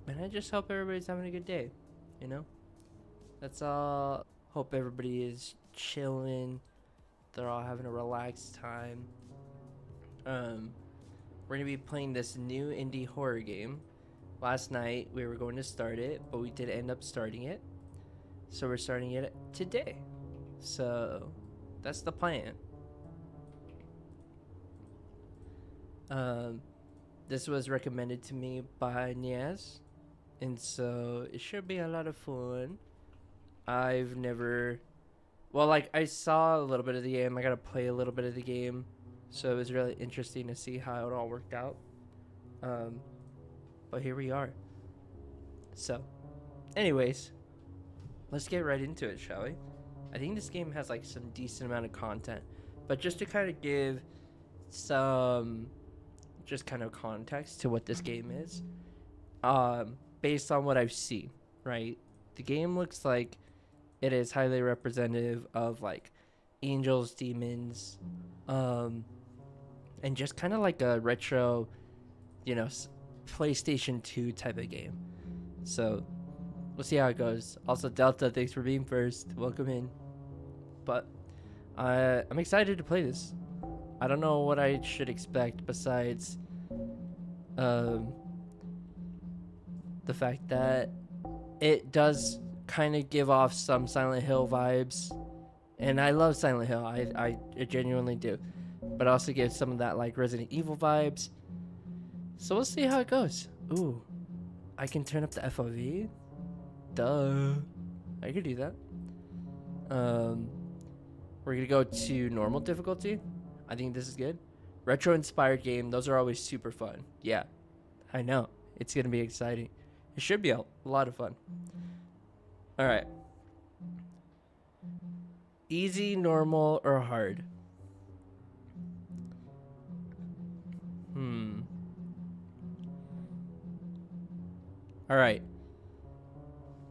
And I just hope everybody's having a good day. You know, that's all. Hope everybody is chilling. They're all having a relaxed time. Um, we're gonna be playing this new indie horror game. Last night we were going to start it, but we did end up starting it. So we're starting it today. So that's the plan. Um, this was recommended to me by Niaz, and so it should be a lot of fun. I've never, well, like I saw a little bit of the game. I got to play a little bit of the game, so it was really interesting to see how it all worked out. Um, but here we are. So, anyways, let's get right into it, shall we? I think this game has like some decent amount of content, but just to kind of give some just kind of context to what this game is, based on what I've seen, right? The game looks like it is highly representative of like angels, demons, um, and just kind of like a retro, you know, PlayStation 2 type of game. So we'll see how it goes. Also, Delta, thanks for being first. Welcome in. But I'm excited to play this. I don't know what I should expect besides um, the fact that it does kind of give off some Silent Hill vibes. And I love Silent Hill. I genuinely do. But it also gives some of that like Resident Evil vibes. So we'll see how it goes. Ooh, I can turn up the FOV. Duh. I could do that. We're gonna go to normal difficulty. I think this is good. Retro inspired game. Those are always super fun. Yeah, I know. It's gonna be exciting. It should be a lot of fun. All right. Easy, normal, or hard? All right.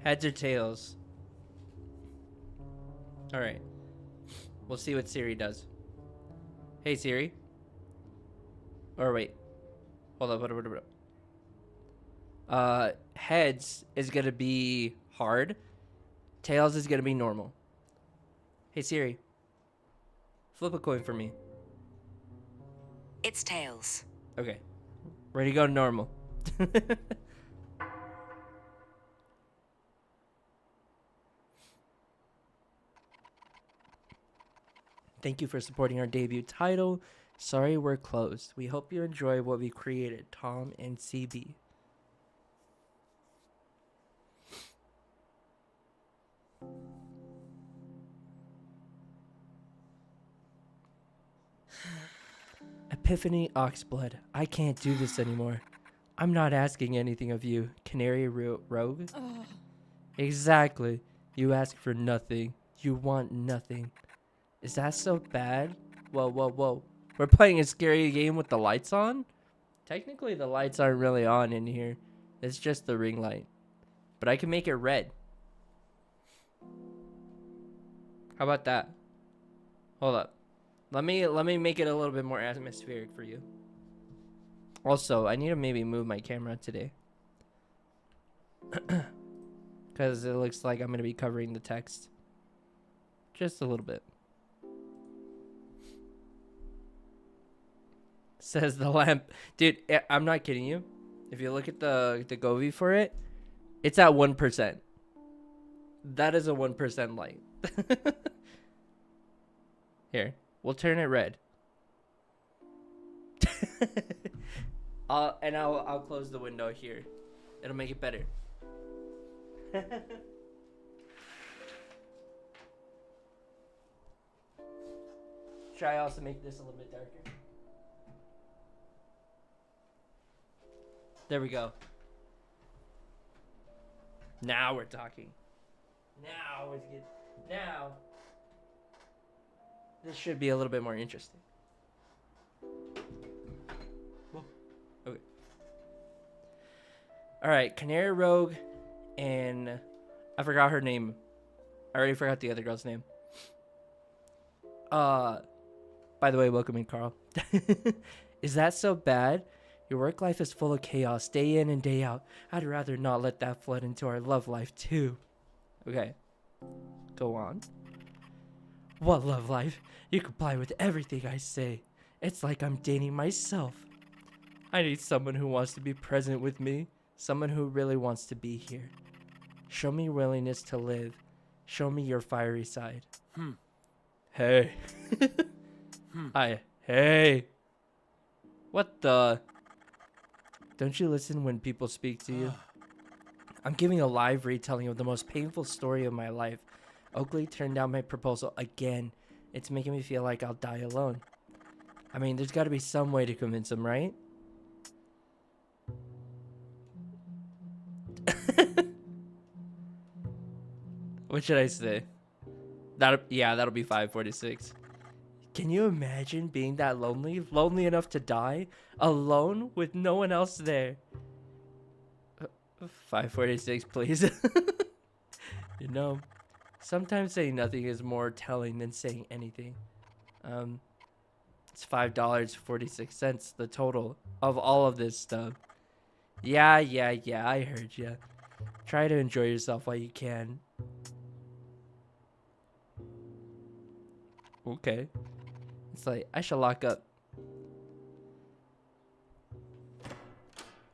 Heads or tails? All right. We'll see what Siri does. Hey, Siri. Or wait. Hold up. Heads is going to be hard. Tails is going to be normal. Hey, Siri. Flip a coin for me. It's tails. Okay. Ready to go normal. Thank you for supporting our debut title. Sorry we're closed. We hope you enjoy what we created, Tom and CB. Epiphany Oxblood. I can't do this anymore. I'm not asking anything of you, Canary Rogue. Exactly. You ask for nothing. You want nothing. Is that so bad? Whoa. We're playing a scary game with the lights on? Technically, the lights aren't really on in here. It's just the ring light. But I can make it red. How about that? Hold up. Let me make it a little bit more atmospheric for you. Also, I need to maybe move my camera today. Because it looks like I'm going to be covering the text. Just a little bit. Says the lamp. Dude, I'm not kidding you. If you look at the Govee for it, it's at 1%. That is a 1% light. Here, we'll turn it red. I'll close the window here. It'll make it better. Should I also make this a little bit darker? There we go. Now we're talking. Now it's good. Now this should be a little bit more interesting. Whoa. Okay. All right, Canary Rogue, and I forgot her name. I already forgot the other girl's name. By the way, welcome in, Carl. Is that so bad? Your work life is full of chaos, day in and day out. I'd rather not let that flood into our love life, too. Okay. Go on. What love life? You comply with everything I say. It's like I'm dating myself. I need someone who wants to be present with me. Someone who really wants to be here. Show me willingness to live. Show me your fiery side. Hey. Hey. What the? Don't you listen when people speak to you? I'm giving a live retelling of the most painful story of my life. Oakley turned down my proposal again. It's making me feel like I'll die alone. I mean, there's got to be some way to convince him, right? What should I say? That'll be 546. Can you imagine being that lonely? Lonely enough to die? Alone with no one else there? 546, please. You know, sometimes saying nothing is more telling than saying anything. It's $5.46, the total of all of this stuff. Yeah, I heard ya. Try to enjoy yourself while you can. Okay. It's like, I should lock up.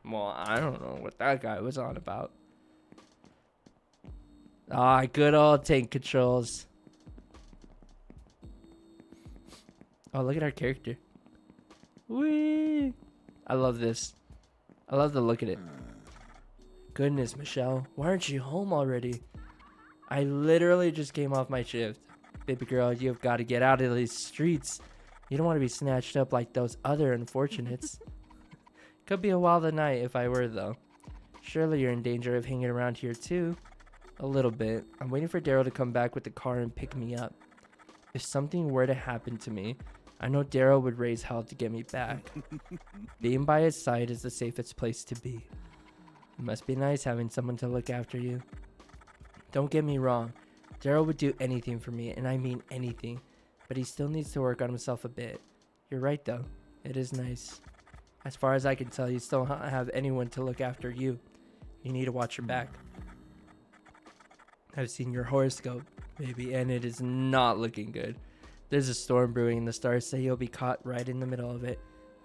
Well, I don't know what that guy was on about. Ah, good old tank controls. Oh, look at our character. Whee! I love this. I love the look at it. Goodness, Michelle. Why aren't you home already? I literally just came off my shift. Baby girl, you've got to get out of these streets. You don't want to be snatched up like those other unfortunates. Could be a wild night if I were, though. Surely you're in danger of hanging around here, too. A little bit. I'm waiting for Daryl to come back with the car and pick me up. If something were to happen to me, I know Daryl would raise hell to get me back. Being by his side is the safest place to be. It must be nice having someone to look after you. Don't get me wrong. Daryl would do anything for me, and I mean anything. But he still needs to work on himself a bit. You're right, though. It is nice. As far as I can tell, you still don't have anyone to look after you. You need to watch your back. I've seen your horoscope, baby, and it is not looking good. There's a storm brewing, and the stars say you'll be caught right in the middle of it.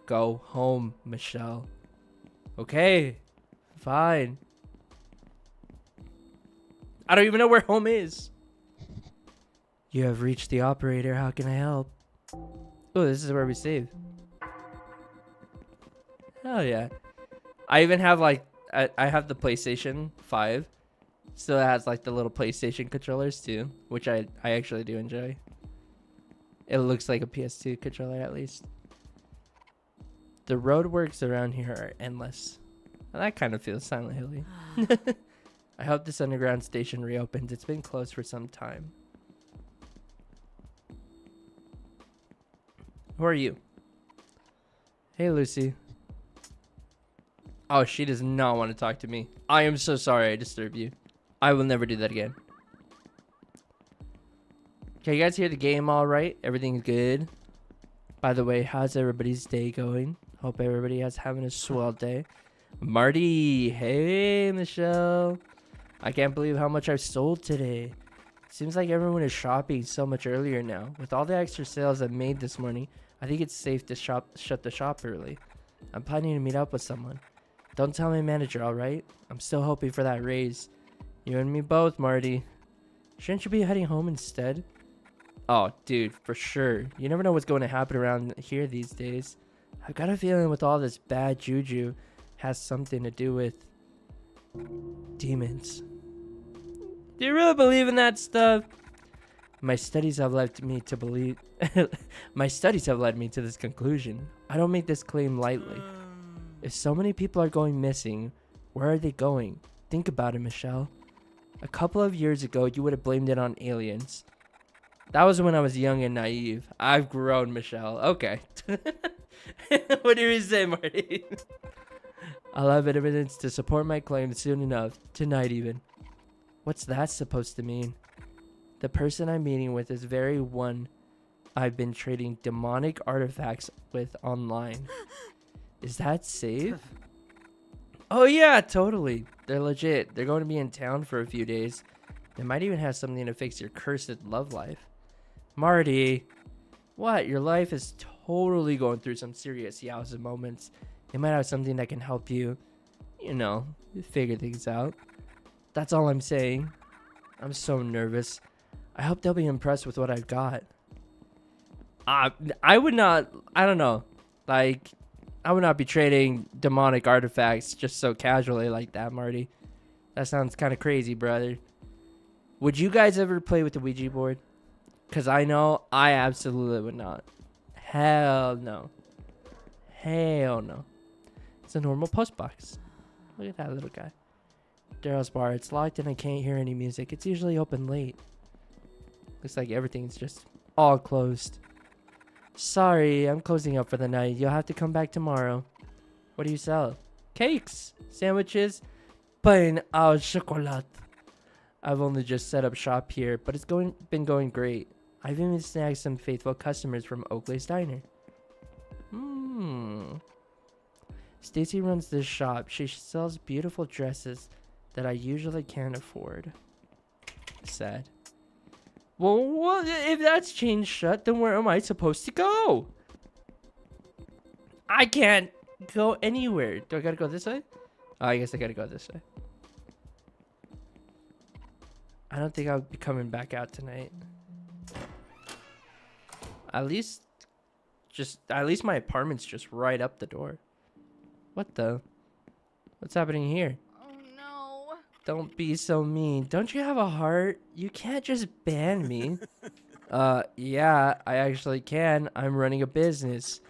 Go home, Michelle. Okay, fine. I don't even know where home is. You have reached the operator. How can I help? Oh, this is where we save. Hell yeah. I even have like, I have the PlayStation 5. Still has like the little PlayStation controllers too, which I actually do enjoy. It looks like a PS2 controller at least. The roadworks around here are endless. And that kind of feels Silent Hilly. I hope this underground station reopens. It's been closed for some time. Who are you? Hey, Lucy. Oh, she does not want to talk to me. I am so sorry I disturbed you. I will never do that again. Can you guys hear the game all right? Everything's good? By the way, how's everybody's day going? Hope everybody is having a swell day. Marty. Hey, Michelle. I can't believe how much I've sold today. Seems like everyone is shopping so much earlier now. With all the extra sales I made this morning, I think it's safe to shut the shop early. I'm planning to meet up with someone. Don't tell my manager, alright? I'm still hoping for that raise. You and me both, Marty. Shouldn't you be heading home instead? Oh, dude, for sure. You never know what's going to happen around here these days. I've got a feeling with all this bad juju has something to do with demons. Do you really believe in that stuff? My studies have led me to believe. My studies have led me to this conclusion. I don't make this claim lightly. If so many people are going missing, where are they going? Think about it, Michelle. A couple of years ago, you would have blamed it on aliens. That was when I was young and naive. I've grown, Michelle. Okay. What do you say, Marty? I'll have evidence to support my claim soon enough. Tonight, even. What's that supposed to mean? The person I'm meeting with is very one I've been trading demonic artifacts with online. Is that safe? Oh yeah, totally. They're legit. They're going to be in town for a few days. They might even have something to fix your cursed love life. Marty, what? Your life is totally going through some serious yowza moments. They might have something that can help you, you know, figure things out. That's all I'm saying. I'm so nervous. I hope they'll be impressed with what I've got. I would not, I don't know. Like, I would not be trading demonic artifacts just so casually like that, Marty. That sounds kind of crazy, brother. Would you guys ever play with the Ouija board? Because I know I absolutely would not. Hell no. Hell no. It's a normal post box. Look at that little guy. Daryl's bar. It's locked and I can't hear any music. It's usually open late. Looks like everything's just all closed. Sorry, I'm closing up for the night. You'll have to come back tomorrow. What do you sell? Cakes, sandwiches, pain au chocolat. I've only just set up shop here, but it's been going great. I've even snagged some faithful customers from Oakley's Diner. Stacy runs this shop. She sells beautiful dresses that I usually can't afford. Sad. Well, what if that's chained shut, then where am I supposed to go? I can't go anywhere. Do I gotta go this way? Oh, I guess I gotta go this way. I don't think I'll be coming back out tonight. At least my apartment's just right up the door. What the? What's happening here? Oh no. Don't be so mean. Don't you have a heart? You can't just ban me. Yeah, I actually can. I'm running a business.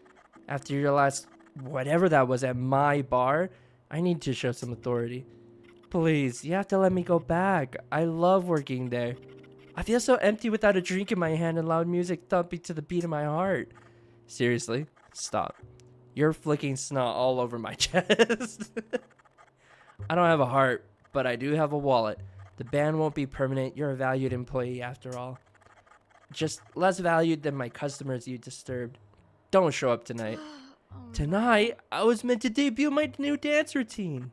After your last whatever that was at my bar, I need to show some authority. Please, you have to let me go back. I love working there. I feel so empty without a drink in my hand and loud music thumping to the beat of my heart. Seriously, stop. You're flicking snot all over my chest. I don't have a heart, but I do have a wallet. The ban won't be permanent. You're a valued employee after all. Just less valued than my customers you disturbed. Don't show up tonight. Tonight? I was meant to debut my new dance routine.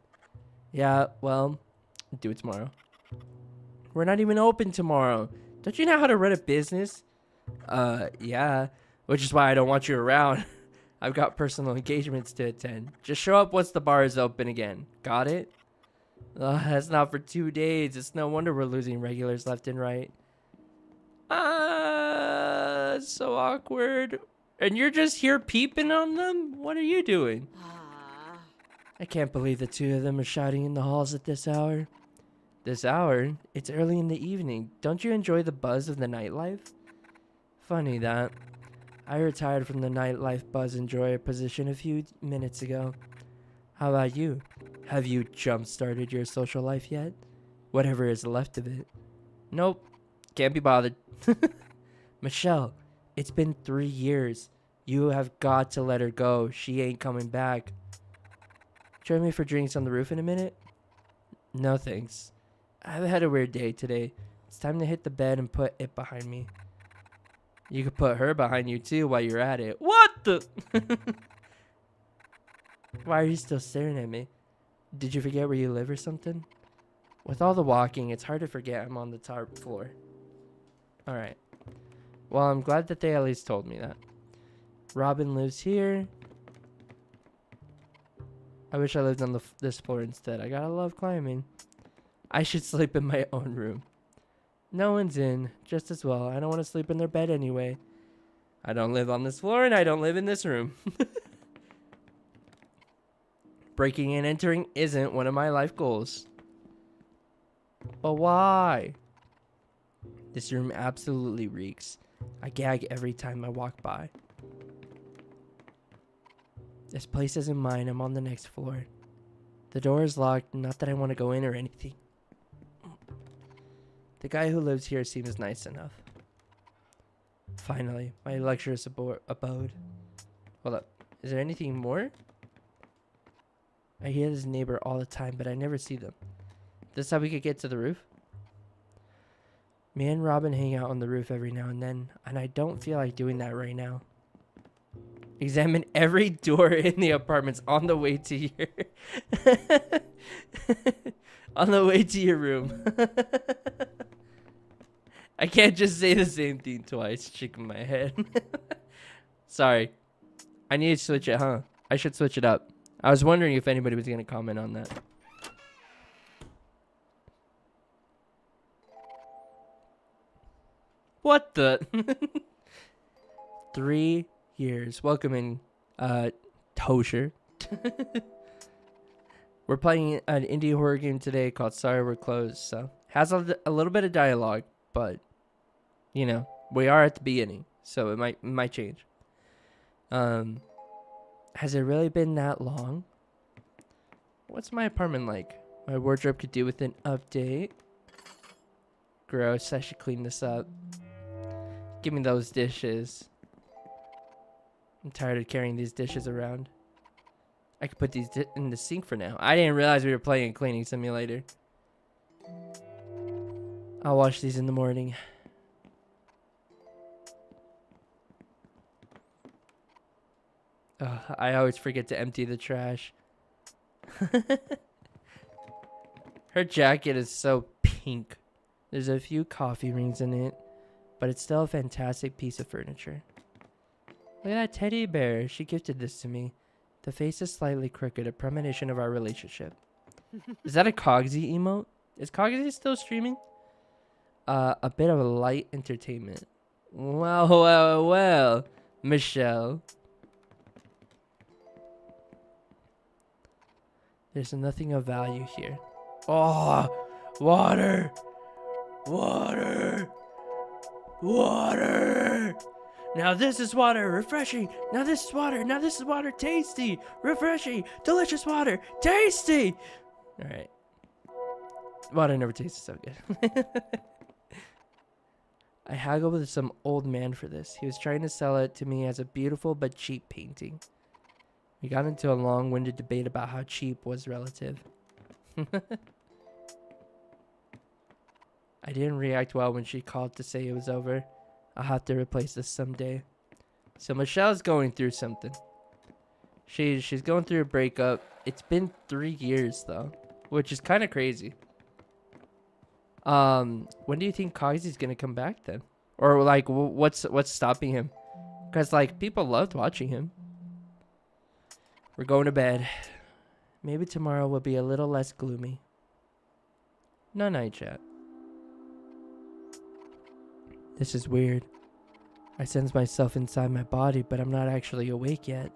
Yeah, well, do it tomorrow. We're not even open tomorrow. Don't you know how to run a business? Yeah. Which is why I don't want you around. I've got personal engagements to attend. Just show up once the bar is open again. Got it? That's not for 2 days. It's no wonder we're losing regulars left and right. It's so awkward. And you're just here peeping on them? What are you doing? I can't believe the two of them are shouting in the halls at this hour. This hour? It's early in the evening. Don't you enjoy the buzz of the nightlife? Funny that. I retired from the nightlife buzz enjoyer position a few minutes ago. How about you? Have you jump-started your social life yet? Whatever is left of it. Nope. Can't be bothered. Michelle, it's been 3 years. You have got to let her go. She ain't coming back. Join me for drinks on the roof in a minute? No thanks. I've had a weird day today. It's time to hit the bed and put it behind me. You could put her behind you too while you're at it. What the? Why are you still staring at me? Did you forget where you live or something? With all the walking, it's hard to forget I'm on the top floor. Alright. Well, I'm glad that they at least told me that. Robin lives here. I wish I lived on this floor instead. I gotta love climbing. I should sleep in my own room. No one's in. Just as well. I don't want to sleep in their bed anyway. I don't live on this floor and I don't live in this room. Breaking and entering isn't one of my life goals. But why? This room absolutely reeks. I gag every time I walk by. This place isn't mine. I'm on the next floor. The door is locked. Not that I want to go in or anything. The guy who lives here seems nice enough. Finally, my luxurious abode. Hold up. Is there anything more? I hear this neighbor all the time, but I never see them. This how we could get to the roof? Me and Robin hang out on the roof every now and then, and I don't feel like doing that right now. Examine every door in the apartments on the way to your on the way to your room. I can't just say the same thing twice, shaking my head. Sorry. I need to switch it, huh? I should switch it up. I was wondering if anybody was going to comment on that. What the? 3 years. Welcome in, Tosher. We're playing an indie horror game today called Sorry We're Closed. So, has a little bit of dialogue, but, you know, we are at the beginning. So, it might change. Has it really been that long? What's my apartment like? My wardrobe could do with an update. Gross, I should clean this up. Give me those dishes. I'm tired of carrying these dishes around. I could put these in the sink for now. I didn't realize we were playing a cleaning simulator. I'll wash these in the morning. I always forget to empty the trash. Her jacket is so pink. There's a few coffee rings in it, but it's still a fantastic piece of furniture. Look at that teddy bear. She gifted this to me. The face is slightly crooked, a premonition of our relationship. Is that a Cogsy emote? Is Cogsy still streaming? A bit of a light entertainment. Well, Michelle. There's nothing of value here. Oh, water! Water! Water! Now this is water, refreshing. Now this is water. Now this is water, tasty, refreshing, delicious water, tasty. All right. Water never tasted so good. I haggled with some old man for this. He was trying to sell it to me as a beautiful but cheap painting. We got into a long-winded debate about how cheap was relative. I didn't react well when she called to say it was over. I'll have to replace this someday. So Michelle's going through something. She's going through a breakup. It's been 3 years though, which is kind of crazy. When do you think Kaiser's gonna come back then? Or like, what's stopping him? Because like people loved watching him. We're going to bed. Maybe tomorrow will be a little less gloomy. No night chat. This is weird. I sense myself inside my body, but I'm not actually awake yet.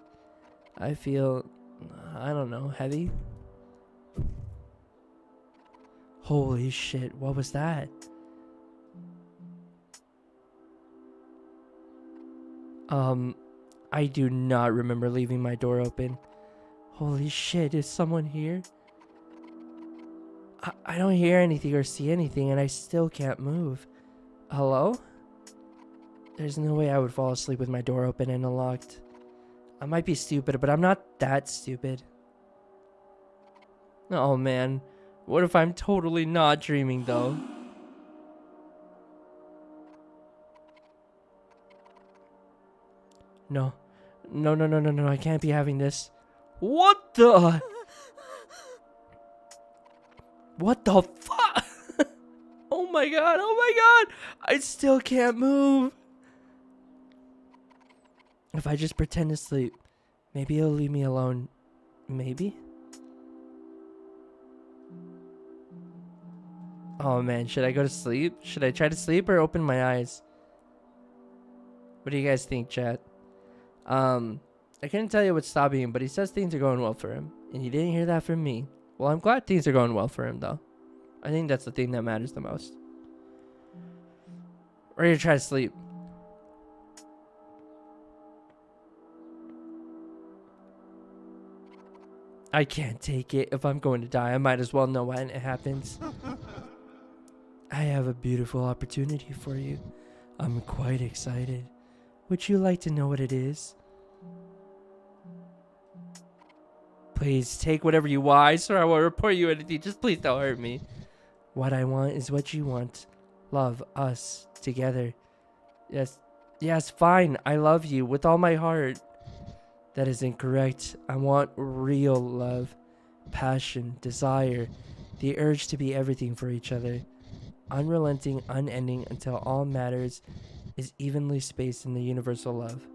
I feel, I don't know, heavy? Holy shit, what was that? I do not remember leaving my door open. Holy shit, is someone here? I don't hear anything or see anything, and I still can't move. Hello? There's no way I would fall asleep with my door open and unlocked. I might be stupid, but I'm not that stupid. Oh man, what if I'm totally not dreaming though? No, I can't be having this. What the? What the fuck? Oh my god, I still can't move. If I just pretend to sleep, maybe he'll leave me alone. Maybe? Oh man, should I go to sleep? Should I try to sleep or open my eyes? What do you guys think, chat? I couldn't tell you what's stopping him, but he says things are going well for him. And you didn't hear that from me. Well, I'm glad things are going well for him, though. I think that's the thing that matters the most. Or you try to sleep. I can't take it. If I'm going to die, I might as well know when it happens. I have a beautiful opportunity for you. I'm quite excited. Would you like to know what it is? Please, take whatever you want. I swear I won't report you anything. Just please don't hurt me. What I want is what you want. Love us together. Yes, fine. I love you with all my heart. That is incorrect. I want real love, passion, desire, the urge to be everything for each other. Unrelenting, unending until all matters is evenly spaced in the universal love.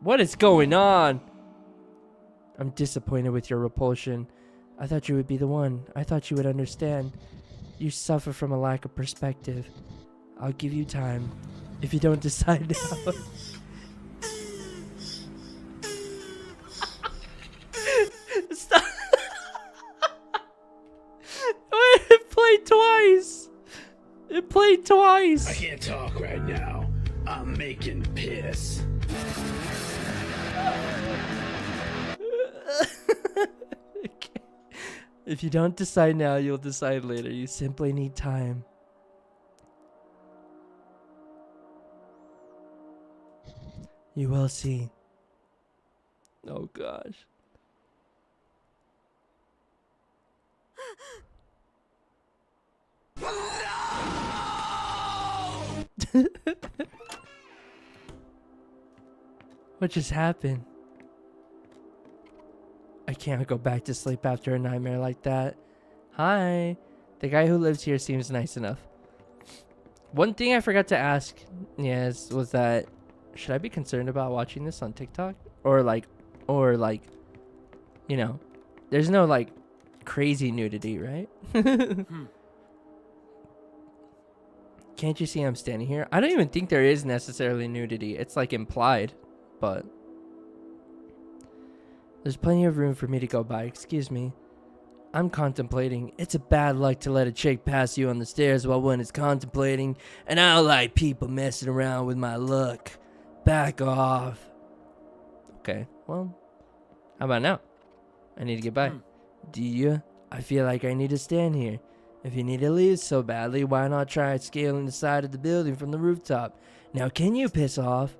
What is going on? I'm disappointed with your repulsion. I thought you would be the one. I thought you would understand. You suffer from a lack of perspective. I'll give you time. If you don't decide now. Stop. It played twice. It played twice. I can't talk right now. I'm making piss. Okay. If you don't decide now, you'll decide later. You simply need time. You will see. Oh gosh. What just happened? I can't go back to sleep after a nightmare like that. Hi. The guy who lives here seems nice enough. One thing I forgot to ask, yes, was that should I be concerned about watching this on TikTok? Or like, you know, there's no like crazy nudity, right? Can't you see I'm standing here? I don't even think there is necessarily nudity. It's like implied, but there's plenty of room for me to go by. Excuse me. I'm contemplating. It's a bad luck to let a chick pass you on the stairs while one is contemplating, and I don't like people messing around with my luck. Back off. Okay, well, how about now? I need to get by. Do you? I feel like I need to stand here. If you need to leave so badly, why not try scaling the side of the building from the rooftop? Now, can you piss off?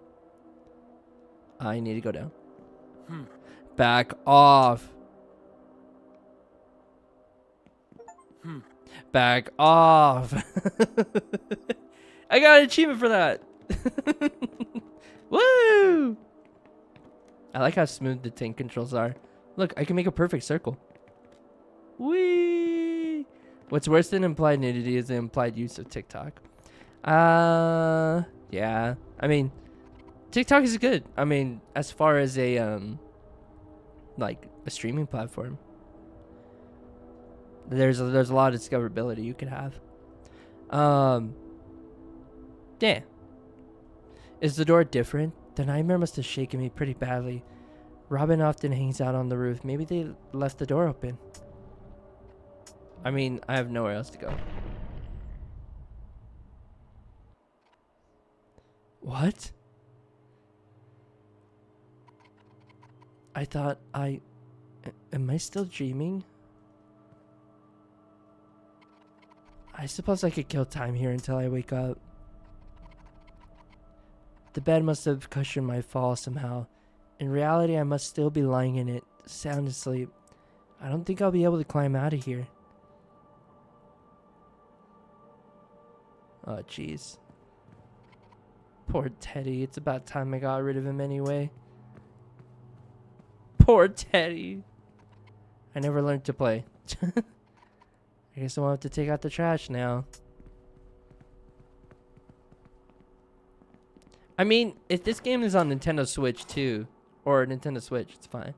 I need to go down. Back off. Back off. I got an achievement for that. Woo! I like how smooth the tank controls are. Look, I can make a perfect circle. Whee! What's worse than implied nudity is the implied use of TikTok. Yeah. I mean, TikTok is good. I mean, as far as a like a streaming platform, there's a lot of discoverability you could have. Yeah. Is the door different? The nightmare must have shaken me pretty badly. Robin often hangs out on the roof. Maybe they left the door open. I mean, I have nowhere else to go. What? I thought am I still dreaming? I suppose I could kill time here until I wake up. The bed must have cushioned my fall somehow. In reality, I must still be lying in it, sound asleep. I don't think I'll be able to climb out of here. Oh, jeez. Poor Teddy. It's about time I got rid of him anyway. Poor Teddy. I never learned to play. I guess I'll have to take out the trash now. I mean, if this game is on Nintendo Switch too, or Nintendo Switch, it's fine.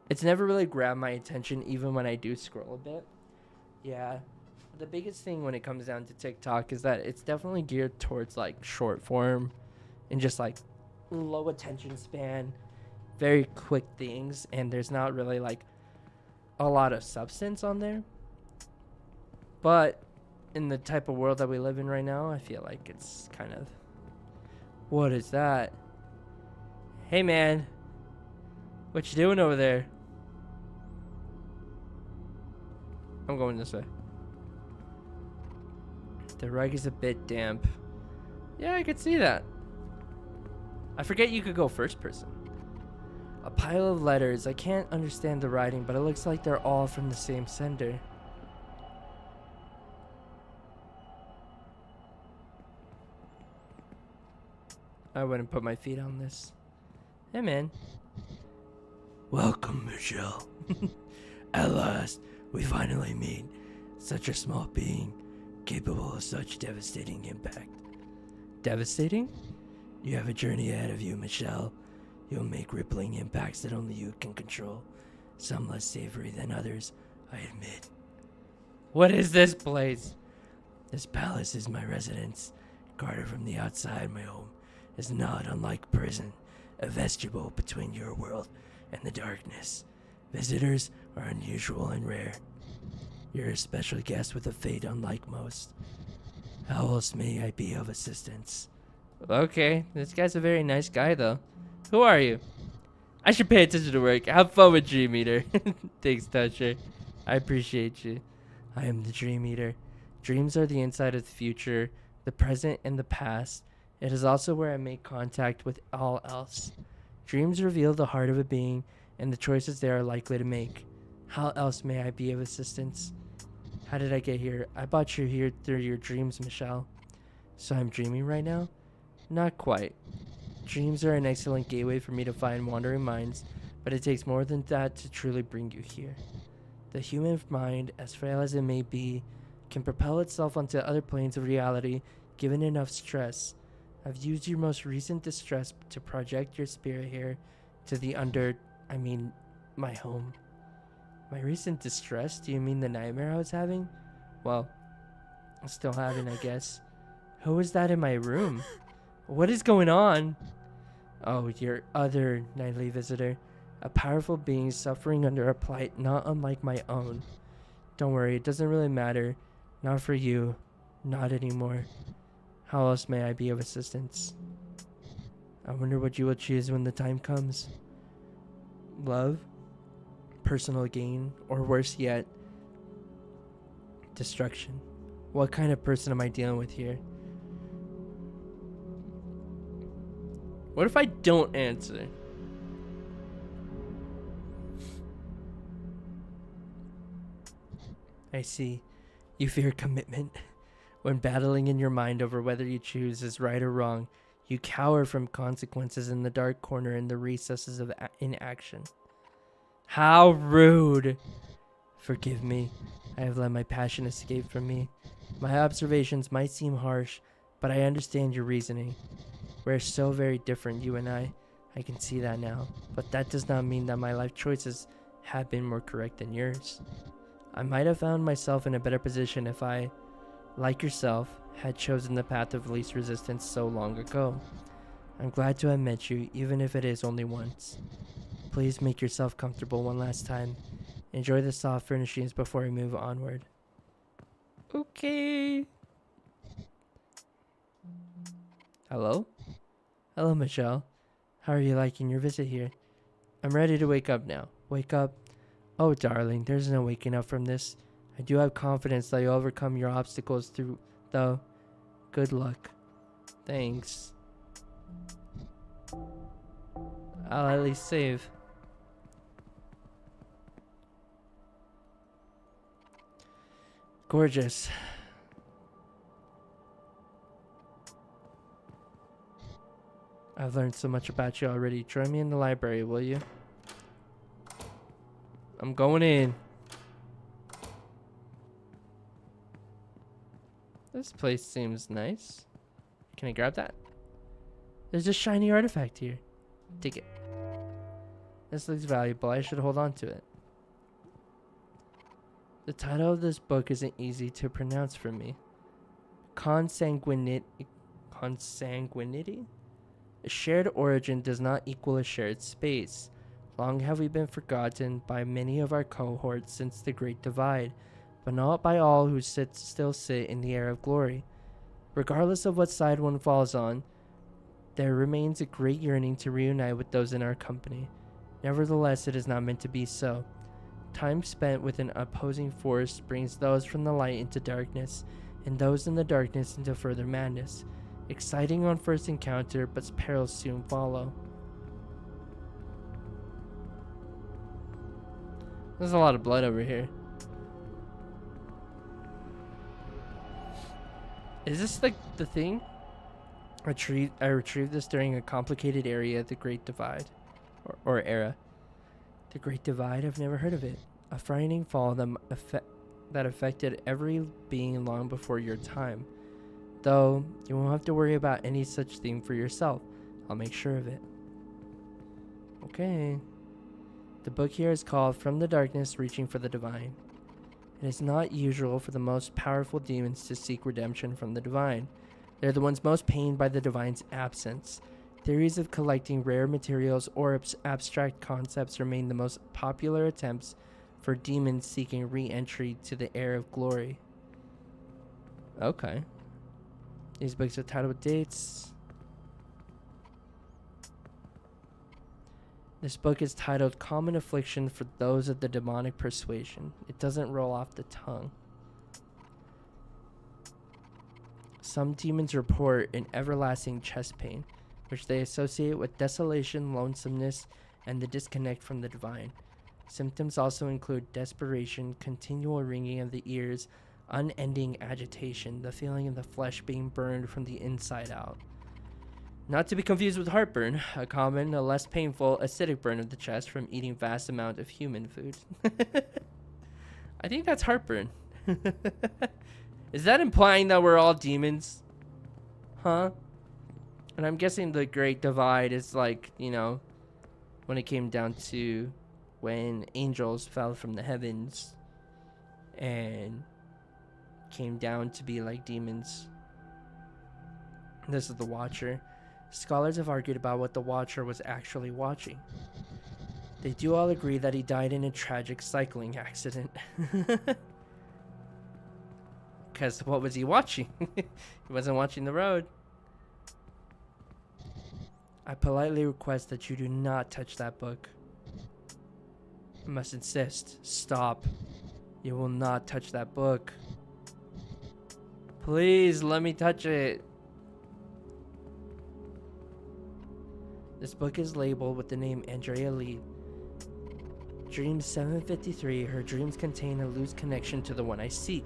It's never really grabbed my attention even when I do scroll a bit. Yeah. The biggest thing when it comes down to TikTok is that it's definitely geared towards like short form and just like low attention span, very quick things, and there's not really like a lot of substance on there. But in the type of world that we live in right now, I feel like it's kind of... What is that? Hey man, what you doing over there? I'm going this way. The rug is a bit damp. Yeah, I could see that. I forget you could go first person. A pile of letters. I can't understand the writing, but it looks like they're all from the same sender. I wouldn't put my feet on this. Hey, man. Welcome, Michelle. At last, we finally meet. Such a small being, capable of such devastating impact. Devastating? You have a journey ahead of you, Michelle. You'll make rippling impacts that only you can control. Some less savory than others, I admit. What is this place? This palace is my residence. Guarded from the outside, my home is not unlike prison, a vestibule between your world and the darkness. Visitors are unusual and rare. You're a special guest with a fate unlike most. How else may I be of assistance? Okay, this guy's a very nice guy, though. Who are you? I should pay attention to work. Have fun with Dream Eater. Thanks, Toucher. I appreciate you. I am the Dream Eater. Dreams are the inside of the future, the present, and the past. It is also where I make contact with all else. Dreams reveal the heart of a being and the choices they are likely to make. How else may I be of assistance? How did I get here? I brought you here through your dreams, Michelle. So I'm dreaming right now? Not quite. Dreams are an excellent gateway for me to find wandering minds, but it takes more than that to truly bring you here. The human mind, as frail as it may be, can propel itself onto other planes of reality given enough stress. I've used your most recent distress to project your spirit here to the my home. My recent distress? Do you mean the nightmare I was having? Well, I'm still having, I guess. Who is that in my room? What is going on? Oh, your other nightly visitor. A powerful being suffering under a plight not unlike my own. Don't worry, it doesn't really matter. Not for you. Not anymore. How else may I be of assistance? I wonder what you will choose when the time comes. Love? Personal gain? Or worse yet, destruction? What kind of person am I dealing with here? What if I don't answer? I see. You fear commitment. When battling in your mind over whether you choose is right or wrong, you cower from consequences in the dark corner in the recesses of inaction. How rude! Forgive me. I have let my passion escape from me. My observations might seem harsh, but I understand your reasoning. We're so very different, you and I. I can see that now. But that does not mean that my life choices have been more correct than yours. I might have found myself in a better position if I, like yourself, had chosen the path of least resistance so long ago. I'm glad to have met you, even if it is only once. Please make yourself comfortable one last time. Enjoy the soft furnishings before we move onward. Okay. Hello? Hello, Michelle. How are you liking your visit here? I'm ready to wake up now. Wake up? Oh, darling, there's no waking up from this. I do have confidence that you'll overcome your obstacles through, though. Good luck. Thanks. I'll at least save. Gorgeous. I've learned so much about you already. Join me in the library, will you? I'm going in. This place seems nice. Can I grab that? There's a shiny artifact here. Take it. This looks valuable. I should hold on to it. The title of this book isn't easy to pronounce for me. Consanguinity? A shared origin does not equal a shared space. Long have we been forgotten by many of our cohorts since the Great Divide, but not by all who still sit in the air of glory. Regardless of what side one falls on, there remains a great yearning to reunite with those in our company. Nevertheless, it is not meant to be so. Time spent with an opposing force brings those from the light into darkness, and those in the darkness into further madness. Exciting on first encounter, but perils soon follow. There's a lot of blood over here. Is this like the thing? I retrieved this during a complicated area, the Great Divide, or era. The Great Divide. I've never heard of it. A frightening fall that affected every being long before your time. Though you won't have to worry about any such thing for yourself. I'll make sure of it. Okay. The book here is called From the Darkness Reaching for the Divine. It is not usual for the most powerful demons to seek redemption from the divine. They're the ones most pained by the divine's absence. Theories of collecting rare materials or abstract concepts remain the most popular attempts for demons seeking re-entry to the air of glory. Okay. These books are titled with dates. This book is titled Common Affliction for Those of the Demonic Persuasion. It doesn't roll off the tongue. Some demons report an everlasting chest pain, which they associate with desolation, lonesomeness, and the disconnect from the divine. Symptoms also include desperation, continual ringing of the ears, unending agitation, the feeling of the flesh being burned from the inside out. Not to be confused with heartburn, a common, a less painful, acidic burn of the chest from eating vast amount of human food. I think that's heartburn. Is that implying that we're all demons? Huh? And I'm guessing the Great Divide is like, you know, when it came down to when angels fell from the heavens and came down to be like demons. This is the Watcher. Scholars have argued about what the Watcher was actually watching. They do all agree that he died in a tragic cycling accident. Because what was he watching? He wasn't watching the road. I politely request that you do not touch that book. I must insist. Stop. You will not touch that book. Please let me touch it. This book is labeled with the name Andrea Lee. Dream 753. Her dreams contain a loose connection to the one I seek.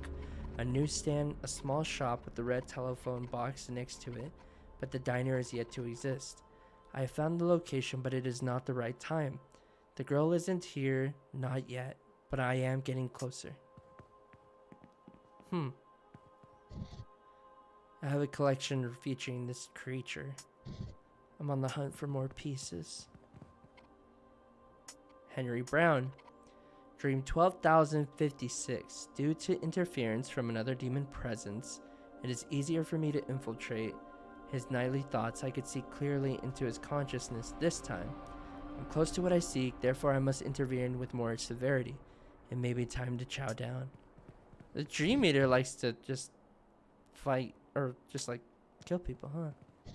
A newsstand, a small shop with the red telephone box next to it, but the diner is yet to exist. I have found the location, but it is not the right time. The girl isn't here, not yet, but I am getting closer. I have a collection featuring this creature. I'm on the hunt for more pieces. Henry Brown. Dream 12,056. Due to interference from another demon presence, it is easier for me to infiltrate his nightly thoughts. I could see clearly into his consciousness this time. I'm close to what I seek, therefore I must intervene with more severity. It may be time to chow down. The Dream Eater likes to just fight, or just like kill people, huh?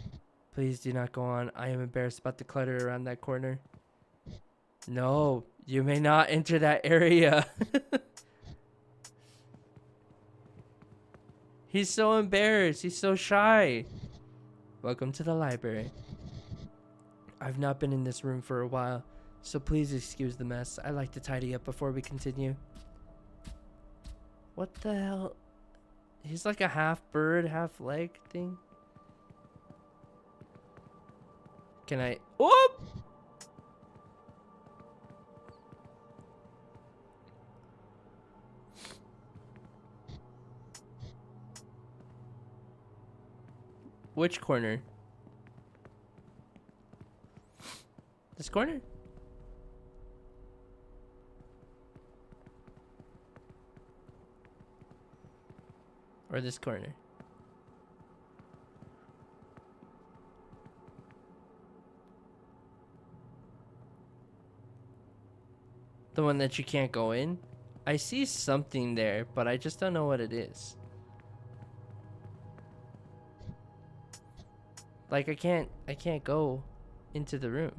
Please do not go on. I am embarrassed about the clutter around that corner. No, you may not enter that area. He's so embarrassed. He's so shy. Welcome to the library. I've not been in this room for a while, so please excuse the mess. I like to tidy up before we continue. What the hell? He's like a half bird, half leg thing. Can I? Whoop! Which corner? This corner? Or this corner? The one that you can't go in? I see something there, but I just don't know what it is. Like I can't go into the room.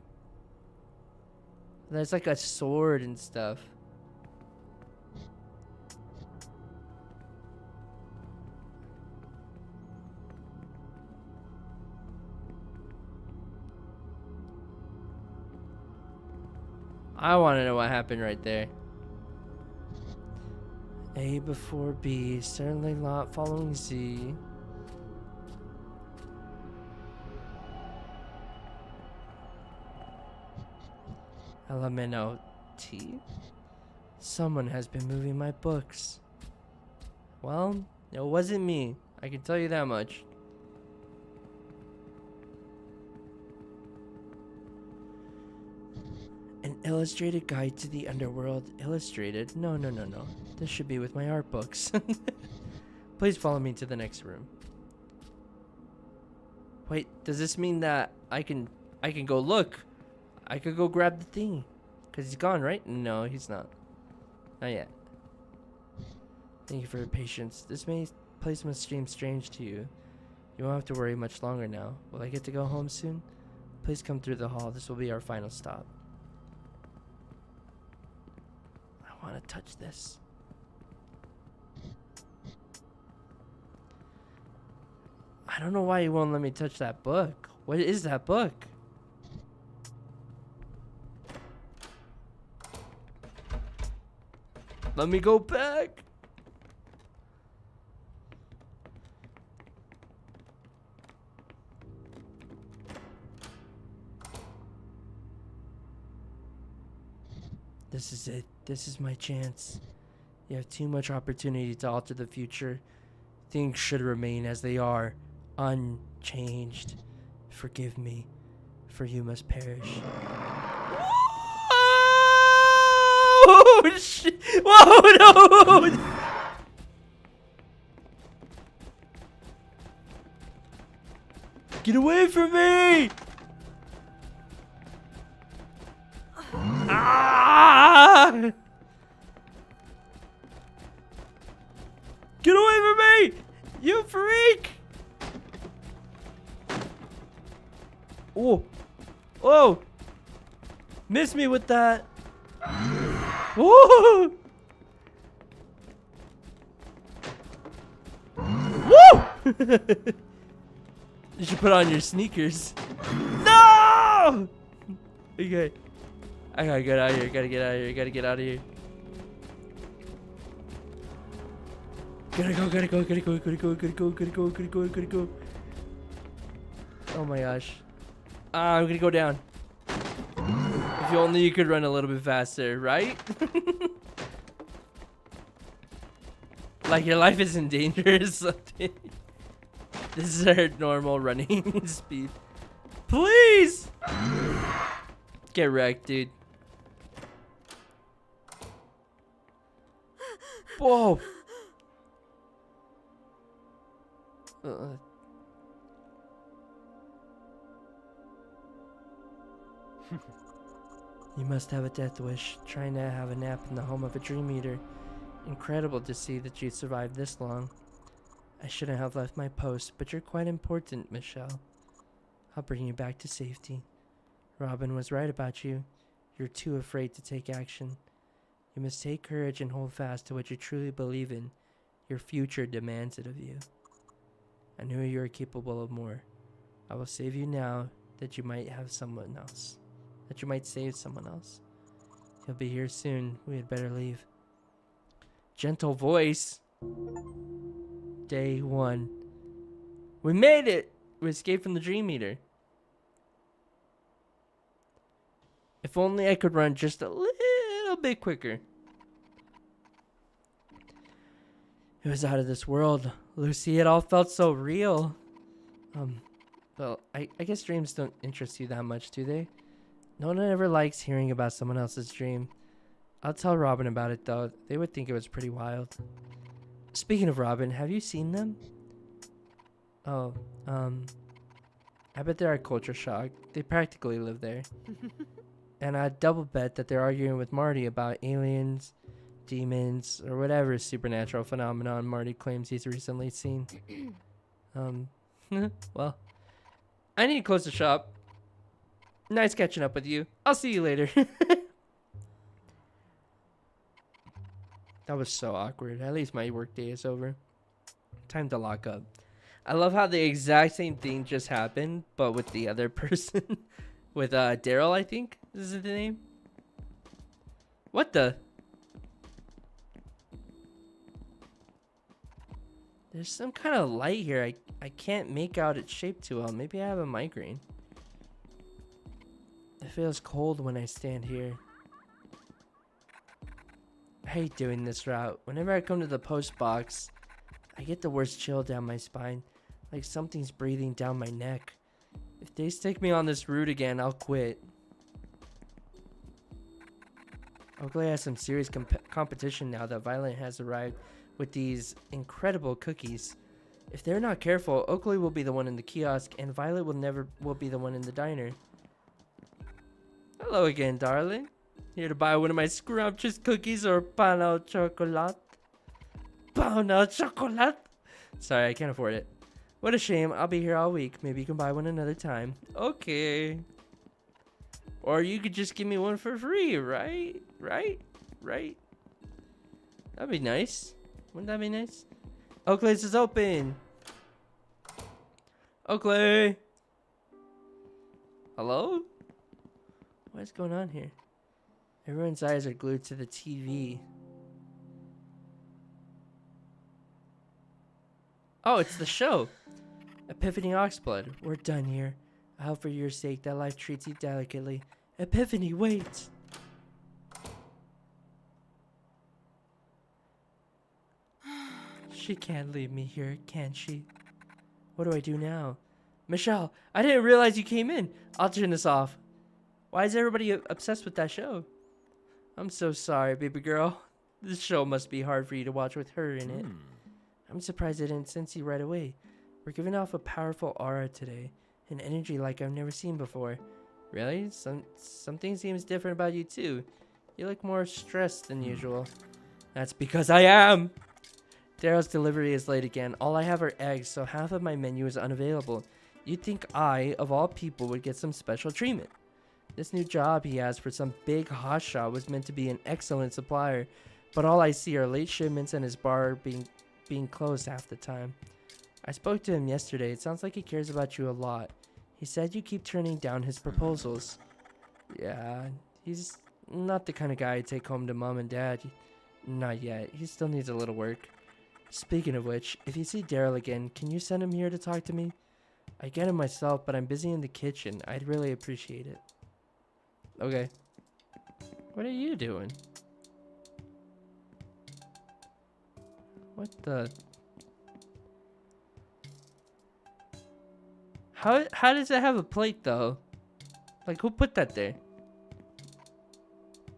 There's like a sword and stuff. I want to know what happened right there. A before B, certainly not following Z. Elemento T? Someone has been moving my books. Well, it wasn't me. I can tell you that much. An illustrated guide to the underworld. Illustrated? No. This should be with my art books. Please follow me to the next room. Wait, does this mean that I can go look? I could go grab the thing. Because he's gone, right? No, he's not. Not yet. Thank you for your patience. This place must seem strange to you. You won't have to worry much longer now. Will I get to go home soon? Please come through the hall. This will be our final stop. I want to touch this. I don't know why you won't let me touch that book. What is that book? Let me go back. This is it. This is my chance. You have too much opportunity to alter the future. Things should remain as they are, unchanged. Forgive me, for you must perish. Whoa! Shit! Whoa! No! Get away from me! Ah! Get away from me! You freak! Oh! Oh! Miss me with that! Woo! Woo! You should put on your sneakers. No! Okay. I gotta get out of here. Gotta get out of here. Gotta get out of here. Gotta go. Oh my gosh. I'm gonna go down. If you only you could run a little bit faster, right? Like your life is in danger or something. This is our normal running speed. Please! Get wrecked, dude. Whoa! You must have a death wish, trying to have a nap in the home of a dream eater. Incredible to see that you survived this long. I shouldn't have left my post, but you're quite important, Michelle. I'll bring you back to safety. Robin was right about you. You're too afraid to take action. You must take courage and hold fast to what you truly believe in. Your future demands it of you. I know you are capable of more. I will save you now that you might have someone else. That you might save someone else. He'll be here soon. We had better leave. Gentle voice. Day 1. We made it! We escaped from the Dream Eater. If only I could run just a little bit quicker. It was out of this world. Lucy, it all felt so real. Well, I guess dreams don't interest you that much, do they? No one ever likes hearing about someone else's dream. I'll tell Robin about it, though. They would think it was pretty wild. Speaking of Robin, have you seen them? Oh, I bet they're at Culture Shock. They practically live there. And I'd double bet that they're arguing with Marty about aliens, demons, or whatever supernatural phenomenon Marty claims he's recently seen. Well, I need to close the shop. Nice catching up with you. I'll see you later. That was so awkward. At least my work day is over. Time to lock up. I love how the exact same thing just happened, but with the other person. With Daryl, I think. Is it the name? What the? There's some kind of light here. I can't make out its shape too well. Maybe I have a migraine. It feels cold when I stand here. I hate doing this route. Whenever I come to the post box, I get the worst chill down my spine, like something's breathing down my neck. If they stick me on this route again, I'll quit. Oakley has some serious competition now that Violet has arrived with these incredible cookies. If they're not careful, Oakley will be the one in the kiosk and Violet will be the one in the diner. Hello again, darling. Here to buy one of my scrumptious cookies or pain au chocolat? Pain au chocolat? Sorry, I can't afford it. What a shame. I'll be here all week. Maybe you can buy one another time. Okay. Or you could just give me one for free, right? Right? That'd be nice. Wouldn't that be nice? Oakley's is open. Oakley. Hello? What's going on here? Everyone's eyes are glued to the TV. Oh, it's the show. Epiphany Oxblood. We're done here. I hope for your sake that life treats you delicately. Epiphany, wait! She can't leave me here, can she? What do I do now? Michelle, I didn't realize you came in. I'll turn this off. Why is everybody obsessed with that show? I'm so sorry, baby girl. This show must be hard for you to watch with her in it. I'm surprised I didn't sense you right away. We're giving off a powerful aura today. An energy like I've never seen before. Really? Something seems different about you too. You look more stressed than usual. That's because I am! Daryl's delivery is late again. All I have are eggs, so half of my menu is unavailable. You'd think I, of all people, would get some special treatment. This new job he has for some big hotshot was meant to be an excellent supplier, but all I see are late shipments and his bar being closed half the time. I spoke to him yesterday. It sounds like he cares about you a lot. He said you keep turning down his proposals. Yeah, he's not the kind of guy I'd take home to mom and dad. Not yet. He still needs a little work. Speaking of which, if you see Daryl again, can you send him here to talk to me? I get him myself, but I'm busy in the kitchen. I'd really appreciate it. Okay. What are you doing? What the... How does it have a plate though? Like, who put that there?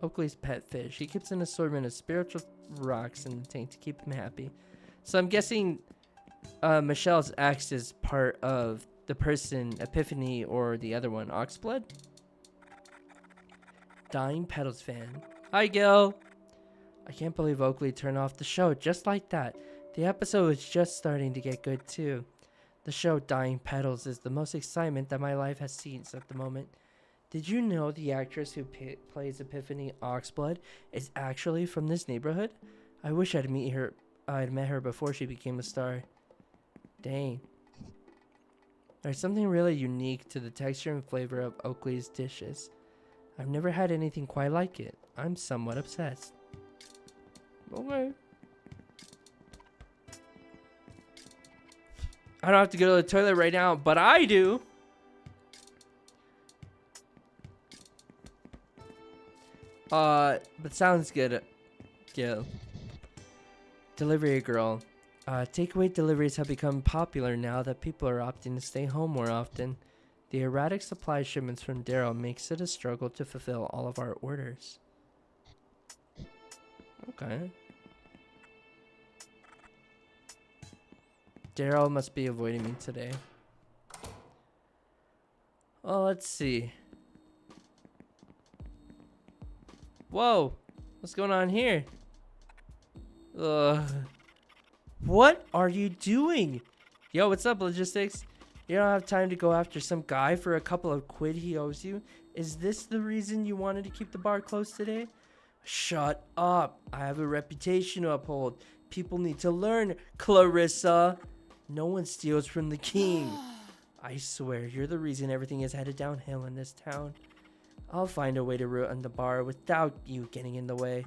Oakley's pet fish. He keeps an assortment of spiritual rocks in the tank to keep him happy. So I'm guessing Michelle's axe is part of the person, Epiphany, or the other one, Oxblood? Dying Petals fan. Hi, Gil. I can't believe Oakley turned off the show just like that. The episode was just starting to get good too. The show Dying Petals is the most excitement that my life has seen at the moment. Did you know the actress who plays Epiphany Oxblood is actually from this neighborhood? I wish I'd met her before she became a star. Dang. There's something really unique to the texture and flavor of Oakley's dishes. I've never had anything quite like it. I'm somewhat obsessed. Okay. I don't have to go to the toilet right now, but I do. But sounds good. Gil. Delivery girl. Takeaway deliveries have become popular now that people are opting to stay home more often. The erratic supply shipments from Daryl makes it a struggle to fulfill all of our orders. Okay. Daryl must be avoiding me today. Oh, let's see. Whoa, what's going on here? What are you doing? Yo, what's up, logistics? You don't have time to go after some guy for a couple of quid he owes you? Is this the reason you wanted to keep the bar closed today? Shut up. I have a reputation to uphold. People need to learn, Clarissa. No one steals from the king. I swear, you're the reason everything is headed downhill in this town. I'll find a way to ruin the bar without you getting in the way.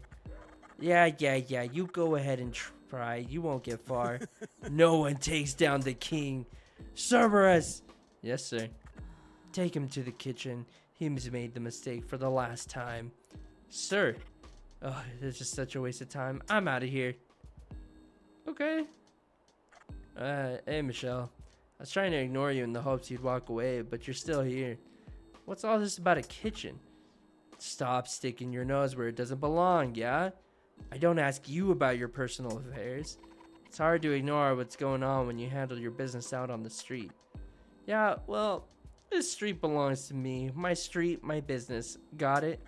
Yeah, you go ahead and try. You won't get far. No one takes down the king. Cerberus! Yes, sir. Take him to the kitchen. He's made the mistake for the last time. Sir. Oh, it's just such a waste of time. I'm out of here. Okay. Hey, Michelle. I was trying to ignore you in the hopes you'd walk away, but you're still here. What's all this about a kitchen? Stop sticking your nose where it doesn't belong, yeah? I don't ask you about your personal affairs. It's hard to ignore what's going on when you handle your business out on the street. Yeah, well, this street belongs to me. My street, my business. Got it?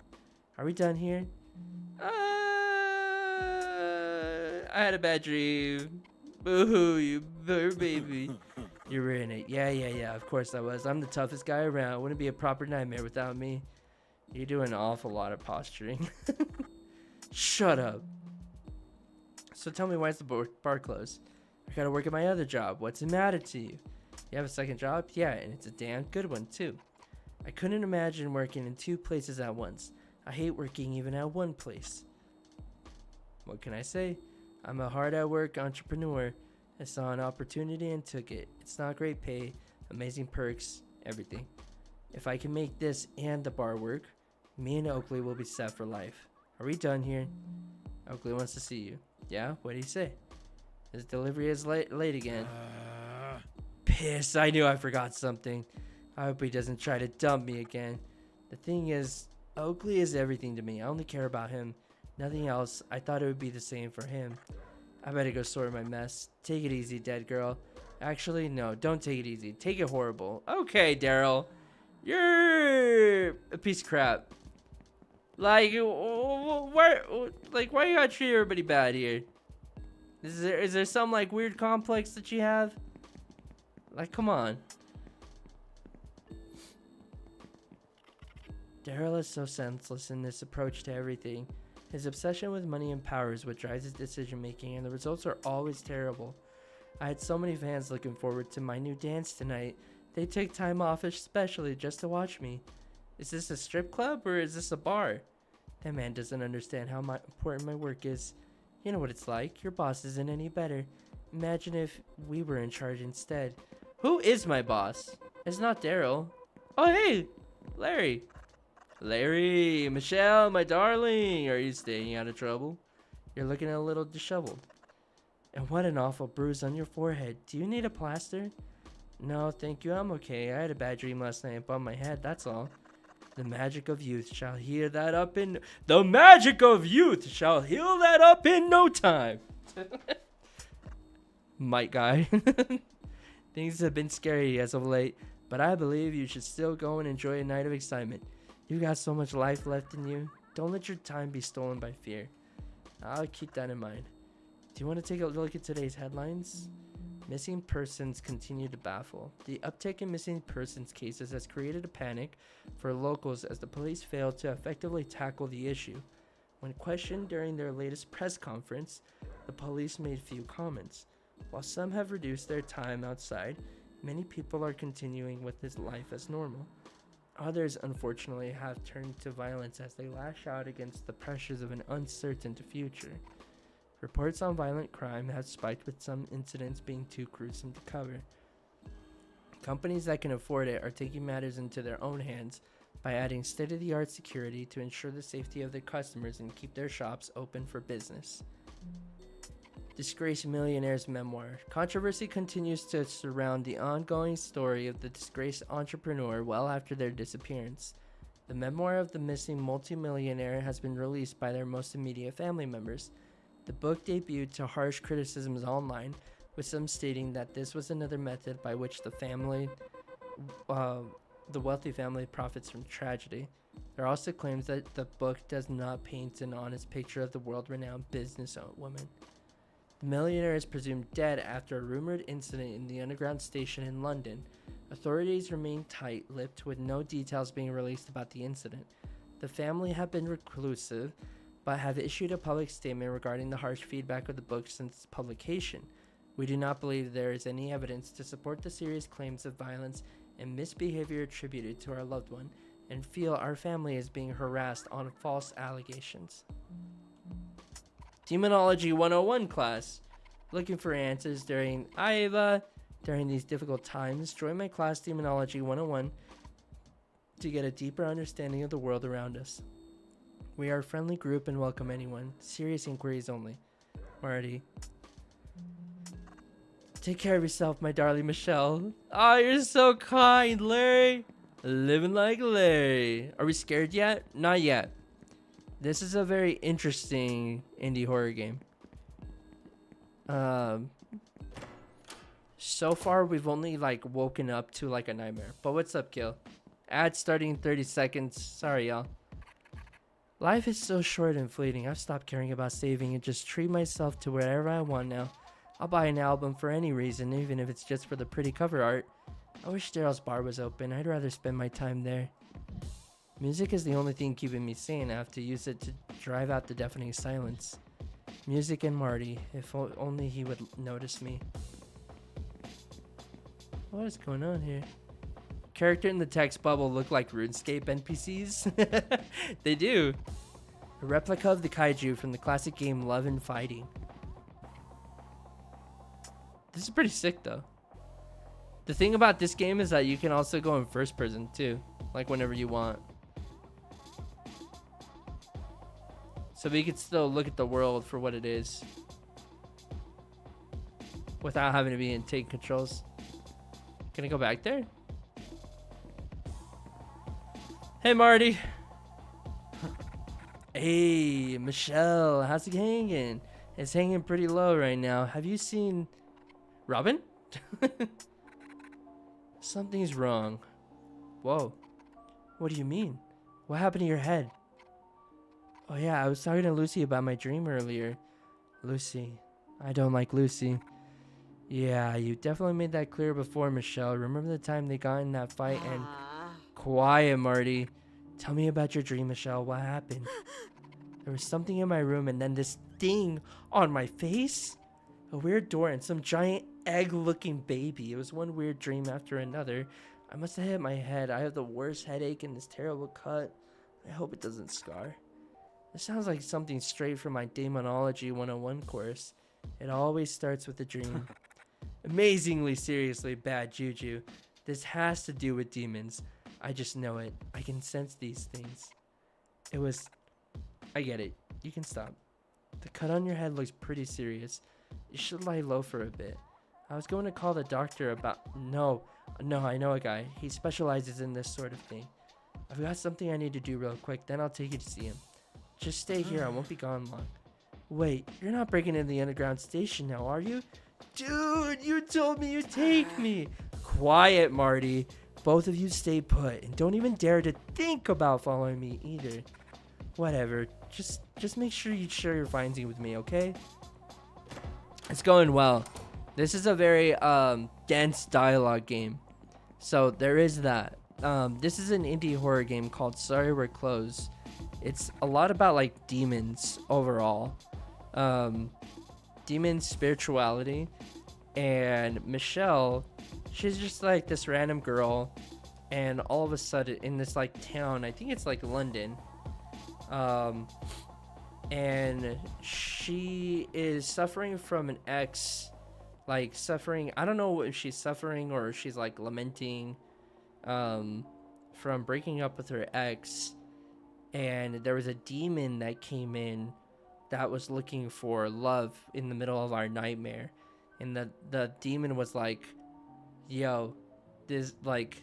Are we done here? I had a bad dream. Boo-hoo, you baby. You were in it. Yeah, of course I was. I'm the toughest guy around. Wouldn't be a proper nightmare without me. You do an awful lot of posturing. Shut up. So tell me, why is the bar closed? I gotta work at my other job. What's the matter to you? You have a second job? Yeah, and it's a damn good one, too. I couldn't imagine working in 2 places at once. I hate working even at one place. What can I say? I'm a hard-at-work entrepreneur. I saw an opportunity and took it. It's not great pay, amazing perks, everything. If I can make this and the bar work, me and Oakley will be set for life. Are we done here? Oakley wants to see you. Yeah? What do you say? His delivery is late again. Piss, I knew I forgot something. I hope he doesn't try to dump me again. The thing is, Oakley is everything to me. I only care about him. Nothing else. I thought it would be the same for him. I better go sort my mess. Take it easy, dead girl. Actually, no, don't take it easy. Take it horrible. Okay, Daryl. You're a piece of crap. Like, why you gotta treat everybody bad here? Is there some, like, weird complex that you have? Like, come on. Daryl is so senseless in this approach to everything. His obsession with money and power is what drives his decision making, and the results are always terrible. I had so many fans looking forward to my new dance tonight. They take time off especially just to watch me. Is this a strip club or is this a bar? That man doesn't understand how important my work is. You know what it's like. Your boss isn't any better. Imagine if we were in charge instead. Who is my boss? It's not Daryl. Oh, hey, Larry. Larry, Michelle, my darling. Are you staying out of trouble? You're looking a little disheveled. And what an awful bruise on your forehead. Do you need a plaster? No, thank you. I'm okay. I had a bad dream last night and bumped my head. That's all. The magic of youth shall heal that up in... The magic of youth shall heal that up in no time. Might guy. Things have been scary as of late, but I believe you should still go and enjoy a night of excitement. You got so much life left in you. Don't let your time be stolen by fear. I'll keep that in mind. Do you want to take a look at today's headlines? Missing persons continue to baffle. The uptick in missing persons cases has created a panic for locals as the police failed to effectively tackle the issue. When questioned during their latest press conference, the police made few comments. While some have reduced their time outside, many people are continuing with this life as normal. Others, unfortunately, have turned to violence as they lash out against the pressures of an uncertain future. Reports on violent crime have spiked, with some incidents being too gruesome to cover. Companies that can afford it are taking matters into their own hands by adding state-of-the-art security to ensure the safety of their customers and keep their shops open for business. Disgraced millionaire's memoir. Controversy continues to surround the ongoing story of the disgraced entrepreneur well after their disappearance. The memoir of the missing multimillionaire has been released by their most immediate family members. The book debuted to harsh criticisms online, with some stating that this was another method by which the wealthy family profits from tragedy. There are also claims that the book does not paint an honest picture of the world-renowned businesswoman. The millionaire is presumed dead after a rumored incident in the underground station in London. Authorities remain tight-lipped, with no details being released about the incident. The family have been reclusive, but have issued a public statement regarding the harsh feedback of the book since publication. We do not believe there is any evidence to support the serious claims of violence and misbehavior attributed to our loved one, and feel our family is being harassed on false allegations. Demonology 101 class. Looking for answers during these difficult times, join my class Demonology 101 to get a deeper understanding of the world around us. We are a friendly group and welcome anyone. Serious inquiries only. Marty. Take care of yourself, my darling Michelle. Oh, you're so kind, Larry. Living like Larry. Are we scared yet? Not yet. This is a very interesting indie horror game. So far we've only like woken up to like a nightmare. But what's up, Gil? Ad starting in 30 seconds. Sorry, y'all. Life is so short and fleeting. I've stopped caring about saving and just treat myself to wherever I want now. I'll buy an album for any reason, even if it's just for the pretty cover art. I wish Daryl's bar was open. I'd rather spend my time there. Music is the only thing keeping me sane. I have to use it to drive out the deafening silence. Music and Marty. If only he would notice me. What is going on here? Character in the text bubble look like RuneScape NPCs. They do. A replica of the kaiju from the classic game Love and Fighting. This is pretty sick though. The thing about this game is that you can also go in first person too, like whenever you want. So we could still look at the world for what it is without having to be in take controls. Can I go back there? Hey, Marty. Hey, Michelle. How's it hanging? It's hanging pretty low right now. Have you seen Robin? Something's wrong. Whoa. What do you mean? What happened to your head? Oh, yeah. I was talking to Lucy about my dream earlier. Lucy. I don't like Lucy. Yeah, you definitely made that clear before, Michelle. Remember the time they got in that fight and... Quiet, Marty. Tell me about your dream, Michelle. What happened? There was something in my room and then this thing on my face? A weird door and some giant egg-looking baby. It was one weird dream after another. I must have hit my head. I have the worst headache and this terrible cut. I hope it doesn't scar. This sounds like something straight from my Demonology 101 course. It always starts with a dream. Amazingly seriously bad juju. This has to do with demons. I just know it. I can sense these things. It was... I get it. You can stop. The cut on your head looks pretty serious. You should lie low for a bit. I was going to call the doctor about... No, I know a guy. He specializes in this sort of thing. I've got something I need to do real quick, then I'll take you to see him. Just stay here. I won't be gone long. Wait, you're not breaking into the underground station now, are you? Dude, you told me you'd take me. Quiet, Marty. Both of you stay put and don't even dare to think about following me either. Whatever. Just make sure you share your findings with me, okay? It's going well. This is a very dense dialogue game. So there is that. This is an indie horror game called Sorry We're Closed. It's a lot about like demons overall. Demons, spirituality, and Michelle, she's just like this random girl, and all of a sudden in this like town, I think it's like London, and she is suffering from an ex, like suffering, I don't know if she's suffering or she's like lamenting from breaking up with her ex, and there was a demon that came in that was looking for love in the middle of our nightmare, and the demon was like, yo, this like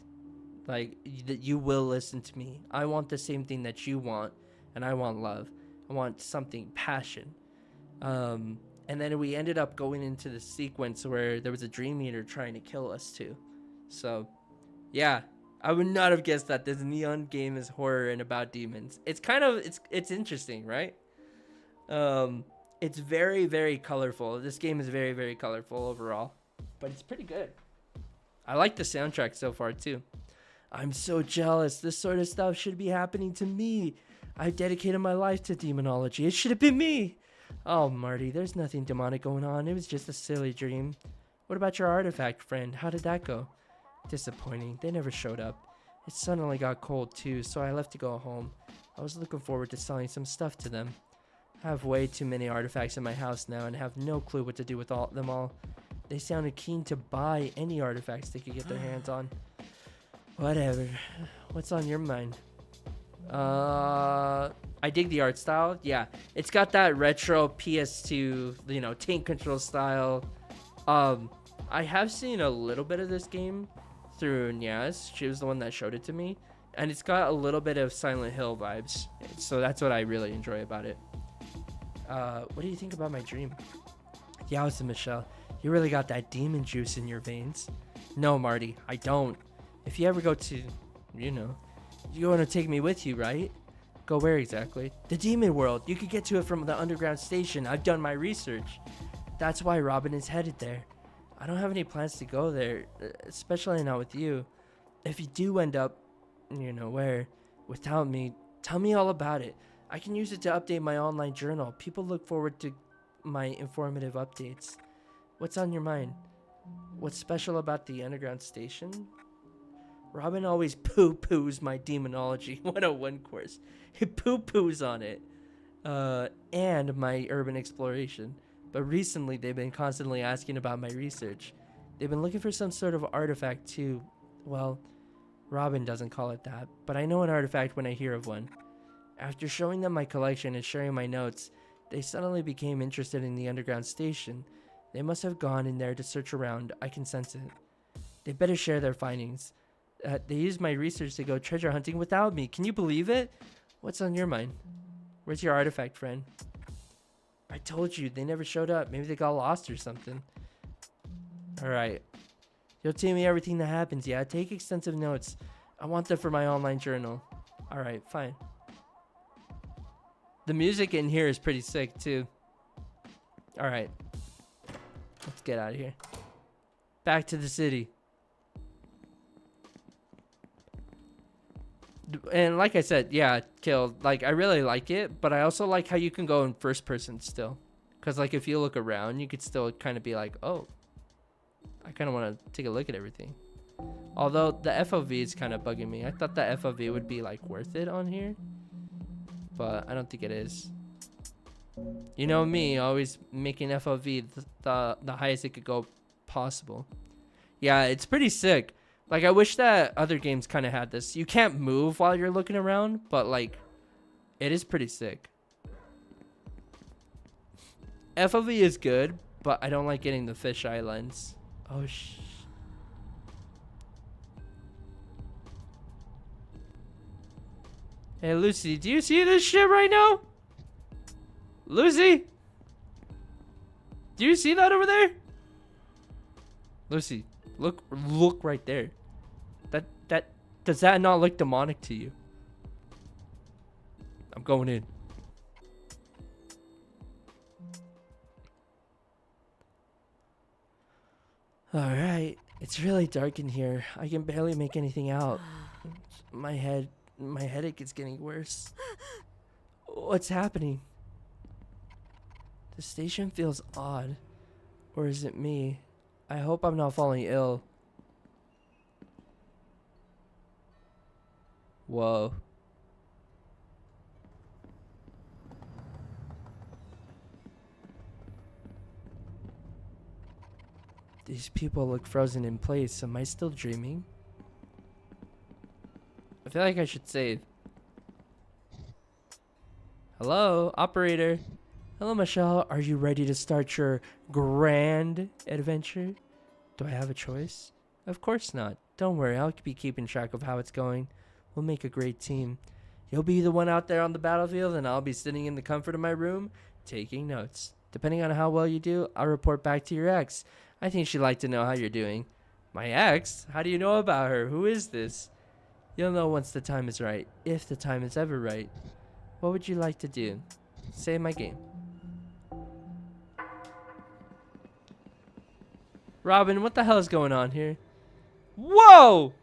you will listen to me. I want the same thing that you want, and I want love. I want something, passion. And then we ended up going into the sequence where there was a dream eater trying to kill us too. So yeah, I would not have guessed that this neon game is horror and about demons. It's kind of it's interesting, right? It's very, very colorful. This game is very, very colorful overall, but it's pretty good. I like the soundtrack so far too. I'm so jealous. This sort of stuff should be happening to me. I've dedicated my life to demonology. It should have been me. Oh, Marty, there's nothing demonic going on. It was just a silly dream. What about your artifact friend? How did that go? Disappointing. They never showed up. It suddenly got cold too, so I left to go home. I was looking forward to selling some stuff to them. I have way too many artifacts in my house now and have no clue what to do with them all. They sounded keen to buy any artifacts they could get their hands on. Whatever. What's on your mind? I dig the art style. Yeah, it's got that retro PS2, tank control style. I have seen a little bit of this game through Nyaz. She was the one that showed it to me, and it's got a little bit of Silent Hill vibes. So that's what I really enjoy about it. What do you think about my dream? Yeah, listen, Michelle, you really got that demon juice in your veins. No, Marty, I don't. If you ever go to, you want to take me with you, right? Go where exactly? The demon world. You could get to it from the underground station. I've done my research. That's why Robin is headed there. I don't have any plans to go there, especially not with you. If you do end up, where, without me, tell me all about it. I can use it to update my online journal. People look forward to my informative updates. What's on your mind? What's special about the underground station? Robin always poo-poos my demonology 101 course. He poo-poos on it. And my urban exploration. But recently, they've been constantly asking about my research. They've been looking for some sort of artifact too. Well, Robin doesn't call it that, but I know an artifact when I hear of one. After showing them my collection and sharing my notes, they suddenly became interested in the underground station. They must have gone in there to search around. I can sense it. They better share their findings. They used my research to go treasure hunting without me. Can you believe it? What's on your mind? Where's your artifact, friend? I told you, they never showed up. Maybe they got lost or something. Alright. You'll tell me everything that happens, yeah? Take extensive notes. I want them for my online journal. Alright, fine. The music in here is pretty sick, too. Alright. Let's get out of here. Back to the city. And like I said, yeah, Kill, like, I really like it, but I also like how you can go in first person still. Because, like, if you look around, you could still kind of be like, oh, I kind of want to take a look at everything. Although, the FOV is kind of bugging me. I thought the FOV would be, like, worth it on here. But I don't think it is. You know me, always making FOV the highest it could go possible. Yeah, it's pretty sick. Like, I wish that other games kind of had this. You can't move while you're looking around, but, like, it is pretty sick. FOV is good, but I don't like getting the fisheye lens. Oh, Hey, Lucy, do you see this shit right now? Lucy? Do you see that over there? Lucy, look right there. Does that not look demonic to you? I'm going in. Alright, it's really dark in here. I can barely make anything out. My headache is getting worse. What's happening? The station feels odd. Or is it me? I hope I'm not falling ill. Whoa. These people look frozen in place. Am I still dreaming? I feel like I should save. Hello, operator. Hello, Michelle. Are you ready to start your grand adventure? Do I have a choice? Of course not. Don't worry, I'll be keeping track of how it's going. We'll make a great team. You'll be the one out there on the battlefield, and I'll be sitting in the comfort of my room, taking notes. Depending on how well you do, I'll report back to your ex. I think she'd like to know how you're doing. My ex? How do you know about her? Who is this? You'll know once the time is right, if the time is ever right. What would you like to do? Save my game. Robin, what the hell is going on here? Whoa!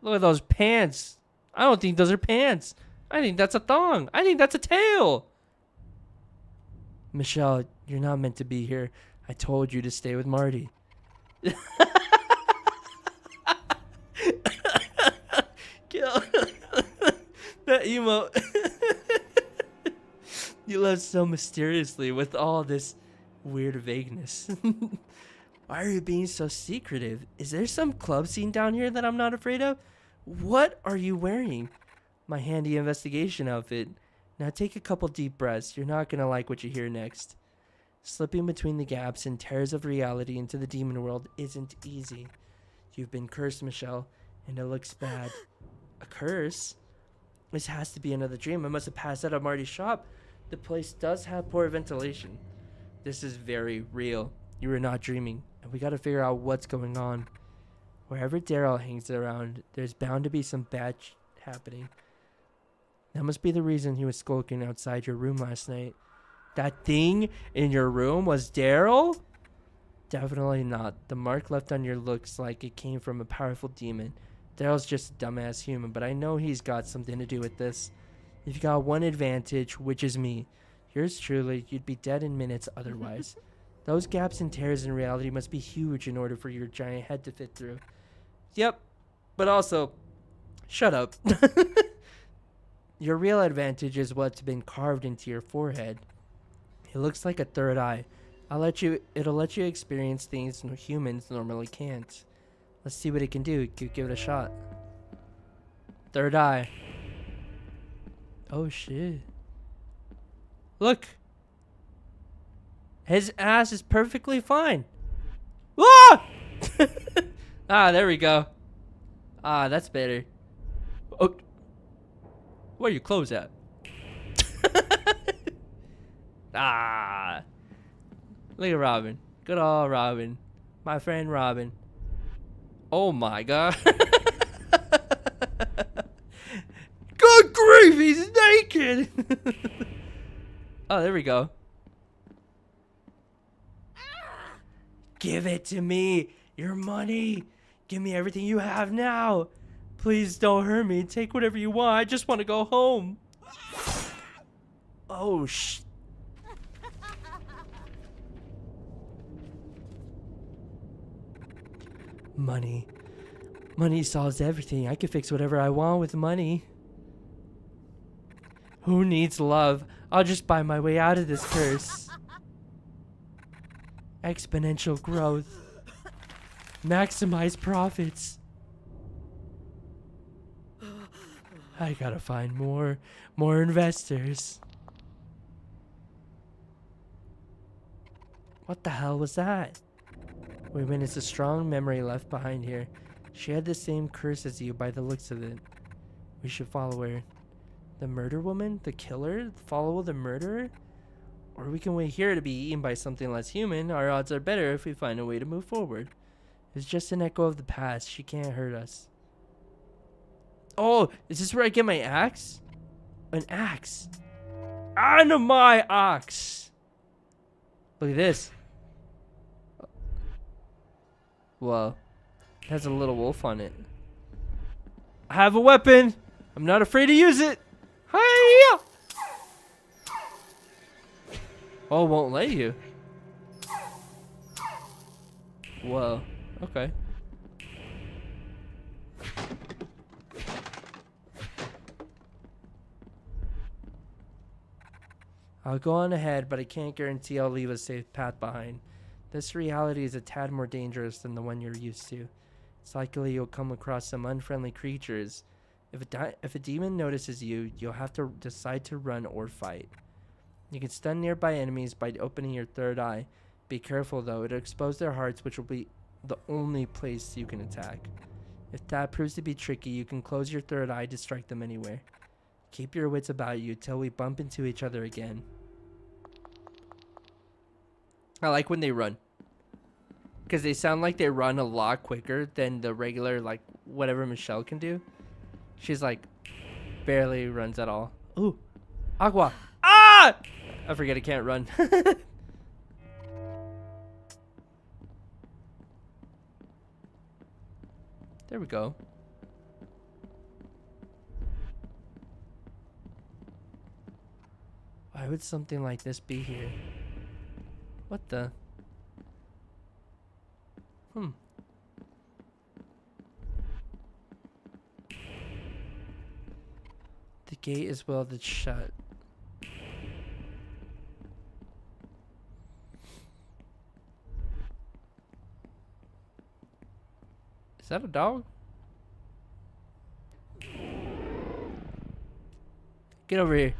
Look at those pants. I don't think those are pants. I think that's a thong. I think that's a tail. Michelle, you're not meant to be here. I told you to stay with Marty. Kill. That emote. You left so mysteriously with all this weird vagueness. Why are you being so secretive? Is there some club scene down here that I'm not afraid of? What are you wearing? My handy investigation outfit. Now take a couple deep breaths. You're not gonna like what you hear next. Slipping between the gaps and tears of reality into the demon world isn't easy. You've been cursed, Michelle, and it looks bad. A curse? This has to be another dream. I must have passed out of Marty's shop. The place does have poor ventilation. This is very real. You are not dreaming, and we gotta figure out what's going on. Wherever Daryl hangs around, there's bound to be some bad happening. That must be the reason he was skulking outside your room last night. That thing in your room was Daryl? Definitely not. The mark left on your looks like it came from a powerful demon. Daryl's just a dumbass human, but I know he's got something to do with this. You've got one advantage, which is me. Yours truly, you'd be dead in minutes otherwise. Those gaps and tears in reality must be huge in order for your giant head to fit through. Yep, but also, shut up. Your real advantage is what's been carved into your forehead. It looks like a third eye. It'll let you experience things humans normally can't. Let's see what it can do. Give it a shot. Third eye. Oh shit. Look. His ass is perfectly fine. Ah! Ah, there we go. Ah, that's better. Oh. Where your clothes at? Ah. Look at Robin. Good old Robin. My friend Robin. Oh my god. Good grief, he's naked. Oh, there we go. Give it to me. Your money. Give me everything you have now. Please don't hurt me. Take whatever you want. I just want to go home. Oh, Money. Money solves everything. I can fix whatever I want with money. Who needs love? I'll just buy my way out of this curse. Exponential growth. Maximize profits. I gotta find more investors. What the hell was that? Wait a minute, it's a strong memory left behind here. She had the same curse as you by the looks of it. We should follow her. The murder woman? The killer? Follow the murderer? Or we can wait here to be eaten by something less human. Our odds are better if we find a way to move forward. It's just an echo of the past. She can't hurt us. Oh, is this where I get my axe? An axe. On my axe. Look at this. Well, it has a little wolf on it. I have a weapon. I'm not afraid to use it. Hiya! Oh, won't let you. Whoa. Okay. I'll go on ahead, but I can't guarantee I'll leave a safe path behind. This reality is a tad more dangerous than the one you're used to. It's likely you'll come across some unfriendly creatures. If a demon notices you, you'll have to decide to run or fight. You can stun nearby enemies by opening your third eye. Be careful though, it'll expose their hearts, which will be the only place you can attack. If that proves to be tricky, you can close your third eye to strike them anywhere. Keep your wits about you till we bump into each other again. I like when they run. Because they sound like they run a lot quicker than the regular, like, whatever Michelle can do. She's, like, barely runs at all. Ooh. Agua. Ah! I forget I can't run. There we go. Why would something like this be here? What the? The gate is welded shut. Is that a dog? Get over here.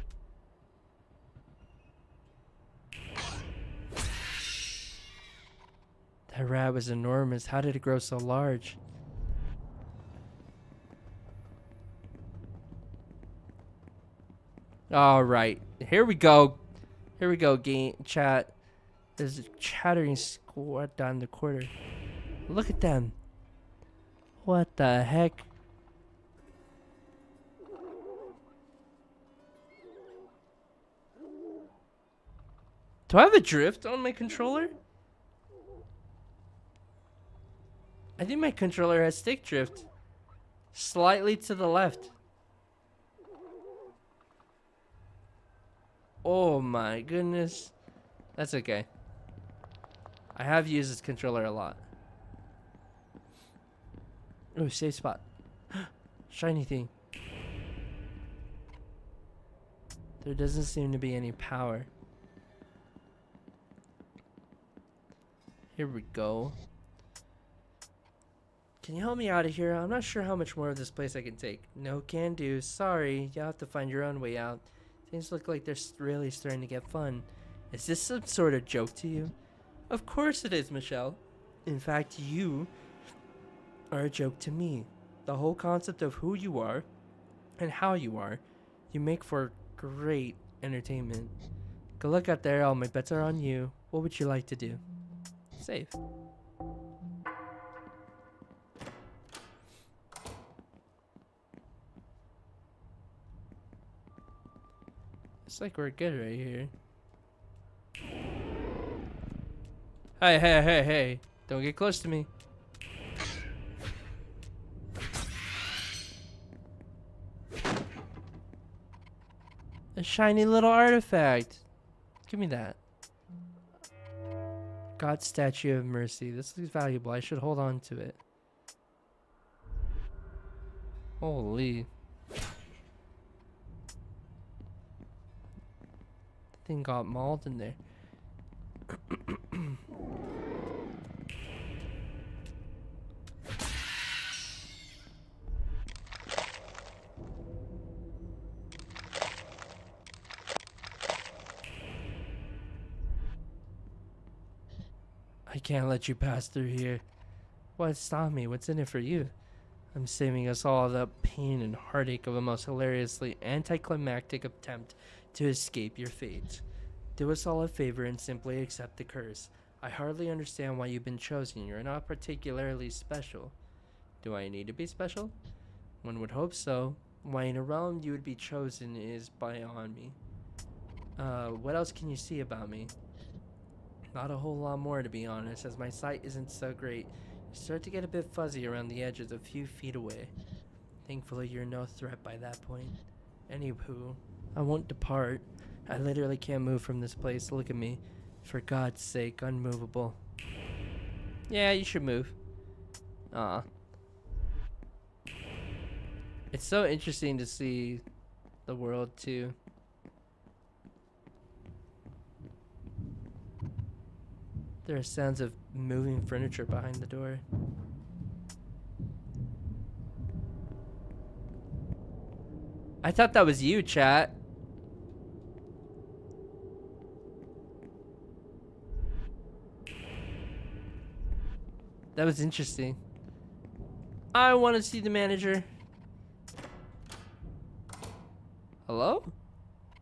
That rat was enormous. How did it grow so large? All right, here we go. Here we go, game chat. There's a chattering squad down the corner. Look at them. What the heck? Do I have a drift on my controller? I think my controller has stick drift. Slightly to the left. Oh my goodness. That's okay. I have used this controller a lot. Oh, safe spot. Shiny thing. There doesn't seem to be any power. Here we go. Can you help me out of here? I'm not sure how much more of this place I can take. No can do. Sorry. You'll have to find your own way out. Things look like they're really starting to get fun. Is this some sort of joke to you? Of course it is, Michelle. In fact, you are a joke to me. The whole concept of who you are and how you are, you make for great entertainment. Good luck out there. All my bets are on you. What would you like to do? Save. It's like we're good right here. Hey, hey, hey, hey. Don't get close to me. A shiny little artifact. Give me that. God's Statue of Mercy. This looks valuable. I should hold on to it. Holy. Thing got mauled in there. I can't let you pass through here. What stopped me? What's in it for you? I'm saving us all the pain and heartache of a most hilariously anticlimactic attempt to escape your fate. Do us all a favor and simply accept the curse. I hardly understand why you've been chosen. You're not particularly special. Do I need to be special? One would hope so. Why in a realm you would be chosen is beyond me. What else can you see about me? Not a whole lot more, to be honest, as my sight isn't so great. You start to get a bit fuzzy around the edges a few feet away. Thankfully, you're no threat by that point. Anywho, I won't depart. I literally can't move from this place. Look at me. For God's sake, unmovable. Yeah, you should move. Aw. It's so interesting to see the world, too. There are sounds of moving furniture behind the door. I thought that was you, chat. That was interesting. I want to see the manager. Hello?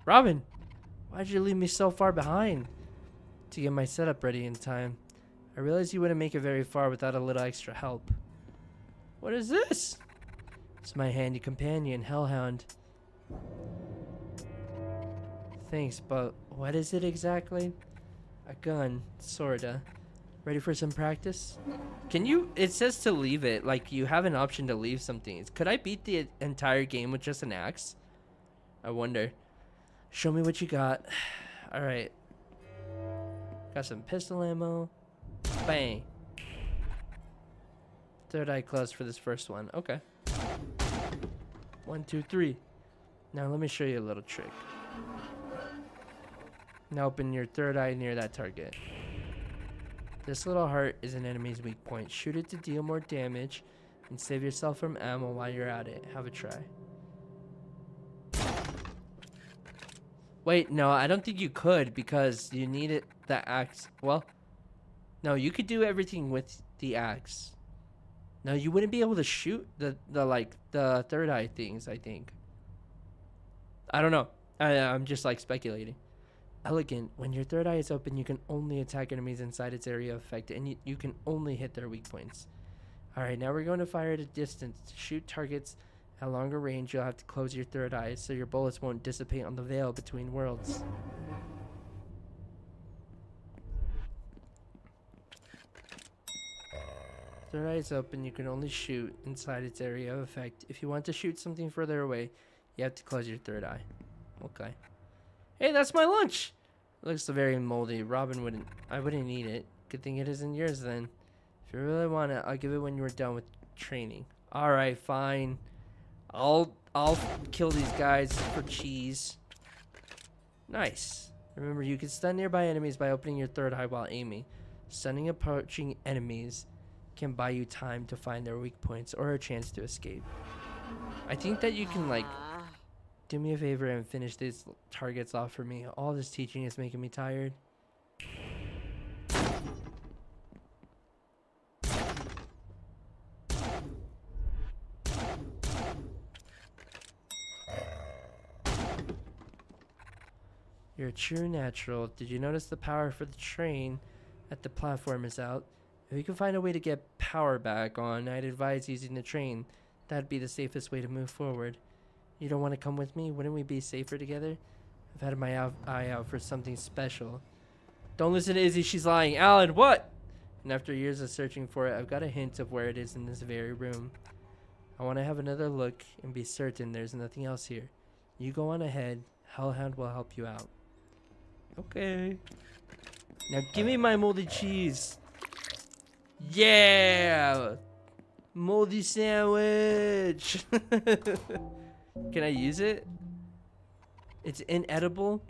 Robin, why'd you leave me so far behind? To get my setup ready in time. I realized you wouldn't make it very far without a little extra help. What is this? It's my handy companion, Hellhound. Thanks, but what is it exactly? A gun, sorta. Ready for some practice? Can you, it says to leave it, like you have an option to leave something. Could I beat the entire game with just an axe? I wonder. Show me what you got. Alright. Got some pistol ammo. Bang. Third eye closed for this first one. Okay. 1, 2, 3. Now let me show you a little trick. Now open your third eye near that target. This little heart is an enemy's weak point. Shoot it to deal more damage and save yourself from ammo while you're at it. Have a try. Wait, no, I don't think you could because you needed the axe. Well, no, you could do everything with the axe. No, you wouldn't be able to shoot the third eye things, I think. I don't know. I'm just like speculating. Elegant. When your third eye is open, you can only attack enemies inside its area of effect, and you can only hit their weak points. Alright, now we're going to fire at a distance. To shoot targets at longer range, you'll have to close your third eye so your bullets won't dissipate on the veil between worlds. Third eye is open, you can only shoot inside its area of effect. If you want to shoot something further away, you have to close your third eye. Okay. Hey, that's my lunch! It looks very moldy. I wouldn't eat it. Good thing it isn't yours then. If you really want it, I'll give it when you're done with training. Alright, fine. I'll kill these guys for cheese. Nice. Remember, you can stun nearby enemies by opening your third eye while aiming. Stunning approaching enemies can buy you time to find their weak points or a chance to escape. I think that you can, like, do me a favor and finish these targets off for me. All this teaching is making me tired. You're a true natural. Did you notice the power for the train at the platform is out? If you can find a way to get power back on, I'd advise using the train. That'd be the safest way to move forward. You don't want to come with me? Wouldn't we be safer together? I've had my eye out for something special. Don't listen to Izzy, she's lying. Alan, what? And after years of searching for it, I've got a hint of where it is in this very room. I want to have another look and be certain there's nothing else here. You go on ahead. Hellhound will help you out. Okay. Now give me my moldy cheese. Yeah! Moldy sandwich! Can I use it? It's inedible?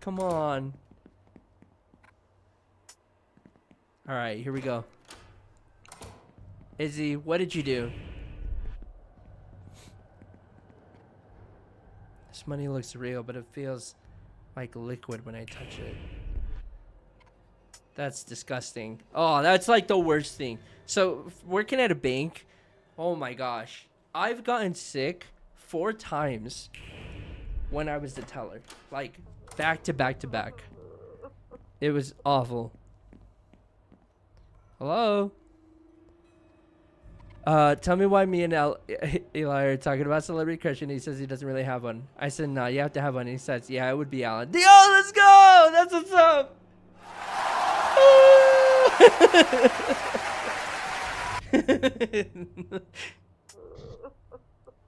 Come on. Alright, here we go. Izzy, what did you do? This money looks real, but it feels like liquid when I touch it. That's disgusting. Oh, that's like the worst thing. So, working at a bank, oh my gosh. I've gotten sick 4 times when I was the teller. Like, back to back to back. It was awful. Hello? Tell me why me and Eli are talking about celebrity crush and he says he doesn't really have one. I said, nah, you have to have one. And he says, yeah, it would be Alan. Yo, let's go! That's what's up!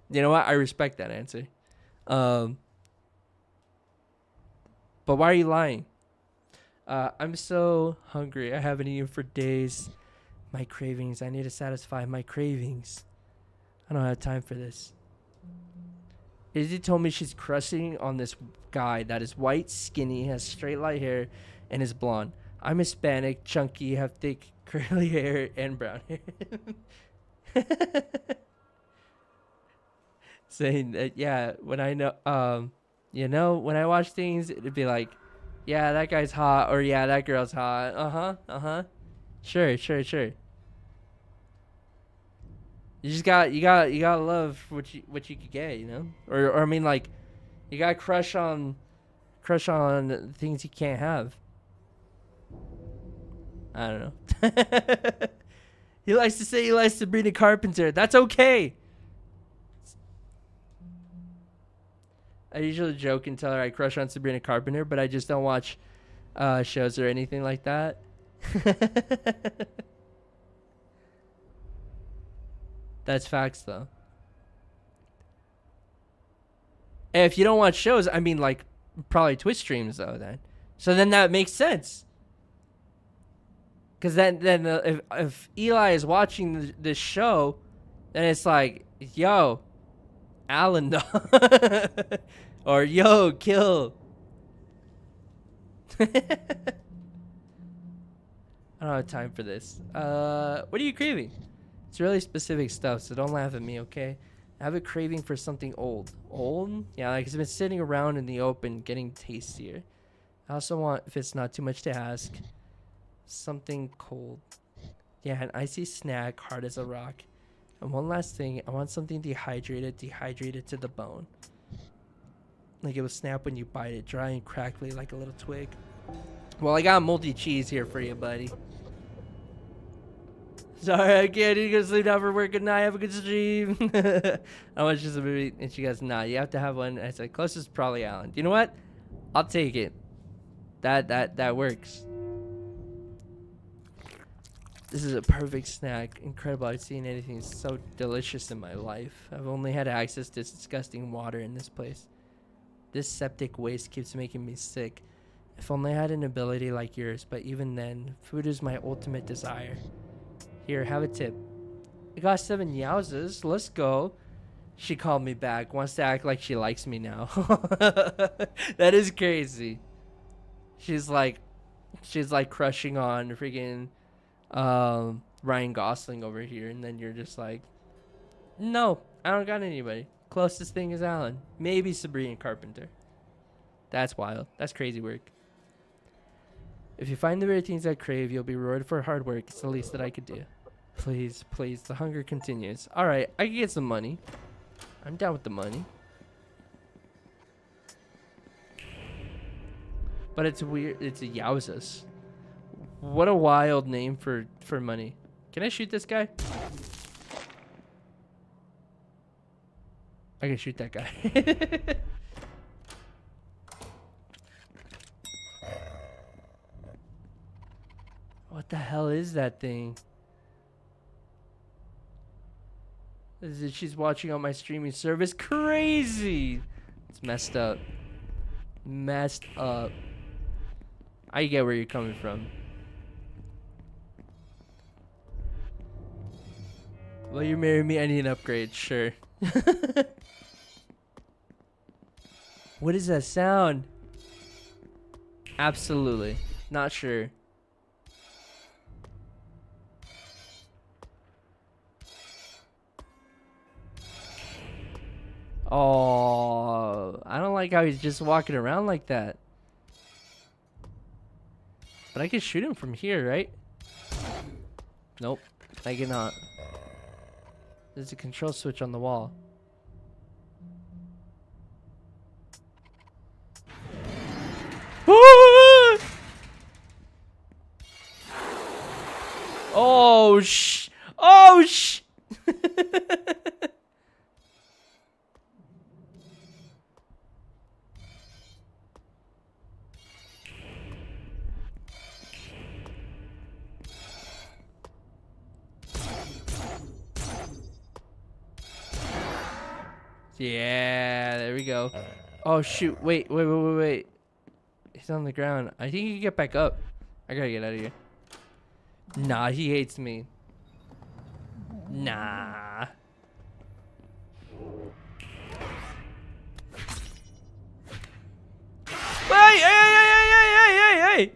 You know what? I respect that answer. But why are you lying? I'm so hungry. I haven't eaten for days. My cravings. I need to satisfy my cravings. I don't have time for this. Izzy told me she's crushing on this guy that is white, skinny, has straight light hair, and is blonde. I'm Hispanic, chunky, have thick, curly hair, and brown hair. Saying that, yeah, when I know, you know, when I watch things, it'd be like, yeah, that guy's hot, or yeah, that girl's hot. Sure. You gotta love what you could get, you know, or I mean, like, you gotta crush on things you can't have. I don't know. He likes to say he likes Sabrina Carpenter. That's okay. I usually joke and tell her I crush on Sabrina Carpenter, but I just don't watch shows or anything like that. That's facts, though. And if you don't watch shows, I mean, like, probably Twitch streams, though, then. So then that makes sense. Because then if Eli is watching this show, then it's like, yo, Alan, or yo, kill. I don't have time for this. What are you craving? It's really specific stuff, so don't laugh at me, okay? I have a craving for something old. Old? Yeah, like it's been sitting around in the open, getting tastier. I also want, if it's not too much to ask, something cold. Yeah, an icy snack, hard as a rock. And one last thing, I want something dehydrated to the bone. Like it will snap when you bite it, dry and crackly like a little twig. Well, I got multi cheese here for you, buddy. Sorry, I can't. You gonna sleep now for work. Good night. Have a good stream. I watched this movie, and she goes, "Nah, you have to have one." I said, "Closest is probably Alan." You know what? I'll take it. That works. This is a perfect snack. Incredible. I've seen anything so delicious in my life. I've only had access to disgusting water in this place. This septic waste keeps making me sick. If only I had an ability like yours, but even then, food is my ultimate desire. Here, have a tip. I got 7 yowzas. Let's go. She called me back. Wants to act like she likes me now. That is crazy. She's like crushing on freaking Ryan Gosling over here, and then you're just like, no, I don't got anybody. Closest thing is Alan. Maybe Sabrina Carpenter. That's wild. That's crazy work. If you find the very things I crave, you'll be rewarded for hard work. It's the least that I could do. Please, please. The hunger continues. All right, I can get some money. I'm down with the money. But it's weird. It's a Yowzas. What a wild name for money. Can I shoot this guy? I can shoot that guy. What the hell is that thing? She's watching on my streaming service. Crazy. It's messed up. Messed up. I get where you're coming from. Will you marry me? I need an upgrade. Sure. What is that sound? Absolutely. Not sure. Oh, I don't like how he's just walking around like that. But I can shoot him from here, right? Nope, I cannot. There's a control switch on the wall. Oh, sh! Oh, sh! Yeah, there we go. Oh shoot! Wait. He's on the ground. I think he can get back up. I gotta get out of here. Nah, he hates me. Nah. Hey!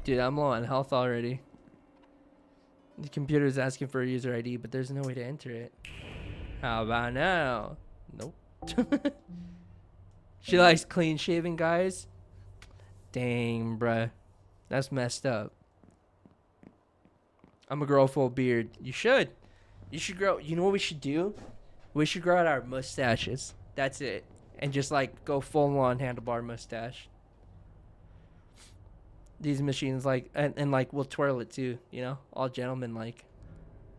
Dude, I'm low on health already. The computer is asking for a user ID, but there's no way to enter it. How about now? Nope. She likes clean shaven guys? Dang, bruh. That's messed up. I'm a girl full beard. You should. You should grow. You know what we should do? We should grow out our mustaches. That's it. And just like go full on handlebar mustache. These machines like and like we'll twirl it too, you know, all gentlemen like.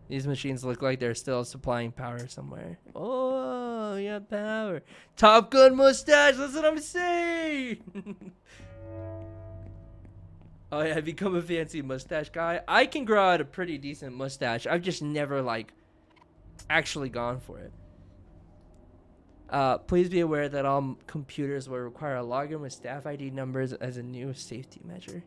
These machines look like they're still supplying power somewhere. Oh, yeah, power. Top Gun mustache, that's what I'm saying. Oh yeah, I've become a fancy mustache guy. I can grow out a pretty decent mustache. I've just never like actually gone for it. Please be aware that all computers will require a login with staff ID numbers as a new safety measure.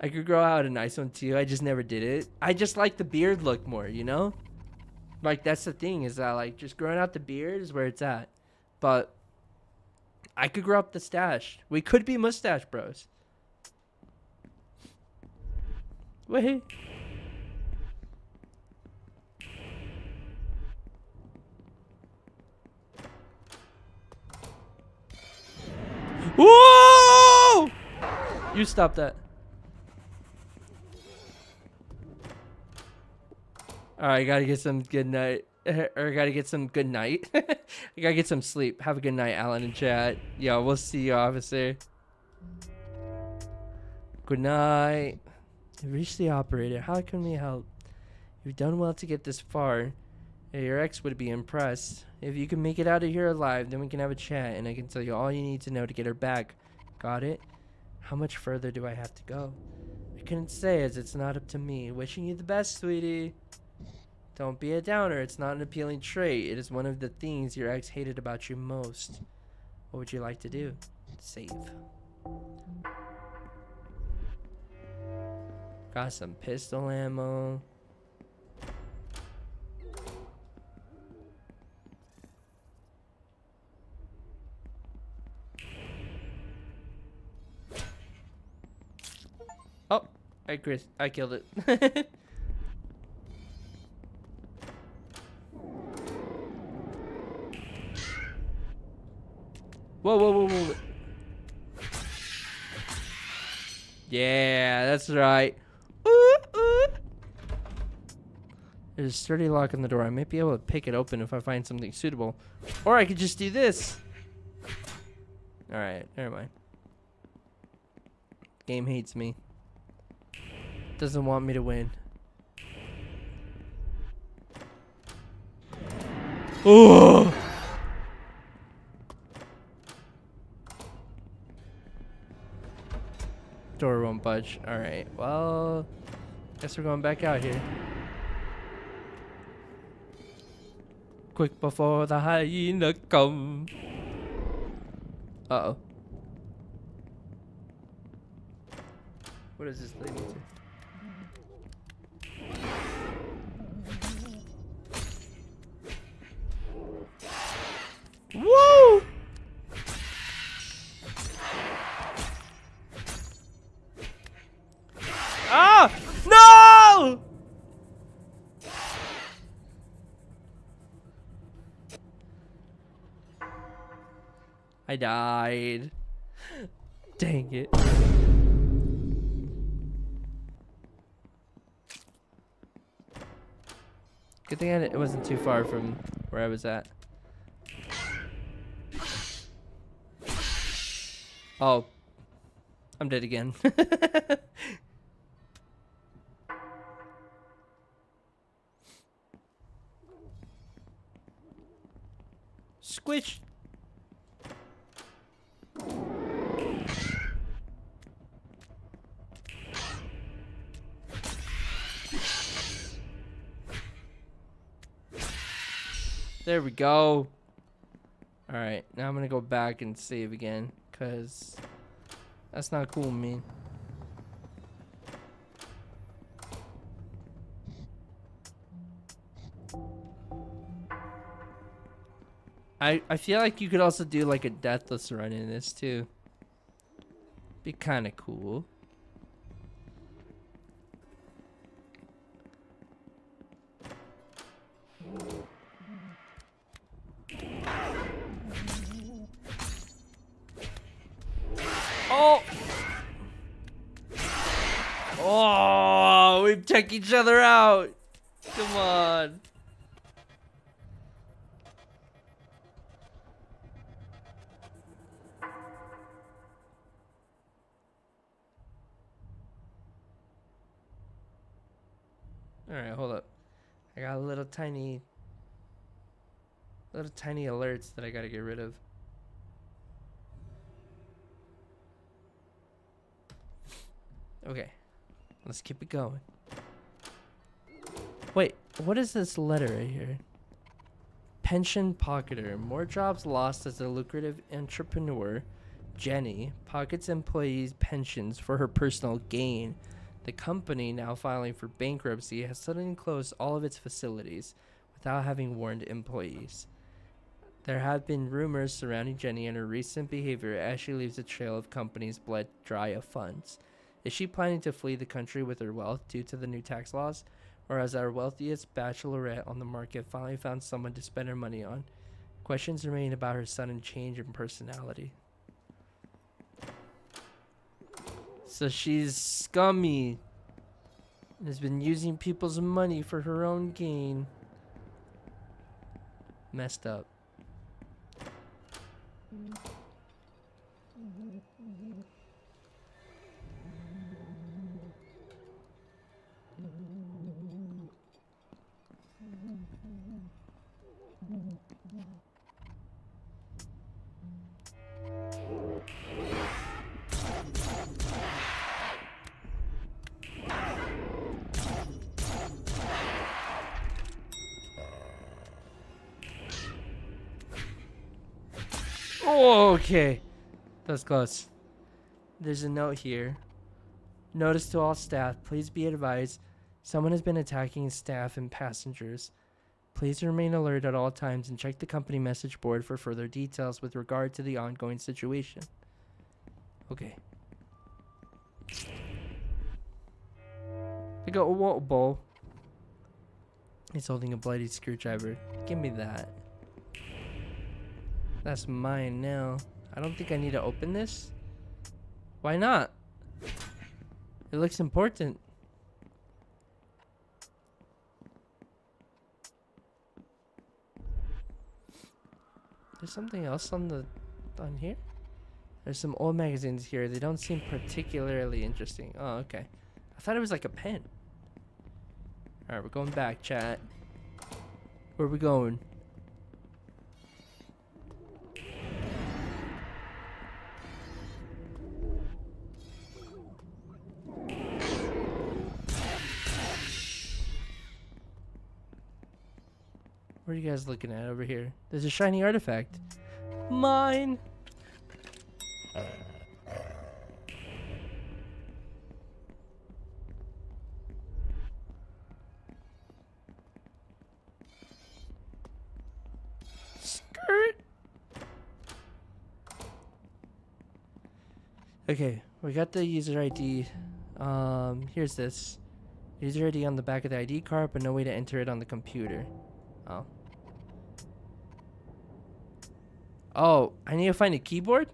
I could grow out a nice one too. I just never did it. I just like the beard look more, you know? Like that's the thing is that like just growing out the beard is where it's at. But I could grow up the stash. We could be mustache bros. Wait. Whoa! You stop that. Alright, gotta get some good night. Or gotta get some good night. I gotta get some sleep. Have a good night, Alan and chat. Yo, we'll see you, officer. Good night. You reached the operator. How can we help? You've done well to get this far. Your ex would be impressed. If you can make it out of here alive, then we can have a chat and I can tell you all you need to know to get her back. Got it? How much further do I have to go? I couldn't say as it's not up to me. Wishing you the best, sweetie. Don't be a downer. It's not an appealing trait. It is one of the things your ex hated about you most. What would you like to do? Save. Got some pistol ammo. Oh, I killed it. Whoa, whoa, whoa, whoa. Yeah, that's right. Ooh, ooh. There's a sturdy lock on the door. I might be able to pick it open if I find something suitable. Or I could just do this. Alright, never mind. Game hates me. Doesn't want me to win. Oh! Door won't budge. Alright, well, guess we're going back out here. Quick before the hyena come. Uh-oh. What does this lead me to? Woo! Ah! No! I died. Dang it. Good thing it wasn't too far from where I was at. Oh. I'm dead again. Squish. There we go. Alright, now I'm gonna go back and save again, cause that's not cool, man. I feel like you could also do like a deathless run in this too. Be kind of cool. Oh! Oh, we check each other out. Come on. Alright, hold up. I got little tiny alerts that I gotta get rid of. Okay, let's keep it going. Wait, what is this letter right here? Pension pocketer. More jobs lost as a lucrative entrepreneur. Jenny pockets employees' pensions for her personal gain. The company, now filing for bankruptcy, has suddenly closed all of its facilities without having warned employees. There have been rumors surrounding Jenny and her recent behavior as she leaves a trail of company's blood dry of funds. Is she planning to flee the country with her wealth due to the new tax laws? Or has our wealthiest bachelorette on the market finally found someone to spend her money on? Questions remain about her sudden change in personality. So she's scummy. And has been using people's money for her own gain. Messed up. Oh, okay. That was close. There's a note here. Notice to all staff, please be advised, someone has been attacking staff and passengers. Please remain alert at all times and check the company message board for further details with regard to the ongoing situation. Okay. I got a water bowl. He's holding a bloody screwdriver. Give me that. That's mine now. I don't think I need to open this. Why not? It looks important. There's something else on here? There's some old magazines here. They don't seem particularly interesting. Oh, okay. I thought it was like a pen. Alright, we're going back, chat. Where are we going? What are you guys looking at over here? There's a shiny artifact. Mine! Skirt! Okay, we got the user ID. Here's this. User ID on the back of the ID card, but no way to enter it on the computer. Oh. Oh, I need to find a keyboard?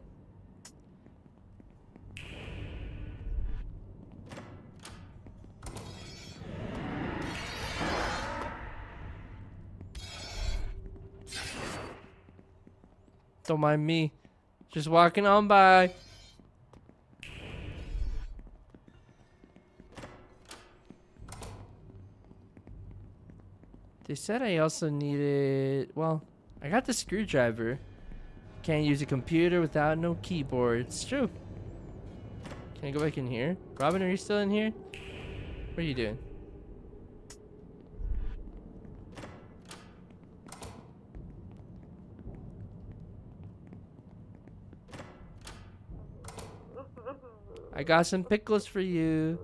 Don't mind me. Just walking on by. They said I also needed... Well, I got the screwdriver. Can't use a computer without no keyboard. It's true. Can I go back in here? Robin, are you still in here? What are you doing? I got some pickles for you.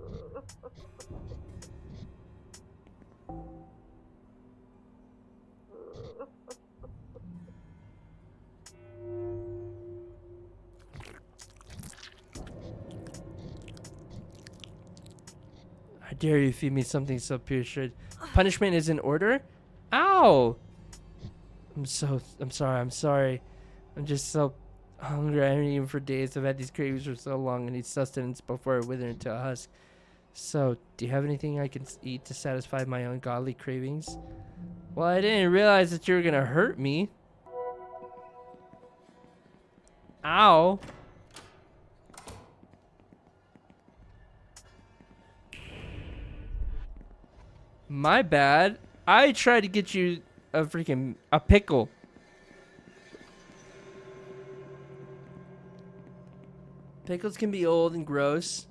I dare you feed me something so putrid. Punishment is in order? Ow! I'm sorry. I'm just so hungry. I haven't eaten for days. I've had these cravings for so long. I need sustenance before I wither into a husk. So, do you have anything I can eat to satisfy my ungodly cravings? Well, I didn't realize that you were gonna hurt me. Ow! My bad. I tried to get you a pickle. Pickles can be old and gross.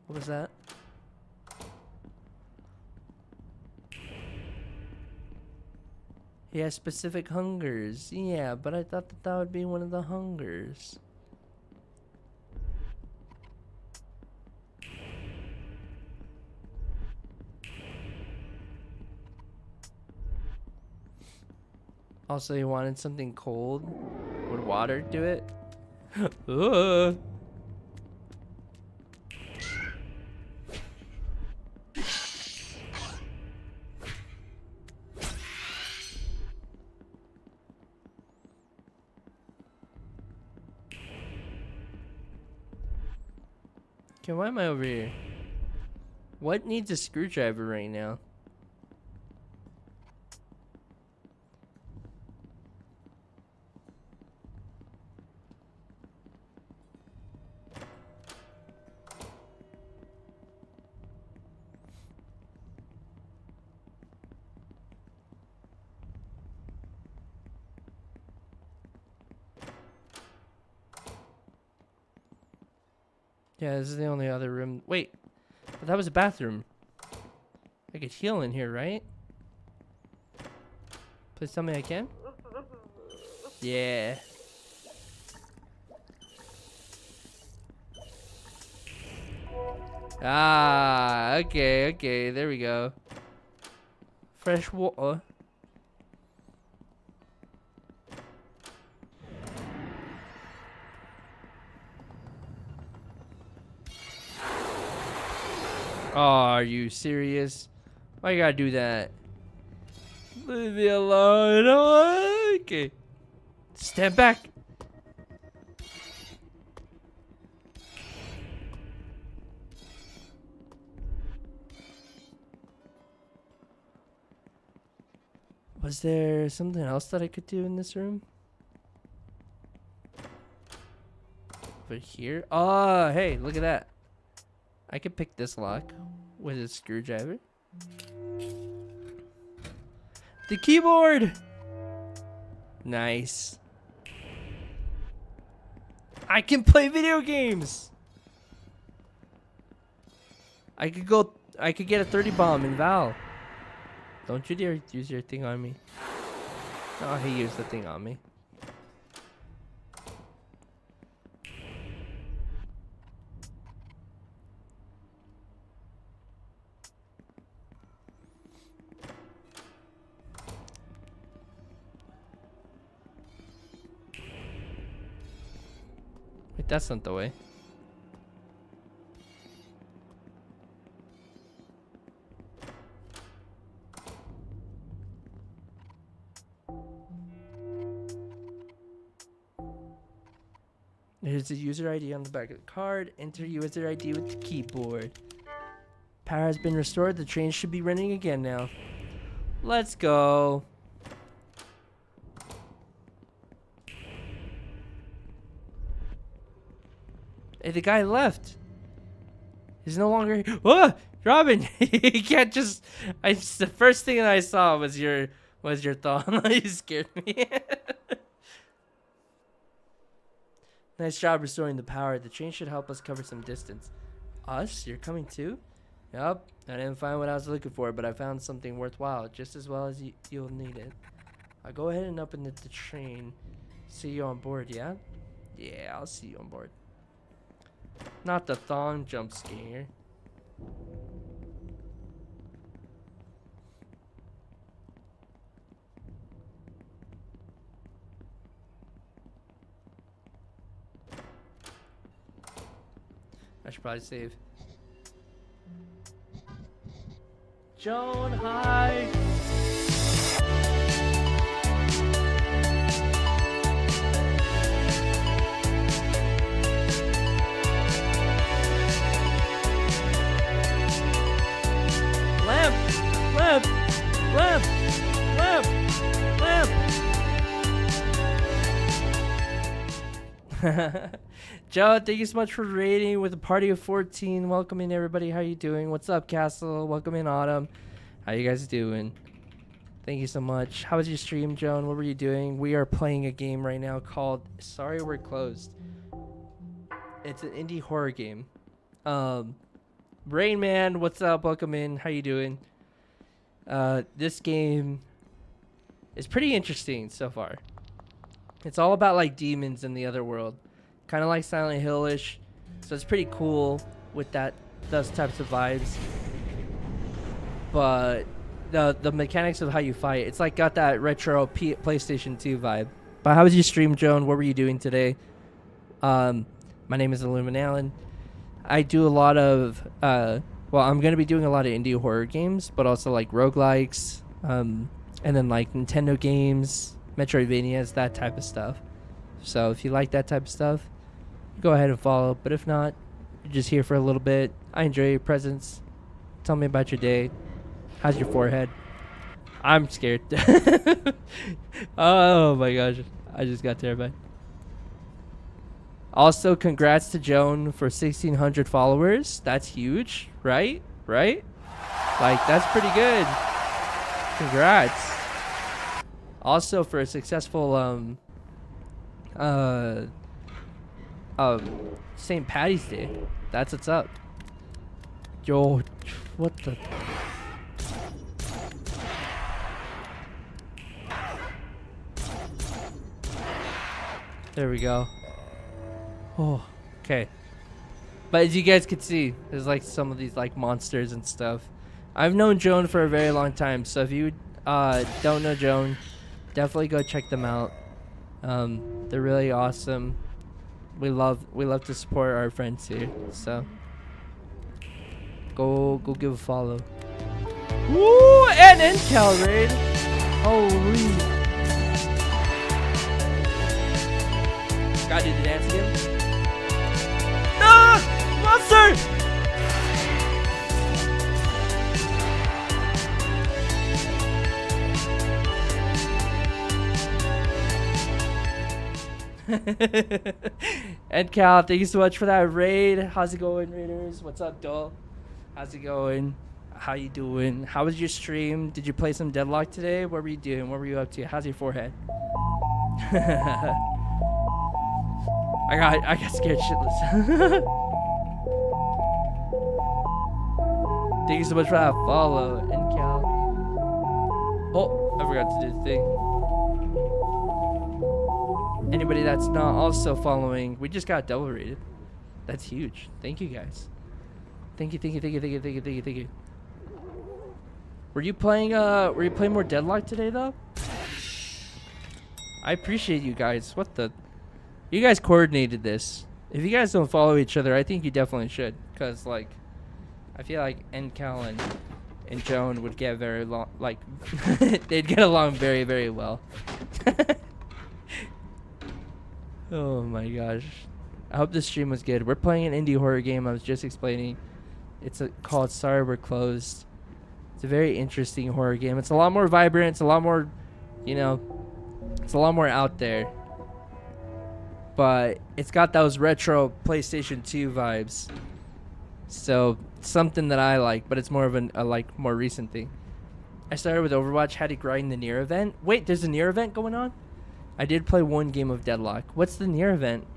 What was that? He has specific hungers. Yeah, but I thought that would be one of the hungers. Also, he wanted something cold. Would water do it? Uh. Okay, why am I over here? What needs a screwdriver right now? Yeah, this is the only other room. Wait, but that was a bathroom. I could heal in here, right? Please tell me I can. Yeah. Ah, okay, there we go. Fresh water. Oh, are you serious? Why you gotta do that? Leave me alone. Oh, okay. Stand back. Was there something else that I could do in this room? Over here? Oh, hey, look at that. I could pick this lock with a screwdriver. The keyboard! Nice. I can play video games! I could get a 30 bomb in Val. Don't you dare use your thing on me. Oh, he used the thing on me. Wait, that's not the way. There's a user ID on the back of the card. Enter user ID with the keyboard. Power has been restored. The train should be running again now. Let's go. Hey, the guy left. He's no longer. Oh, Robin! You can't just. The first thing that I saw was your thumb. You scared me. Nice job restoring the power. The train should help us cover some distance. Us? You're coming too? Yup. I didn't find what I was looking for, but I found something worthwhile, just as well as you'll need it. I'll go ahead and open the train. See you on board, yeah? Yeah, I'll see you on board. Not the thong jump scare. I should probably save. Joan, hi! Lamp! Lamp! Lamp! Lamp! Lamp! Joe, thank you so much for raiding with a party of 14. Welcome in, everybody. How you doing? What's up, Castle? Welcome in, Autumn. How you guys doing? Thank you so much. How was your stream, Joan? What were you doing? We are playing a game right now called Sorry We're Closed. It's an indie horror game. Rain Man, what's up? Welcome in. How you doing? This game is pretty interesting so far. It's all about like demons in the other world. Kind of like Silent Hill-ish, so it's pretty cool with those types of vibes. But the mechanics of how you fight, it's like got that retro PlayStation 2 vibe. But how was your stream, Joan? What were you doing today? My name is Illumin I do a lot of well, I'm gonna be doing a lot of indie horror games, but also like roguelikes, and then like Nintendo games, Metroidvanias, that type of stuff. So if you like that type of stuff, go ahead and follow. But if not, you're just here for a little bit. I enjoy your presence. Tell me about your day. How's your forehead? I'm scared. Oh my gosh, I just got terrified. Also, congrats to Joan for 1,600 followers. That's huge, right? Right? Like, that's pretty good. Congrats. Also, for a successful St. Patty's Day. That's what's up. Yo, what the? There we go. Oh, okay. But as you guys can see, there's like some of these like monsters and stuff. I've known Joan for a very long time, so if you don't know Joan, definitely go check them out. They're really awesome. We love to support our friends here, so go give a follow. Woo! And Intel raid. Holy! Gotta do the dance again. Ah! Monster! And Cal, thank you so much for that raid. How's it going, Raiders? What's up, Dole? How's it going? How you doing? How was your stream? Did you play some Deadlock today? What were you doing? What were you up to? How's your forehead? I got scared shitless. Thank you so much for that follow, and Cal. Oh, I forgot to do the thing. Anybody that's not also following, we just got double rated. That's huge. Thank you guys. Thank you. Were you playing more Deadlock today though? I appreciate you guys. What the? You guys coordinated this. If you guys don't follow each other, I think you definitely should. Cause like, I feel like NCal and Joan would get very long. Like, they'd get along very, very well. Oh my gosh. I hope this stream was good. We're playing an indie horror game I was just explaining. It's called Sorry We're Closed. It's a very interesting horror game. It's a lot more vibrant. It's a lot more, you know, it's a lot more out there. But it's got those retro PlayStation 2 vibes. So, something that I like, but it's more of a like more recent thing. I started with Overwatch, had to grind the Nier event. Wait, there's a Nier event going on? I did play one game of Deadlock. What's the Nier event?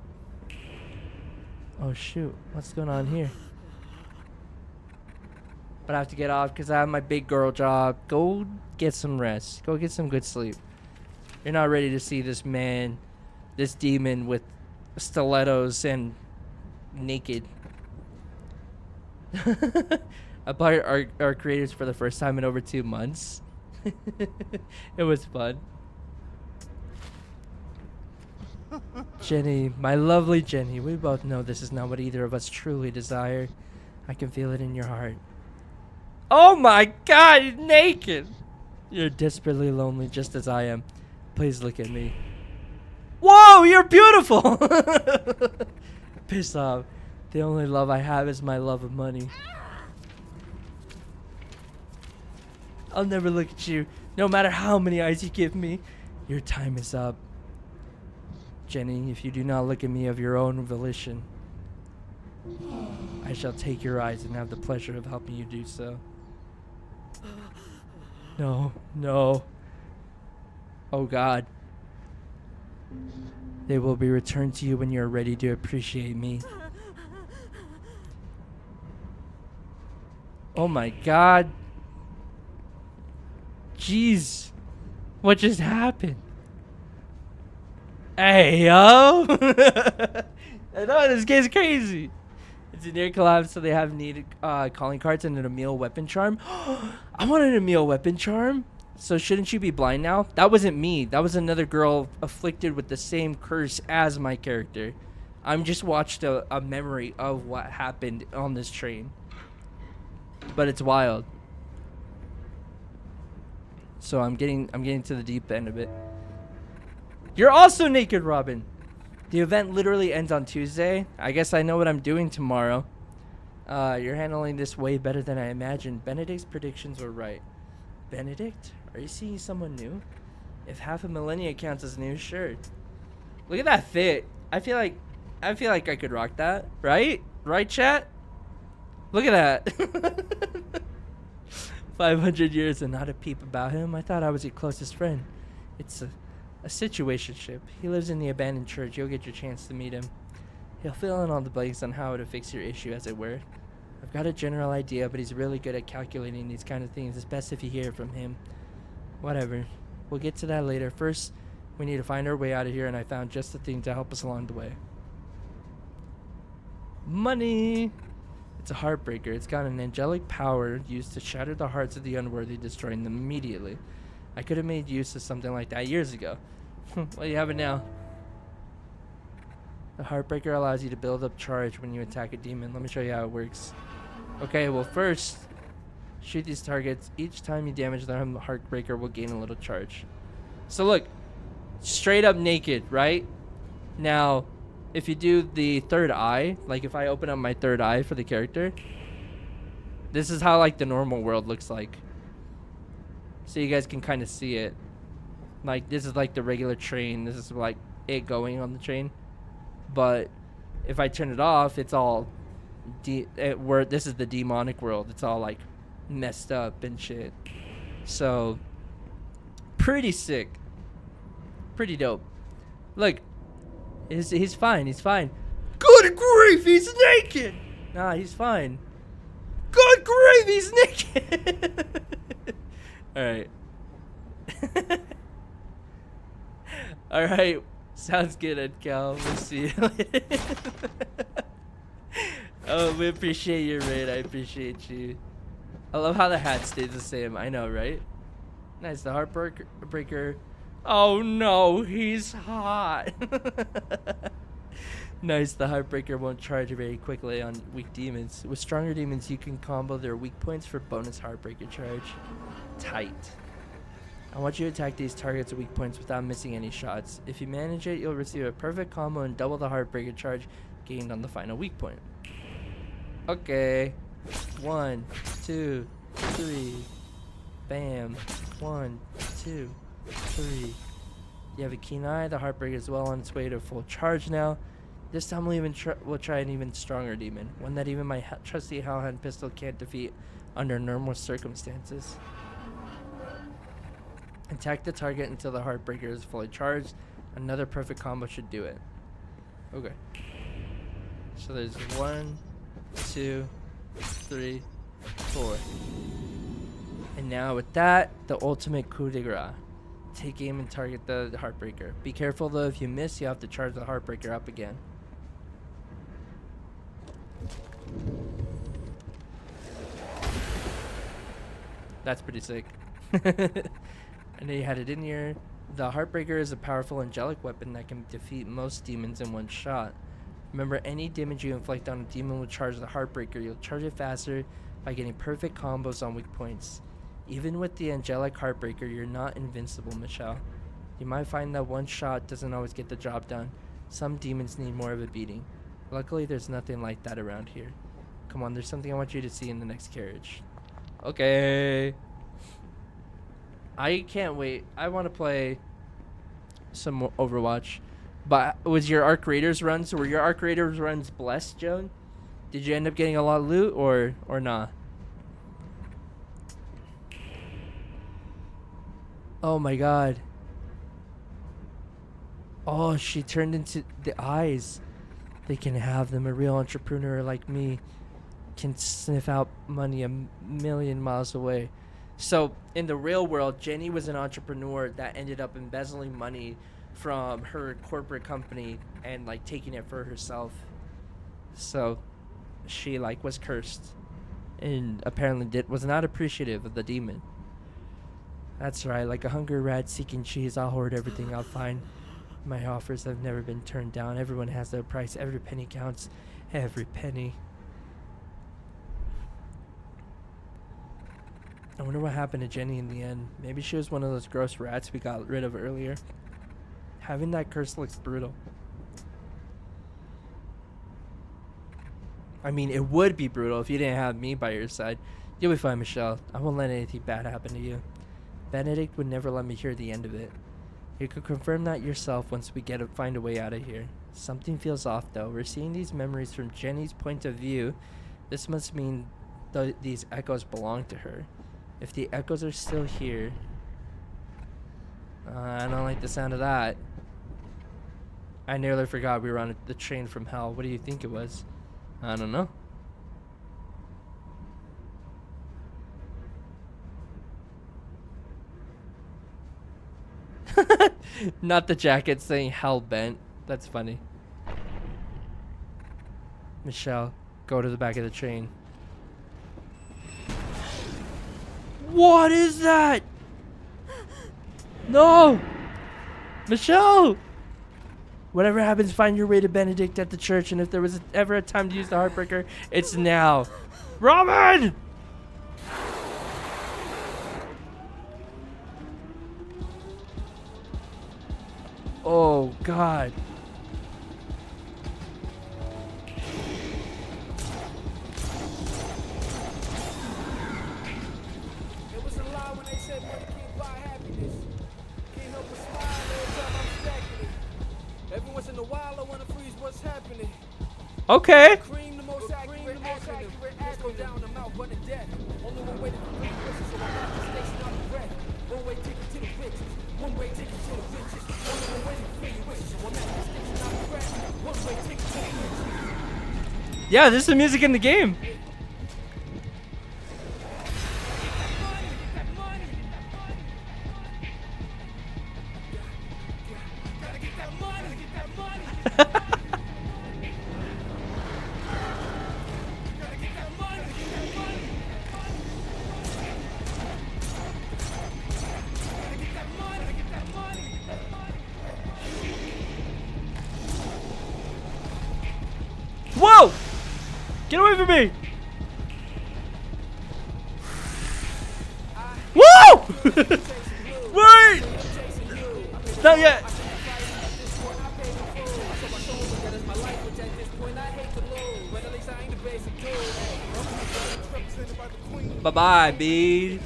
Oh shoot, what's going on here? But I have to get off because I have my big girl job. Go get some rest. Go get some good sleep. You're not ready to see this man, this demon with stilettos and naked. I played our creators for the first time in over 2 months. It was fun. Jenny, my lovely Jenny, we both know this is not what either of us truly desire. I can feel it in your heart. Oh my god, you're naked! You're desperately lonely just as I am. Please look at me. Whoa, you're beautiful! Piss off. The only love I have is my love of money. I'll never look at you, no matter how many eyes you give me. Your time is up. Jenny, if you do not look at me of your own volition, I shall take your eyes and have the pleasure of helping you do so. No, no. Oh God. They will be returned to you when you're ready to appreciate me. Oh my God. Jeez. What just happened? Hey, yo! I know, this game's crazy. It's a near collapse, so they have needed calling cards and an Emil weapon charm. I wanted an Emil weapon charm. So shouldn't you be blind now? That wasn't me. That was another girl afflicted with the same curse as my character. I'm just watched a memory of what happened on this train. But it's wild. So I'm getting to the deep end of it. You're also naked, Robin. The event literally ends on Tuesday. I guess I know what I'm doing tomorrow. You're handling this way better than I imagined. Benedict's predictions were right. Benedict? Are you seeing someone new? If half a millennia counts as new, sure. Look at that fit. I feel like I could rock that, right? Right, chat? Look at that. 500 years and not a peep about him. I thought I was your closest friend. It's a situationship. He lives in the abandoned church. You'll get your chance to meet him. He'll fill in all the blanks on how to fix your issue, as it were. I've got a general idea, but he's really good at calculating these kind of things. It's best if you hear from him. Whatever. We'll get to that later. First, we need to find our way out of here, and I found just the thing to help us along the way. Money! It's a heartbreaker. It's got an angelic power used to shatter the hearts of the unworthy, destroying them immediately. I could have made use of something like that years ago. Well, you have it now. The Heartbreaker allows you to build up charge when you attack a demon. Let me show you how it works. Okay, well first, shoot these targets. Each time you damage them, the Heartbreaker will gain a little charge. So look, straight up naked, right? Now, if you do the third eye, like if I open up my third eye for the character, this is how like the normal world looks like. So you guys can kind of see it. Like this is like the regular train. This is like it going on the train. But if I turn it off, it's all this is the demonic world. It's all like messed up and shit. So pretty sick. Pretty dope. Look, he's fine. He's fine. Good grief, he's naked. Nah, he's fine. Good grief, he's naked. All right. All right. Sounds good, Ed Cal. We'll see you later. Oh, we appreciate your raid. I appreciate you. I love how the hat stays the same. I know, right? Nice. The Heartbreaker. Oh no, he's hot. Nice. The Heartbreaker won't charge very quickly on weak demons. With stronger demons, you can combo their weak points for bonus Heartbreaker charge. Tight. I want you to attack these targets at weak points without missing any shots. If you manage it, you'll receive a perfect combo and double the Heartbreaker charge gained on the final weak point. Okay. 1, 2, 3. Bam. 1, 2, 3. You have a keen eye. The Heartbreaker is well on its way to full charge now. This time we'll try an even stronger demon. One that even my trusty Hellhound pistol can't defeat under normal circumstances. Attack the target until the Heartbreaker is fully charged. Another perfect combo should do it. Okay. So there's 1, 2, 3, 4. And now with that, the ultimate coup de grace. Take aim and target the Heartbreaker. Be careful though, if you miss, you have to charge the Heartbreaker up again. That's pretty sick. And then you had it in here. The Heartbreaker is a powerful angelic weapon that can defeat most demons in one shot. Remember, any damage you inflict on a demon will charge the Heartbreaker. You'll charge it faster by getting perfect combos on weak points. Even with the angelic Heartbreaker, you're not invincible, Michelle. You might find that one shot doesn't always get the job done. Some demons need more of a beating. Luckily, there's nothing like that around here. Come on, there's something I want you to see in the next carriage. Okay. I can't wait. I want to play some more Overwatch. But was your Arc Raiders runs, were your Arc Raiders runs blessed, Joan? Did you end up getting a lot of loot or nah? Oh my god. Oh, she turned into the eyes. They can have them. A real entrepreneur like me can sniff out money a million miles away. So in the real world, Jenny was an entrepreneur that ended up embezzling money from her corporate company and like taking it for herself. So she like was cursed and apparently was not appreciative of the demon. That's right, like a hungry rat seeking cheese, I'll hoard everything I'll find. My offers have never been turned down. Everyone has their price. Every penny counts. Every penny. I wonder what happened to Jenny in the end. Maybe she was one of those gross rats we got rid of earlier. Having that curse looks brutal. I mean, it would be brutal if you didn't have me by your side. You'll be fine, Michelle. I won't let anything bad happen to you. Benedict would never let me hear the end of it. You could confirm that yourself once we find a way out of here. Something feels off, though. We're seeing these memories from Jenny's point of view. This must mean these echoes belong to her. If the echoes are still here... I don't like the sound of that. I nearly forgot we were on the train from hell. What do you think it was? I don't know. Not the jacket saying hell bent. That's funny. Michelle, go to the back of the train. What is that? No! Michelle! Whatever happens, find your way to Benedict at the church, and if there was ever a time to use the Heartbreaker, it's now. Robin! Oh, God. It was a lie when they said money can't buy happiness. Can't help but smile every time I'm stacking it. Every once in a while I wanna freeze what's happening. Okay. Cream the most accurate acronym. Let's go down the mouth, running death. Only one way to complete wishes, so I'm not station out of breath. One way ticket to the riches. One way ticket to the riches. Only one way to complete your wishes, so I'm not station out of breath. One way ticket to the riches. Yeah, this is the music in the game. Whoa! Get away from me! Whoa! Wait! Not yet. Bye-bye, B.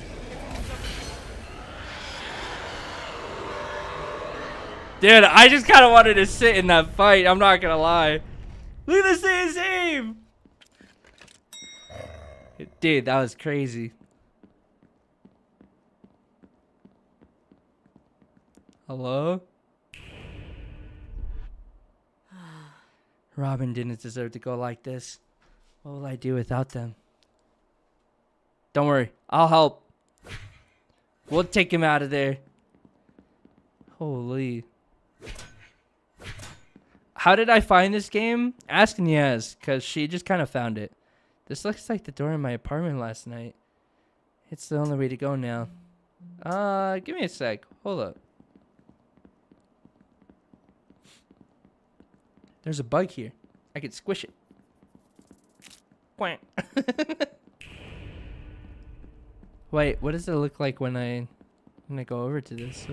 Dude, I just kind of wanted to sit in that fight. I'm not gonna lie. Look at this aim! Dude, that was crazy. Hello? Robin didn't deserve to go like this. What will I do without them? Don't worry, I'll help. We'll take him out of there. Holy. How did I find this game? Ask Niaz, because she just kind of found it. This looks like the door in my apartment last night. It's the only way to go now. Give me a sec. Hold up. There's a bug here. I can squish it. Quack. Wait, what does it look like when I go over to this?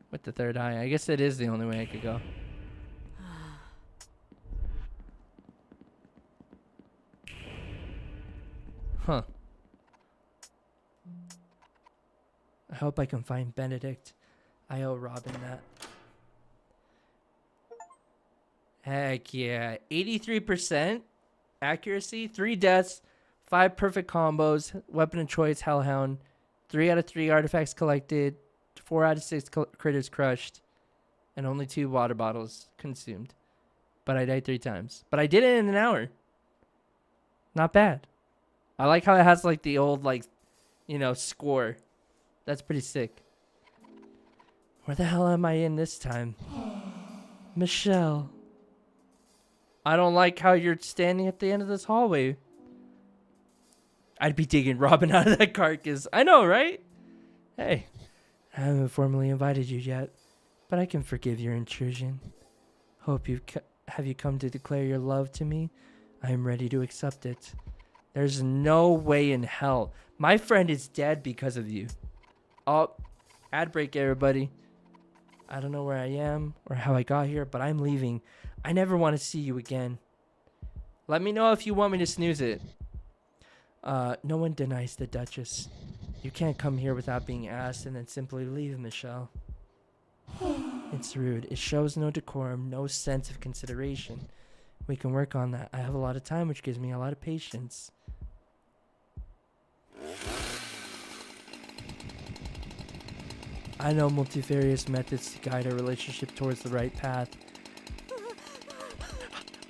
With the third eye. I guess it is the only way I could go. Huh. I hope I can find Benedict. I owe Robin that. Heck yeah. 83% accuracy, 3 deaths, 5 perfect combos, weapon of choice, Hellhound, 3 out of 3 artifacts collected, 4 out of 6 critters crushed, and only 2 water bottles consumed. But I died 3 times. But I did it in an hour. Not bad. I like how it has like the old score. That's pretty sick. Where the hell am I in this time? Michelle. I don't like how you're standing at the end of this hallway. I'd be digging Robin out of that carcass. I know, right? Hey. I haven't formally invited you yet. but I can forgive your intrusion. Hope have you come to declare your love to me? I am ready to accept it. There's no way in hell. My friend is dead because of you. Oh, ad break, everybody. I don't know where I am or how I got here, but I'm leaving. I never want to see you again. Let me know if you want me to snooze it. No one denies the Duchess. You can't come here without being asked and then simply leave, Michelle. It's rude. It shows no decorum, no sense of consideration. We can work on that. I have a lot of time, which gives me a lot of patience. I know multifarious methods to guide a relationship towards the right path.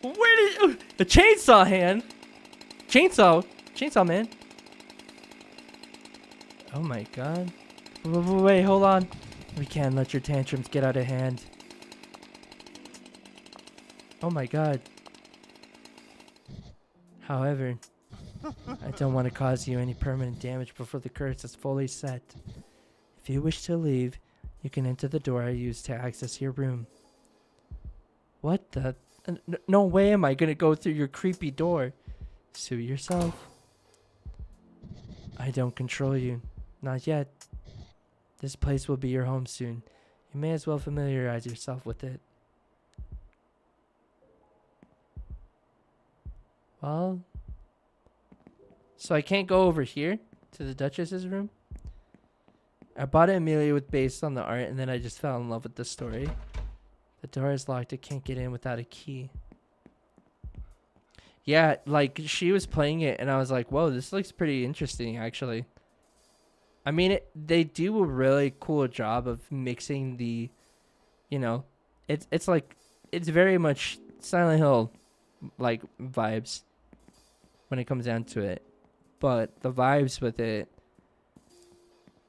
Where did the chainsaw hand? Chainsaw man. Oh my god. Wait, hold on. We can't let your tantrums get out of hand. Oh my god. However, I don't want to cause you any permanent damage before the curse is fully set. If you wish to leave, you can enter the door I used to access your room. What the? No way am I gonna go through your creepy door. Suit yourself. I don't control you. Not yet. This place will be your home soon. You may as well familiarize yourself with it. Well, so I can't go over here to the Duchess's room? I bought it immediately based on the art, and then I just fell in love with the story. The door is locked. I can't get in without a key. Yeah, like, she was playing it, and I was like, whoa, this looks pretty interesting, actually. I mean, they do a really cool job of mixing the, you know, it's like, it's very much Silent Hill, like, vibes when it comes down to it. But the vibes with it,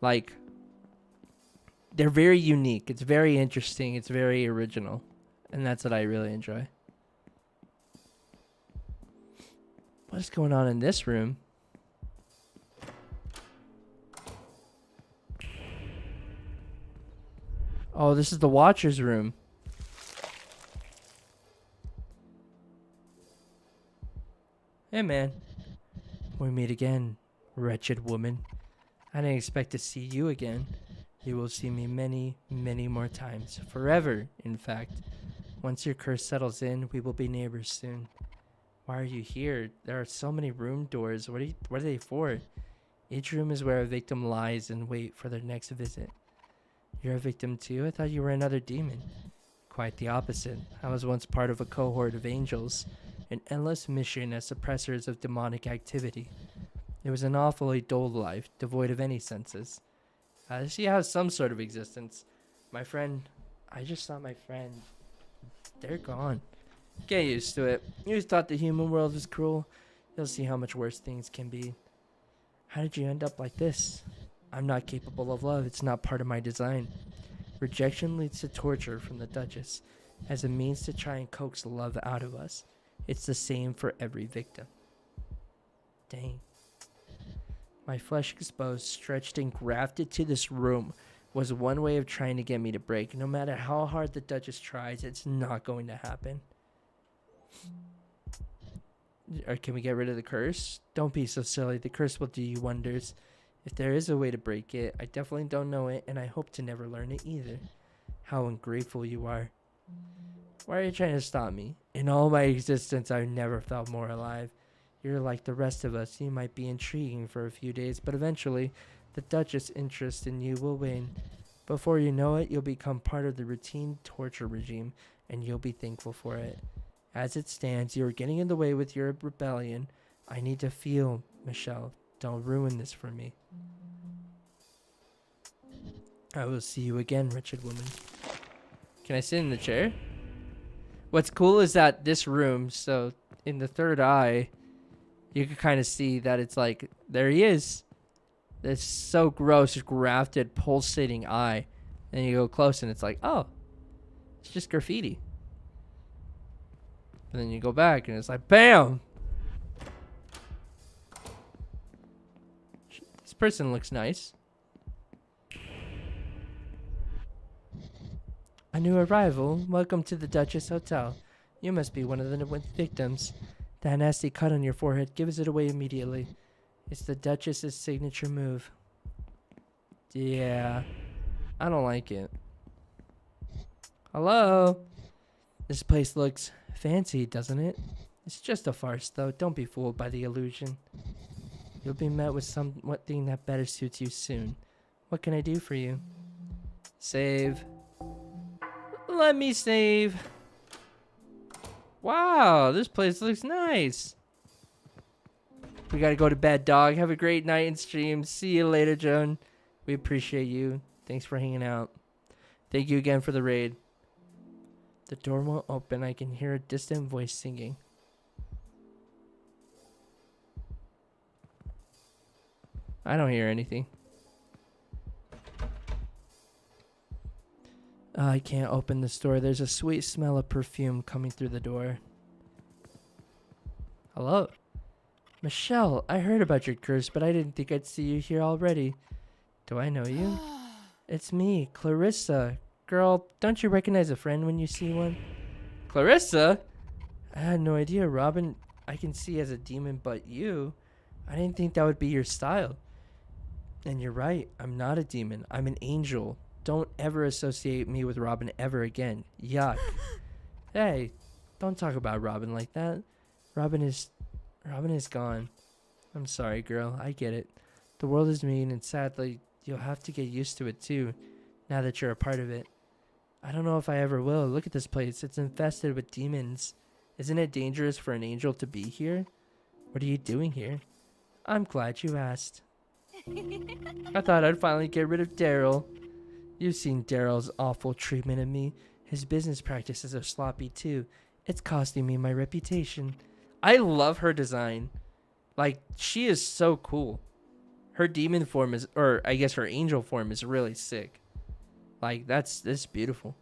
like, they're very unique. It's very interesting. It's very original. And that's what I really enjoy. What is going on in this room? Oh, this is the Watcher's room. Hey, man. We meet again, wretched woman. I didn't expect to see you again. You will see me many, many more times. Forever, in fact. Once your curse settles in, we will be neighbors soon. Why are you here? There are so many room doors. What are they for? Each room is where a victim lies and wait for their next visit. You're a victim too? I thought you were another demon. Quite the opposite. I was once part of a cohort of angels, an endless mission as suppressors of demonic activity. It was an awfully dull life, devoid of any senses. She has some sort of existence. My friend, I just saw my friend. They're gone. Get used to it. You thought the human world was cruel. You'll see how much worse things can be. How did you end up like this? I'm not capable of love. It's not part of my design. Rejection leads to torture from the Duchess as a means to try and coax love out of us. It's the same for every victim. Dang. My flesh exposed, stretched, and grafted to this room was one way of trying to get me to break. No matter how hard the Duchess tries, it's not going to happen. Or can we get rid of the curse? Don't be so silly. The curse will do you wonders. If there is a way to break it, I definitely don't know it, and I hope to never learn it either. How ungrateful you are. Why are you trying to stop me? In all my existence, I've never felt more alive. You're like the rest of us. You might be intriguing for a few days, but eventually, the Duchess' interest in you will wane. Before you know it, you'll become part of the routine torture regime, and you'll be thankful for it. As it stands, you are getting in the way with your rebellion. I need to feel, Michelle. Don't ruin this for me. I will see you again, wretched woman. Can I sit in the chair? What's cool is that this room, so in the third eye, you can kind of see that it's like, there he is. This so gross, grafted, pulsating eye. And you go close and it's like, oh, it's just graffiti. And then you go back and it's like, bam! This person looks nice. A new arrival. Welcome to the Duchess Hotel. You must be one of the victims. That nasty cut on your forehead gives it away immediately. It's the Duchess's signature move. Yeah, I don't like it. Hello? This place looks fancy, doesn't it? It's just a farce, though. Don't be fooled by the illusion. You'll be met with something that better suits you soon. What can I do for you? Save. Let me save. Wow, this place looks nice. We gotta go to bed, dog. Have a great night and stream. See you later, Joan. We appreciate you. Thanks for hanging out. Thank you again for the raid. The door won't open. I can hear a distant voice singing. I don't hear anything. I can't open this door. There's a sweet smell of perfume coming through the door. Hello? Michelle, I heard about your curse, but I didn't think I'd see you here already. Do I know you? It's me, Clarissa. Girl, don't you recognize a friend when you see one? Clarissa? I had no idea, Robin. I can see as a demon, but you? I didn't think that would be your style. And you're right, I'm not a demon. I'm an angel. Don't ever associate me with Robin ever again. Yuck. Hey, don't talk about Robin like that. Robin is gone. I'm sorry, girl. I get it. The world is mean, and sadly, you'll have to get used to it too, now that you're a part of it. I don't know if I ever will. Look at this place. It's infested with demons. Isn't it dangerous for an angel to be here? What are you doing here? I'm glad you asked. I thought I'd finally get rid of Daryl. You've seen Daryl's awful treatment of me. His business practices are sloppy too. It's costing me my reputation. I love her design. Like, she is so cool. Her demon form is, or I guess her angel form is really sick. Like, that's beautiful.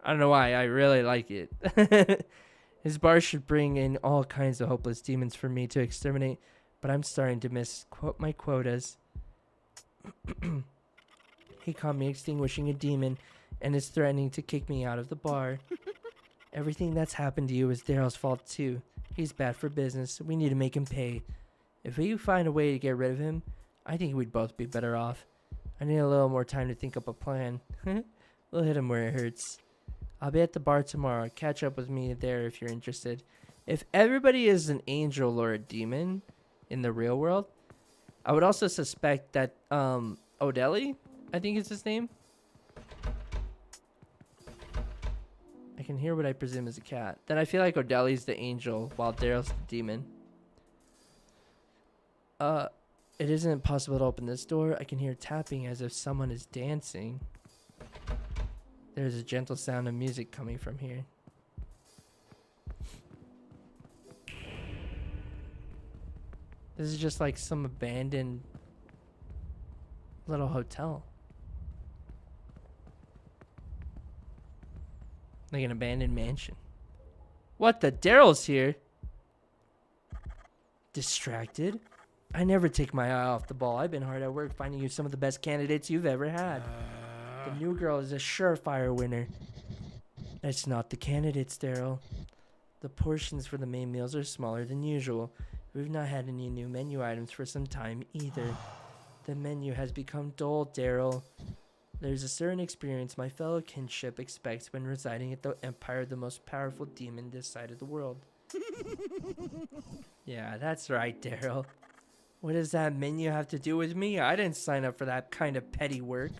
I don't know why, I really like it. His bar should bring in all kinds of hopeless demons for me to exterminate, but I'm starting to miss my quotas. He caught me extinguishing a demon and is threatening to kick me out of the bar. Everything that's happened to you is Daryl's fault too. He's bad for business. We need to make him pay. If we find a way to get rid of him, I think we'd both be better off. I need a little more time to think up a plan. We'll hit him where it hurts. I'll be at the bar tomorrow. Catch up with me there if you're interested. If everybody is an angel or a demon in the real world, I would also suspect that Odeli, I think is his name. I can hear what I presume is a cat. Then I feel like Odeli's the angel while Daryl's the demon. It isn't possible to open this door. I can hear tapping as if someone is dancing. There's a gentle sound of music coming from here. This is just like some abandoned little hotel. Like an abandoned mansion. What the? Daryl's here. Distracted? I never take my eye off the ball. I've been hard at work finding you some of the best candidates you've ever had. The new girl is a surefire winner. It's not the candidates, Daryl. The portions for the main meals are smaller than usual. We've not had any new menu items for some time either. The menu has become dull, Daryl. There's a certain experience my fellow kinship expects when residing at the Empire, the most powerful demon this side of the world. Yeah, that's right, Daryl. What does that menu have to do with me? I didn't sign up for that kind of petty work.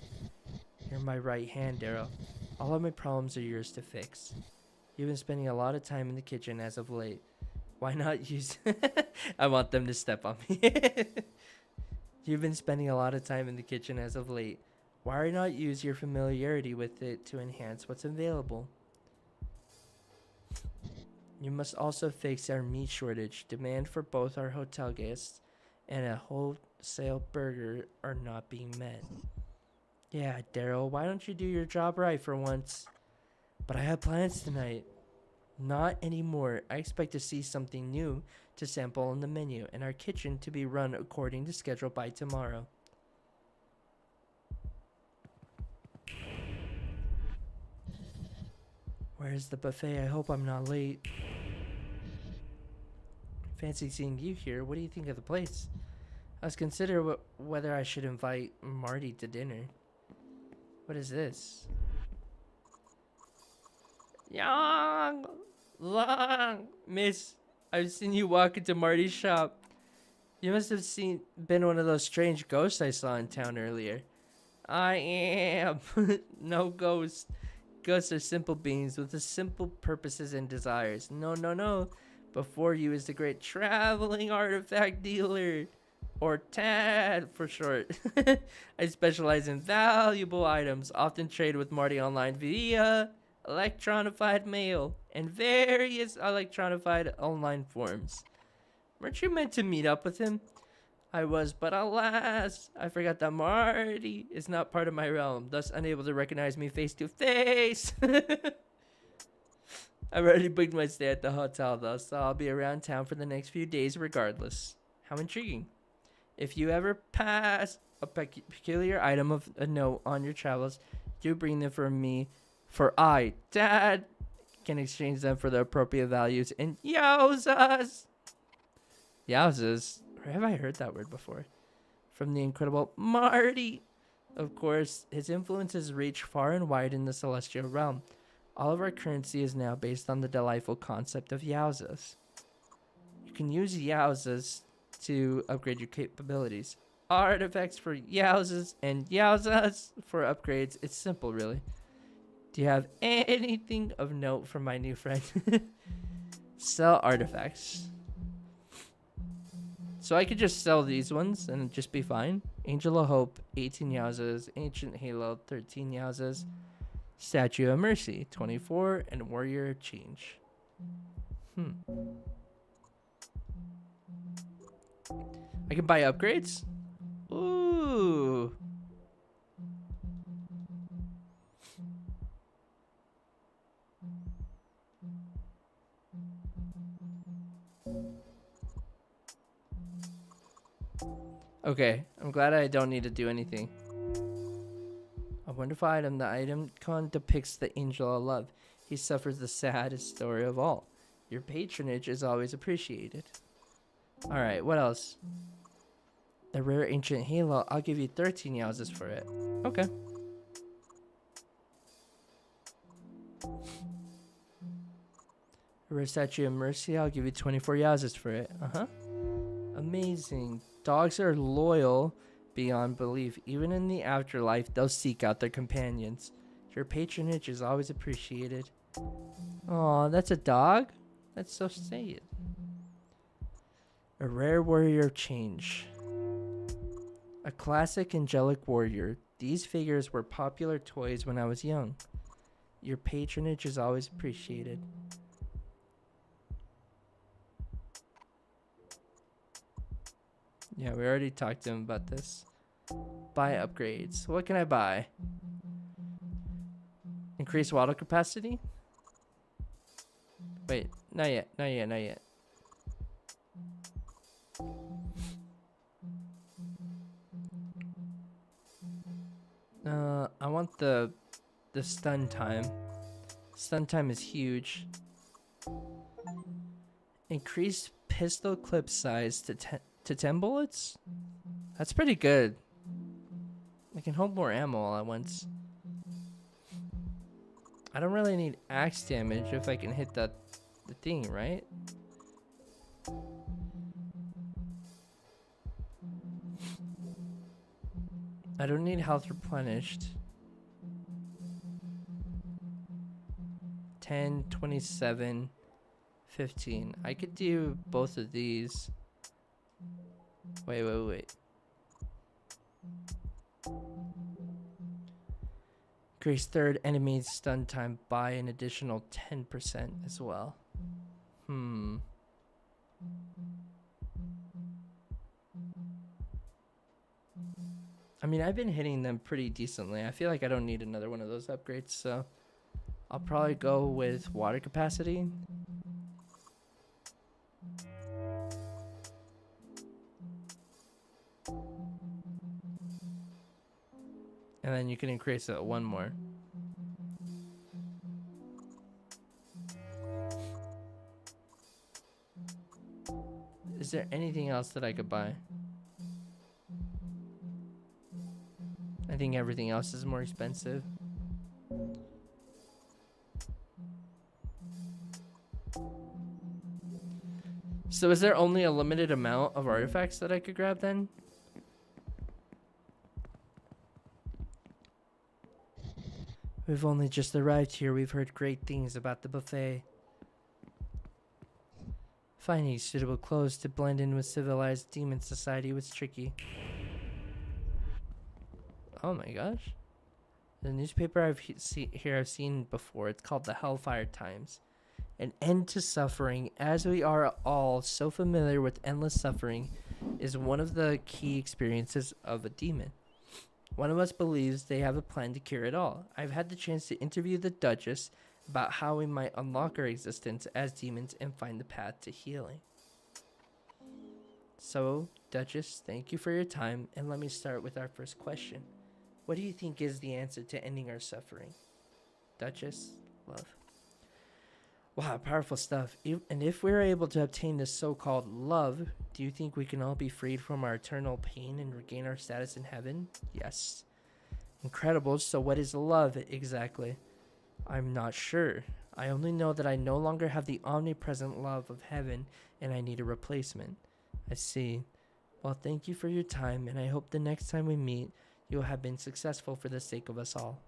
You're my right hand, Daryl. All of my problems are yours to fix. You've been spending a lot of time in the kitchen as of late. Why not use... I want them to step on me. You've been spending a lot of time in the kitchen as of late. Why not use your familiarity with it to enhance what's available? You must also fix our meat shortage. Demand for both our hotel guests and a wholesale burger are not being met. Yeah, Daryl, why don't you do your job right for once? But I have plans tonight. Not anymore. I expect to see something new to sample on the menu and our kitchen to be run according to schedule by tomorrow. Where's the buffet? I hope I'm not late. Fancy seeing you here. What do you think of the place? I was considering whether I should invite Marty to dinner. What is this? Young, long, miss. I've seen you walk into Marty's shop. You must have been one of those strange ghosts I saw in town earlier. I am. No ghost. Ghosts are simple beings with the simple purposes and desires. No, no, no. Before you is the great traveling artifact dealer. Or TAD for short. I specialize in valuable items, often trade with Marty online via electronified mail and various electronified online forms. Weren't you meant to meet up with him? I was, but alas, I forgot that Marty is not part of my realm, thus unable to recognize me face to face. I've already booked my stay at the hotel, though, so I'll be around town for the next few days regardless. How intriguing. If you ever pass a peculiar item of a note on your travels, do bring them for me, for I, Dad, can exchange them for the appropriate values in Yowzas. Yowzas? Where have I heard that word before? From the incredible Marty. Of course, his influences reach far and wide in the celestial realm. All of our currency is now based on the delightful concept of Yowzas. You can use Yowzas to upgrade your capabilities. Artifacts for Yowzas and Yowzas for upgrades. It's simple, really. Do you have anything of note from my new friend? Sell artifacts. So I could just sell these ones and just be fine. Angel of Hope, 18 Yowzas. Ancient Halo, 13 Yowzas. Statue of Mercy, 24. And Warrior of Change. I can buy upgrades? Ooh. Okay, I'm glad I don't need to do anything. A wonderful item. The item con depicts the angel of love. He suffers the saddest story of all. Your patronage is always appreciated. Alright, what else? The rare ancient halo. I'll give you 13 Yowzas for it. Okay. A rare statue of mercy. I'll give you 24 Yowzas for it. Amazing. Dogs are loyal beyond belief. Even in the afterlife, they'll seek out their companions. Your patronage is always appreciated. Aw, that's a dog? That's so sad. A rare warrior of change. A classic angelic warrior. These figures were popular toys when I was young. Your patronage is always appreciated. Yeah, we already talked to him about this. Buy upgrades. What can I buy? Increase water capacity? Wait, not yet, not yet, not yet. I want the stun time. Stun time is huge. Increase pistol clip size to 10 bullets? That's pretty good. I can hold more ammo all at once. I don't really need axe damage if I can hit the thing, right? I don't need health replenished. 10, 27, 15. I could do both of these. Wait. Increase third enemy's stun time by an additional 10% as well. I mean, I've been hitting them pretty decently. I feel like I don't need another one of those upgrades, so I'll probably go with water capacity. And then you can increase it one more. Is there anything else that I could buy? I think everything else is more expensive. So is there only a limited amount of artifacts that I could grab then? We've only just arrived here. We've heard great things about the buffet. Finding suitable clothes to blend in with civilized demon society was tricky. Oh my gosh. The newspaper I've seen before. It's called the Hellfire Times. An end to suffering, as we are all so familiar with endless suffering, is one of the key experiences of a demon. One of us believes they have a plan to cure it all. I've had the chance to interview the Duchess about how we might unlock our existence as demons and find the path to healing. So, Duchess, thank you for your time, and let me start with our first question. What do you think is the answer to ending our suffering? Duchess, love. Wow, powerful stuff. And if we're able to obtain this so-called love, do you think we can all be freed from our eternal pain and regain our status in heaven? Yes. Incredible. So what is love exactly? I'm not sure. I only know that I no longer have the omnipresent love of heaven and I need a replacement. I see. Well, thank you for your time, and I hope the next time we meet, you will have been successful for the sake of us all.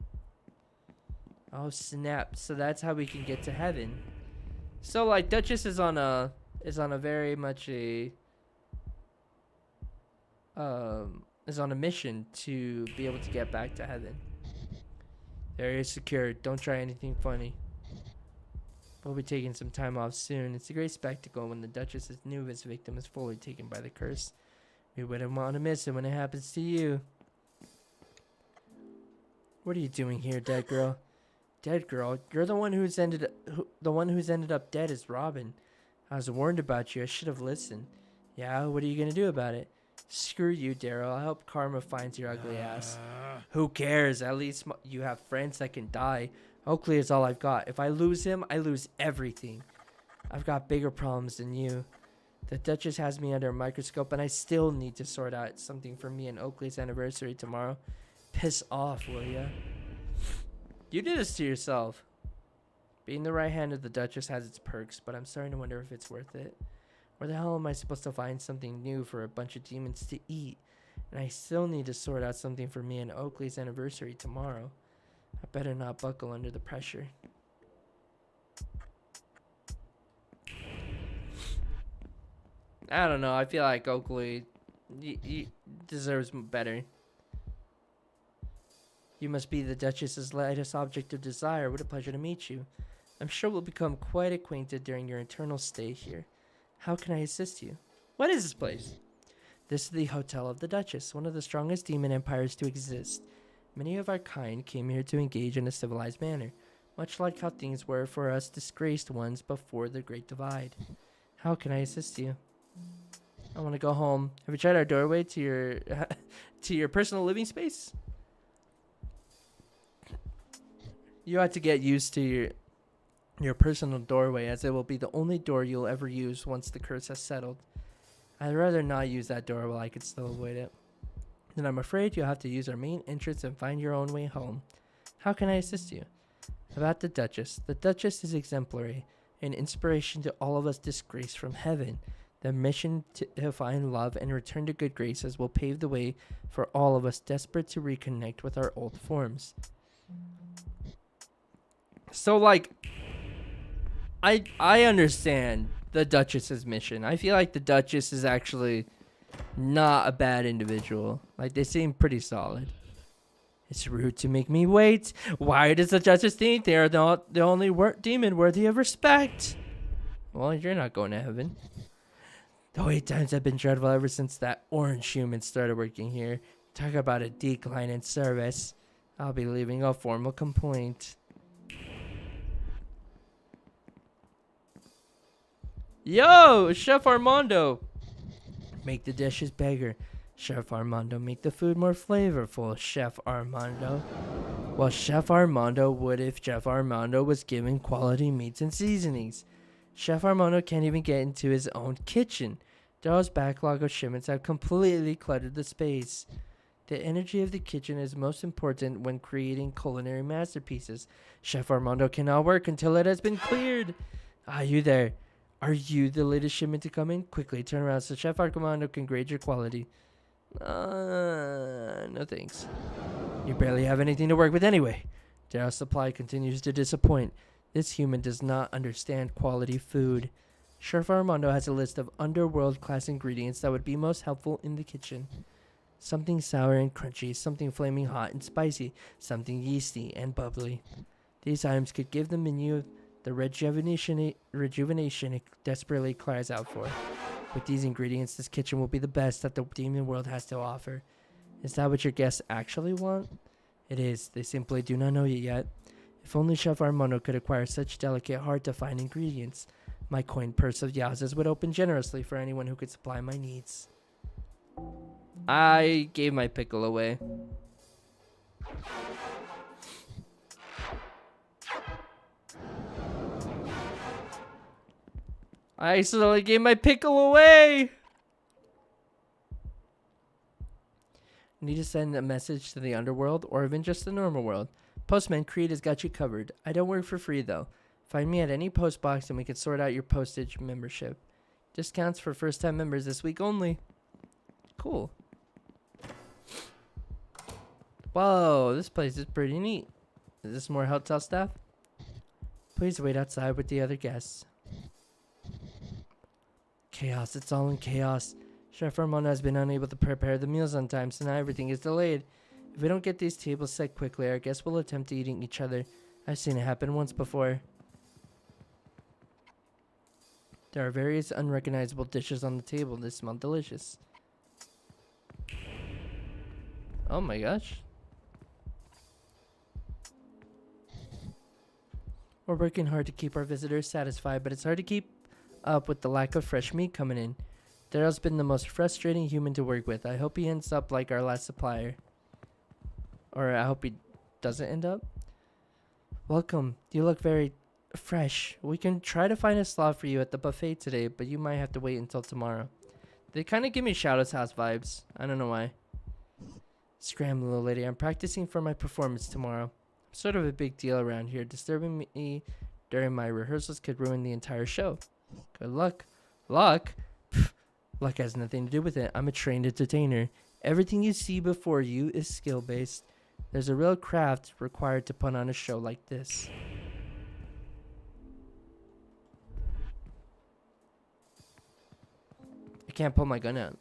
Oh, snap. So that's how we can get to heaven. So, like, Duchess is on a very much is on a mission to be able to get back to heaven. Area secured. Don't try anything funny. We'll be taking some time off soon. It's a great spectacle when the Duchess's newest victim is fully taken by the curse. We wouldn't want to miss it when it happens to you. What are you doing here, dead girl? Dead girl? You're the one who's ended up dead is Robin. I was warned about you. I should have listened. Yeah, what are you gonna do about it? Screw you, Daryl. I hope karma finds your ugly ass. Who cares? At least you have friends that can die. Oakley is all I've got. If I lose him, I lose everything. I've got bigger problems than you. The Duchess has me under a microscope, and I still need to sort out something for me and Oakley's anniversary tomorrow. Piss off, will ya? You did this to yourself. Being the right hand of the Duchess has its perks, but I'm starting to wonder if it's worth it. Where the hell am I supposed to find something new for a bunch of demons to eat? And I still need to sort out something for me and Oakley's anniversary tomorrow. I better not buckle under the pressure. I don't know. I feel like Oakley deserves better. You must be the Duchess's latest object of desire. What a pleasure to meet you. I'm sure we'll become quite acquainted during your eternal stay here. How can I assist you? What is this place? This is the Hotel of the Duchess, one of the strongest demon empires to exist. Many of our kind came here to engage in a civilized manner, much like how things were for us disgraced ones before the Great Divide. How can I assist you? I want to go home. Have you tried our doorway to your to your personal living space? You have to get used to your personal doorway, as it will be the only door you'll ever use once the curse has settled. I'd rather not use that door while I could still avoid it. Then I'm afraid you'll have to use our main entrance and find your own way home. How can I assist you? About the Duchess. The Duchess is exemplary, an inspiration to all of us disgraced from heaven. The mission to find love and return to good graces will pave the way for all of us desperate to reconnect with our old forms. So, like, I understand the Duchess's mission. I feel like the Duchess is actually not a bad individual. Like, they seem pretty solid. It's rude to make me wait. Why does the Duchess think they are not the only demon worthy of respect? Well, you're not going to heaven. The wait times have been dreadful ever since that orange human started working here. Talk about a decline in service. I'll be leaving a formal complaint. Yo, Chef Armando. Make the dishes bigger. Chef Armando, make the food more flavorful. Chef Armando. Well, Chef Armando would if Chef Armando was given quality meats and seasonings. Chef Armando can't even get into his own kitchen. Daryl's backlog of shipments have completely cluttered the space. The energy of the kitchen is most important when creating culinary masterpieces. Chef Armando cannot work until it has been cleared. Ah, you there. Are you the latest shipment to come in? Quickly turn around so Chef Armando can grade your quality. No thanks. You barely have anything to work with anyway. Daryl's supply continues to disappoint. This human does not understand quality food. Chef Armando has a list of underworld class ingredients that would be most helpful in the kitchen. Something sour and crunchy, something flaming hot and spicy, something yeasty and bubbly. These items could give the menu the rejuvenation it desperately cries out for. With these ingredients, this kitchen will be the best that the demon world has to offer. Is that what your guests actually want? It is. They simply do not know it yet. If only Chef Armando could acquire such delicate, hard-to-find ingredients, my coin purse of Yaz's would open generously for anyone who could supply my needs. I gave my pickle away. I accidentally gave my pickle away! Need to send a message to the underworld or even just the normal world? Postman Creed has got you covered. I don't work for free though. Find me at any post box and we can sort out your postage membership. Discounts for first time members this week only. Cool. Whoa, this place is pretty neat. Is this more hotel staff? Please wait outside with the other guests. Chaos, it's all in chaos. Chef Armando has been unable to prepare the meals on time, so now everything is delayed. If we don't get these tables set quickly, our guests will attempt eating each other. I've seen it happen once before. There are various unrecognizable dishes on the table that smell delicious. Oh my gosh. We're working hard to keep our visitors satisfied, but it's hard to keep up with the lack of fresh meat coming in. Daryl's been the most frustrating human to work with. I hope he ends up like our last supplier. Or I hope he doesn't end up. Welcome. You look very fresh. We can try to find a slot for you at the buffet today, but you might have to wait until tomorrow. They kind of give me Shadow's House vibes. I don't know why. Scram, little lady. I'm practicing for my performance tomorrow. I'm sort of a big deal around here. Disturbing me during my rehearsals could ruin the entire show. Good luck. Luck? Pfft, luck has nothing to do with it. I'm a trained entertainer. Everything you see before you is skill-based. There's a real craft required to put on a show like this. I can't pull my gun out.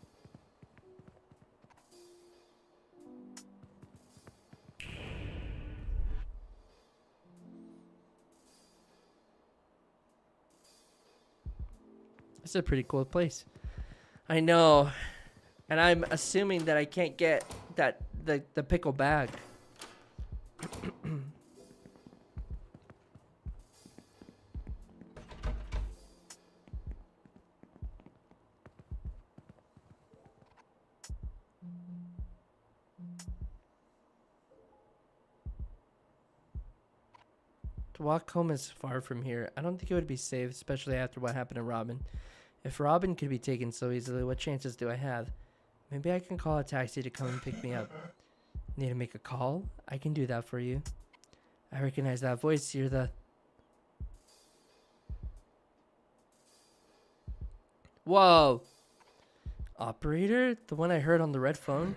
It's a pretty cool place. I know. And I'm assuming that I can't get the pickle back. To walk home is far from here. I don't think it would be safe, especially after what happened to Robin. If Robin could be taken so easily, what chances do I have? Maybe I can call a taxi to come and pick me up. Need to make a call? I can do that for you. I recognize that voice. You're the... Whoa! Operator? The one I heard on the red phone?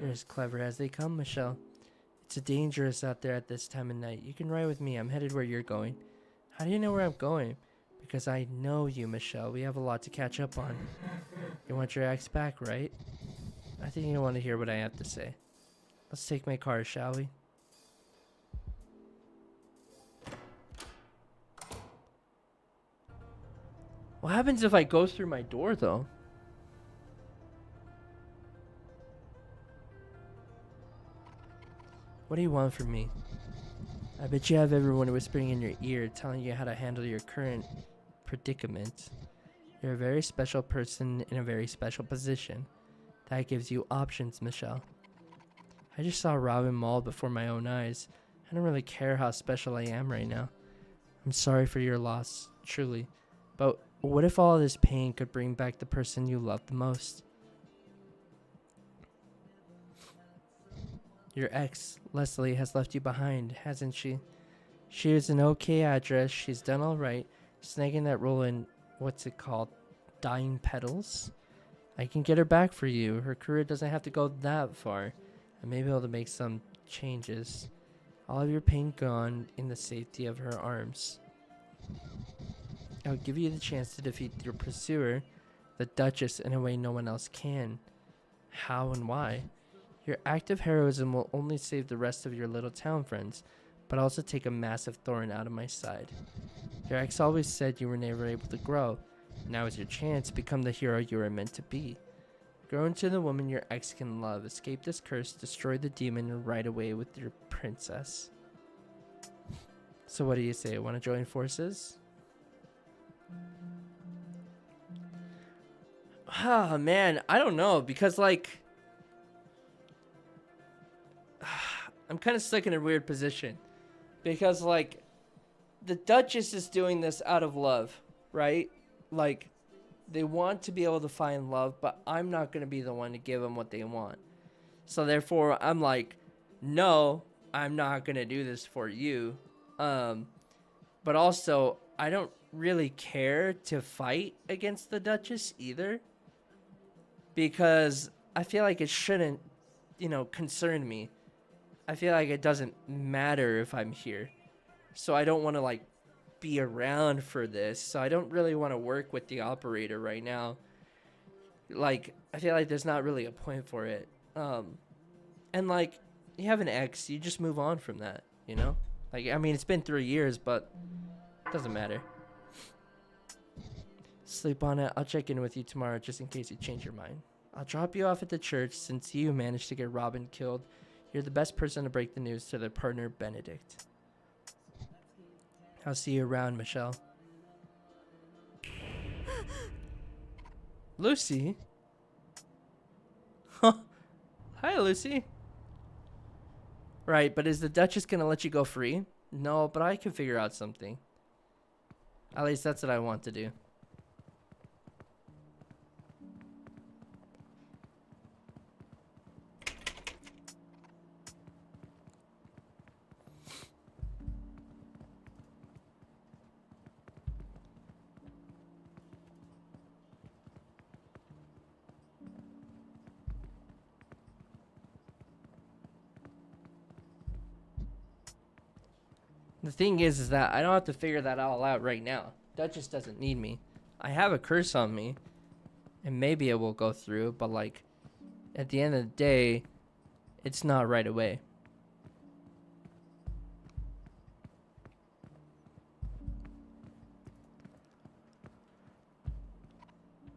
You're as clever as they come, Michelle. It's dangerous out there at this time of night. You can ride with me. I'm headed where you're going. How do you know where I'm going? Because I know you, Michelle. We have a lot to catch up on. You want your ex back, right? I think you want to hear what I have to say. Let's take my car, shall we? What happens if I go through my door, though? What do you want from me? I bet you have everyone whispering in your ear, telling you how to handle your current predicament. You're a very special person in a very special position. That gives you options, Michelle. I just saw Robin mauled before my own eyes. I don't really care how special I am right now. I'm sorry for your loss, truly. But What if all this pain could bring back the person you love the most? Your ex, Leslie, has left you behind, hasn't she? She is an okay address. She's done all right. Snagging that role in, what's it called? Dying Petals? I can get her back for you. Her career doesn't have to go that far. I may be able to make some changes. All of your pain gone in the safety of her arms. I'll give you the chance to defeat your pursuer, the Duchess, in a way no one else can. How and why? Your act of heroism will only save the rest of your little town friends, but also take a massive thorn out of my side. Your ex always said you were never able to grow. Now is your chance. Become the hero you are meant to be. Grow into the woman your ex can love. Escape this curse, destroy the demon, and ride away with your princess. So what do you say? Want to join forces? Ah, man, I don't know, because like I'm kind of stuck in a weird position, because like the Duchess is doing this out of love, right? Like they want to be able to find love, but I'm not going to be the one to give them what they want. So therefore I'm like, no, I'm not going to do this for you. But also I don't really care to fight against the Duchess either, because I feel like it shouldn't, concern me. I feel like it doesn't matter if I'm here. So I don't want to like be around for this. So I don't really want to work with the operator right now. Like, I feel like there's not really a point for it. And like, you have an ex, you just move on from that, Like, I mean, it's been 3 years, but it doesn't matter. Sleep on it. I'll check in with you tomorrow just in case you change your mind. I'll drop you off at the church since you managed to get Robin killed. You're the best person to break the news to their partner, Benedict. I'll see you around, Michelle. Lucy? Huh. Hi, Lucy. Right, but is the Duchess gonna let you go free? No, but I can figure out something. At least that's what I want to do. The thing is that I don't have to figure that all out right now. Duchess doesn't need me. I have a curse on me, and maybe it will go through, but like, at the end of the day, it's not right away.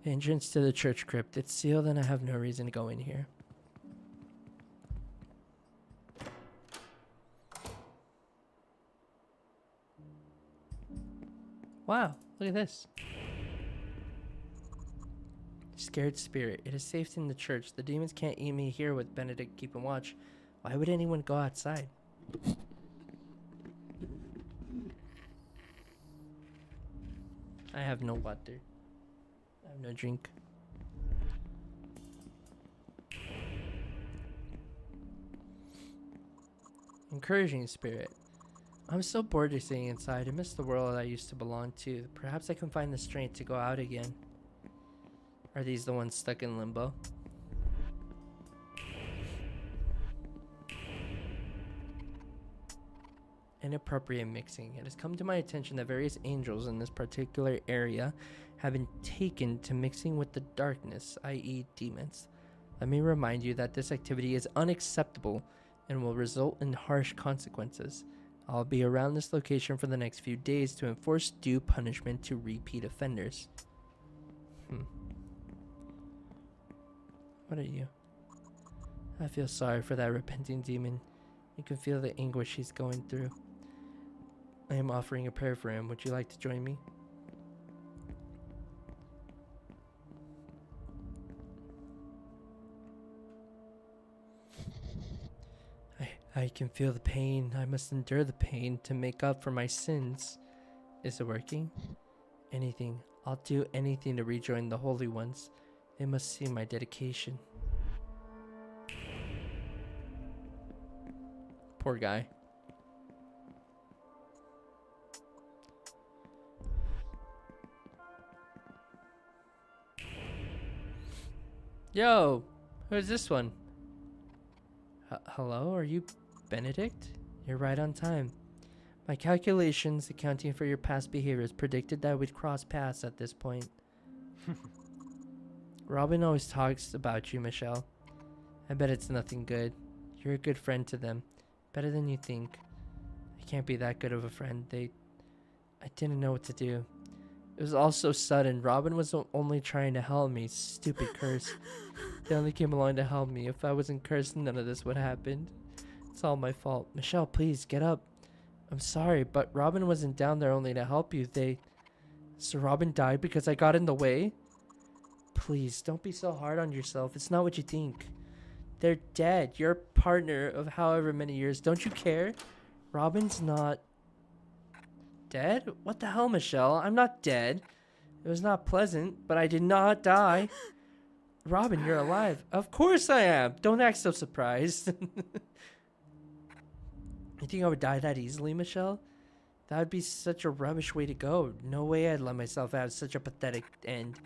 Entrance to the church crypt. It's sealed and I have no reason to go in here. Wow, look at this. Scared spirit. It is safe in the church. The demons can't eat me here with Benedict keeping watch. Why would anyone go outside? I have no water. I have no drink. Encouraging spirit. I'm so bored of staying inside. I miss the world I used to belong to. Perhaps I can find the strength to go out again. Are these the ones stuck in limbo? Inappropriate mixing. It has come to my attention that various angels in this particular area have been taken to mixing with the darkness, i.e. demons. Let me remind you that this activity is unacceptable and will result in harsh consequences. I'll be around this location for the next few days to enforce due punishment to repeat offenders. What are you? I feel sorry for that repenting demon. You can feel the anguish he's going through. I am offering a prayer for him. Would you like to join me? I can feel the pain. I must endure the pain to make up for my sins. Is it working? Anything. I'll do anything to rejoin the Holy Ones. They must see my dedication. Poor guy. Yo, who's this one? Hello, are you Benedict? You're right on time. My calculations, accounting for your past behaviors, predicted that we'd cross paths at this point. Robin always talks about you, Michelle. I bet it's nothing good. You're a good friend to them. Better than you think. I can't be that good of a friend. I didn't know what to do. It was all so sudden. Robin was only trying to help me. Stupid curse. They only came along to help me. If I wasn't cursed, none of this would happen. It's all my fault. Michelle, please, get up. I'm sorry, but Robin wasn't down there only to help you. So Robin died because I got in the way? Please, don't be so hard on yourself. It's not what you think. They're dead. You're a partner of however many years. Don't you care? Robin's not dead? What the hell, Michelle? I'm not dead. It was not pleasant, but I did not die. Robin, you're alive. Of course I am. Don't act so surprised. You think I would die that easily, Michelle? That would be such a rubbish way to go. No way I'd let myself have such a pathetic end.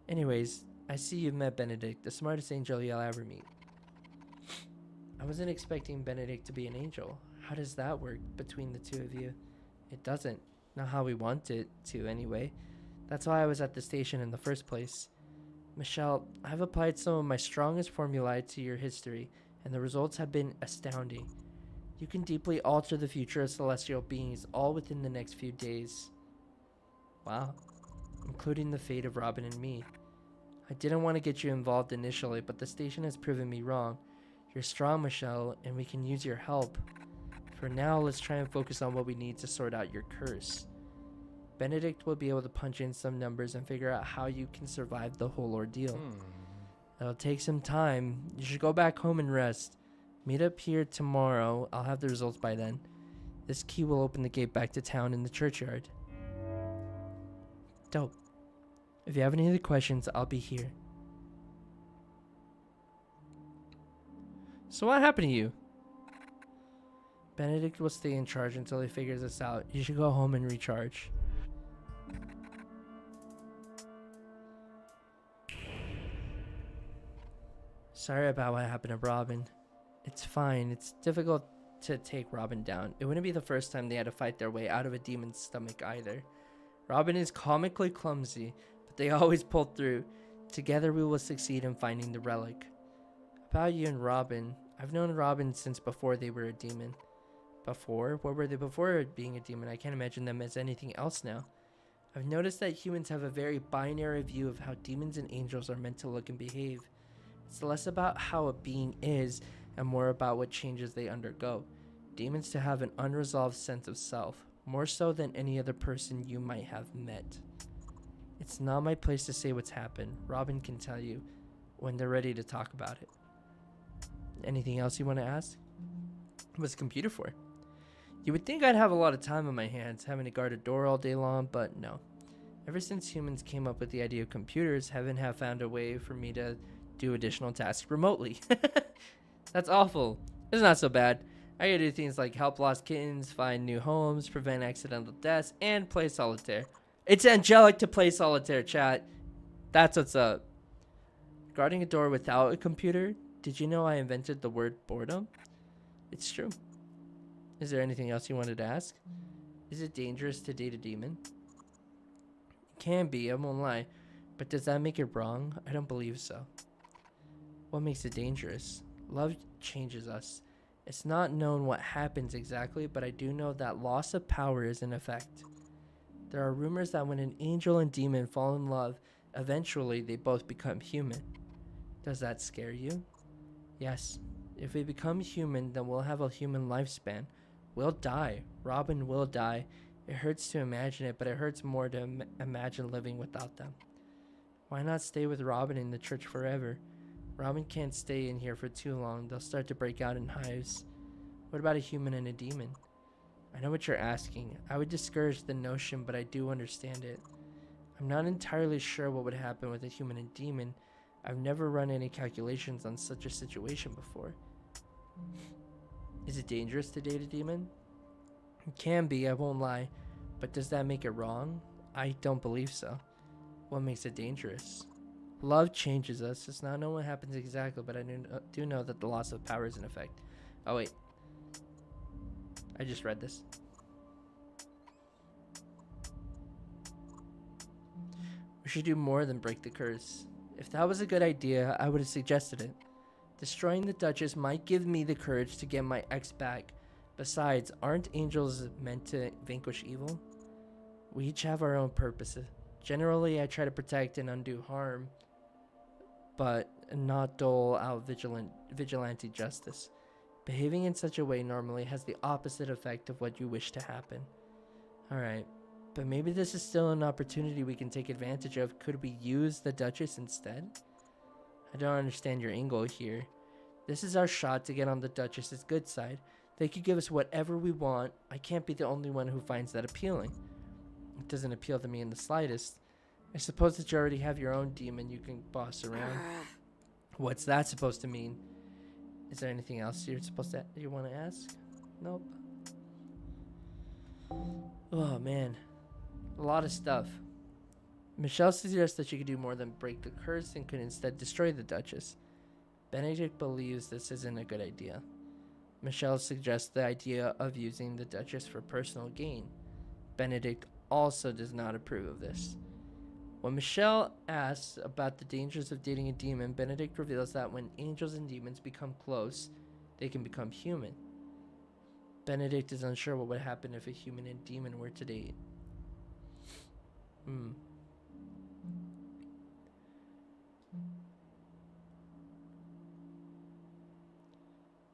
Anyways, I see you've met Benedict, the smartest angel you'll ever meet. I wasn't expecting Benedict to be an angel. How does that work between the two of you? It doesn't. Not how we want it to, anyway. That's why I was at the station in the first place. Michelle, I've applied some of my strongest formulae to your history, and the results have been astounding. You can deeply alter the future of celestial beings all within the next few days. Wow. Including the fate of Robin and me. I didn't want to get you involved initially, but the station has proven me wrong. You're strong, Michelle, and we can use your help. For now, let's try and focus on what we need to sort out your curse. Benedict will be able to punch in some numbers and figure out how you can survive the whole ordeal. It'll take some time. You should go back home and rest. Meet up here tomorrow. I'll have the results by then. This key will open the gate back to town in the churchyard. Dope. If you have any other questions, I'll be here. So what happened to you? Benedict will stay in charge until he figures this out. You should go home and recharge. Sorry about what happened to Robin. It's fine. It's difficult to take Robin down. It wouldn't be the first time they had to fight their way out of a demon's stomach either. Robin is comically clumsy, but they always pull through. Together we will succeed in finding the relic. About you and Robin, I've known Robin since before they were a demon. Before? What were they before being a demon? I can't imagine them as anything else now. I've noticed that humans have a very binary view of how demons and angels are meant to look and behave. It's less about how a being is and more about what changes they undergo. Demons to have an unresolved sense of self, more so than any other person you might have met. It's not my place to say what's happened. Robin can tell you when they're ready to talk about it. Anything else you want to ask? What's the computer for? You would think I'd have a lot of time on my hands, having to guard a door all day long, but no. Ever since humans came up with the idea of computers, heaven have found a way for me to do additional tasks remotely. That's awful. It's not so bad. I gotta do things like help lost kittens, find new homes, prevent accidental deaths, and play solitaire. It's angelic to play solitaire, chat. That's what's up. Guarding a door without a computer? Did you know I invented the word boredom? It's true. Is there anything else you wanted to ask? Is it dangerous to date a demon? It can be, I won't lie. But does that make it wrong? I don't believe so. What makes it dangerous? Love changes us. It's not known what happens exactly, but I do know that loss of power is in effect. There are rumors that when an angel and demon fall in love, eventually they both become human. Does that scare you? Yes. If we become human, then we'll have a human lifespan. We'll die. Robin will die. It hurts to imagine it, but it hurts more to imagine living without them. Why not stay with Robin in the church forever? Robin can't stay in here for too long. They'll start to break out in hives. What about a human and a demon? I know what you're asking. I would discourage the notion, but I do understand it. I'm not entirely sure what would happen with a human and demon. I've never run any calculations on such a situation before. Is it dangerous to date a demon? It can be, I won't lie. But does that make it wrong? I don't believe so. What makes it dangerous? Love changes us. It's not known what happens exactly, but I do know that the loss of power is in effect. Oh, wait. I just read this. We should do more than break the curse. If that was a good idea, I would have suggested it. Destroying the Duchess might give me the courage to get my ex back. Besides, aren't angels meant to vanquish evil? We each have our own purposes. Generally, I try to protect and undo harm, but not dole out vigilante justice. Behaving in such a way normally has the opposite effect of what you wish to happen. Alright, but maybe this is still an opportunity we can take advantage of. Could we use the Duchess instead? I don't understand your angle here. This is our shot to get on the Duchess's good side. They could give us whatever we want. I can't be the only one who finds that appealing. It doesn't appeal to me in the slightest. I suppose that you already have your own demon you can boss around. What's that supposed to mean? Is there anything else you want to ask? Nope. Oh man, a lot of stuff. Michelle suggests that she could do more than break the curse and could instead destroy the Duchess. Benedict believes this isn't a good idea. Michelle suggests the idea of using the Duchess for personal gain. Benedict also does not approve of this. When Michelle asks about the dangers of dating a demon, Benedict reveals that when angels and demons become close, they can become human. Benedict is unsure what would happen if a human and demon were to date.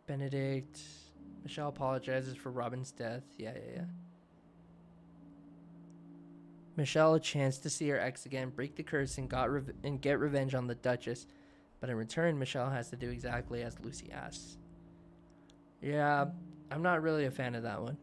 Benedict. Michelle apologizes for Robin's death. Yeah. Michelle a chance to see her ex again, break the curse, and get revenge on the Duchess. But in return, Michelle has to do exactly as Lucy asks. Yeah, I'm not really a fan of that one.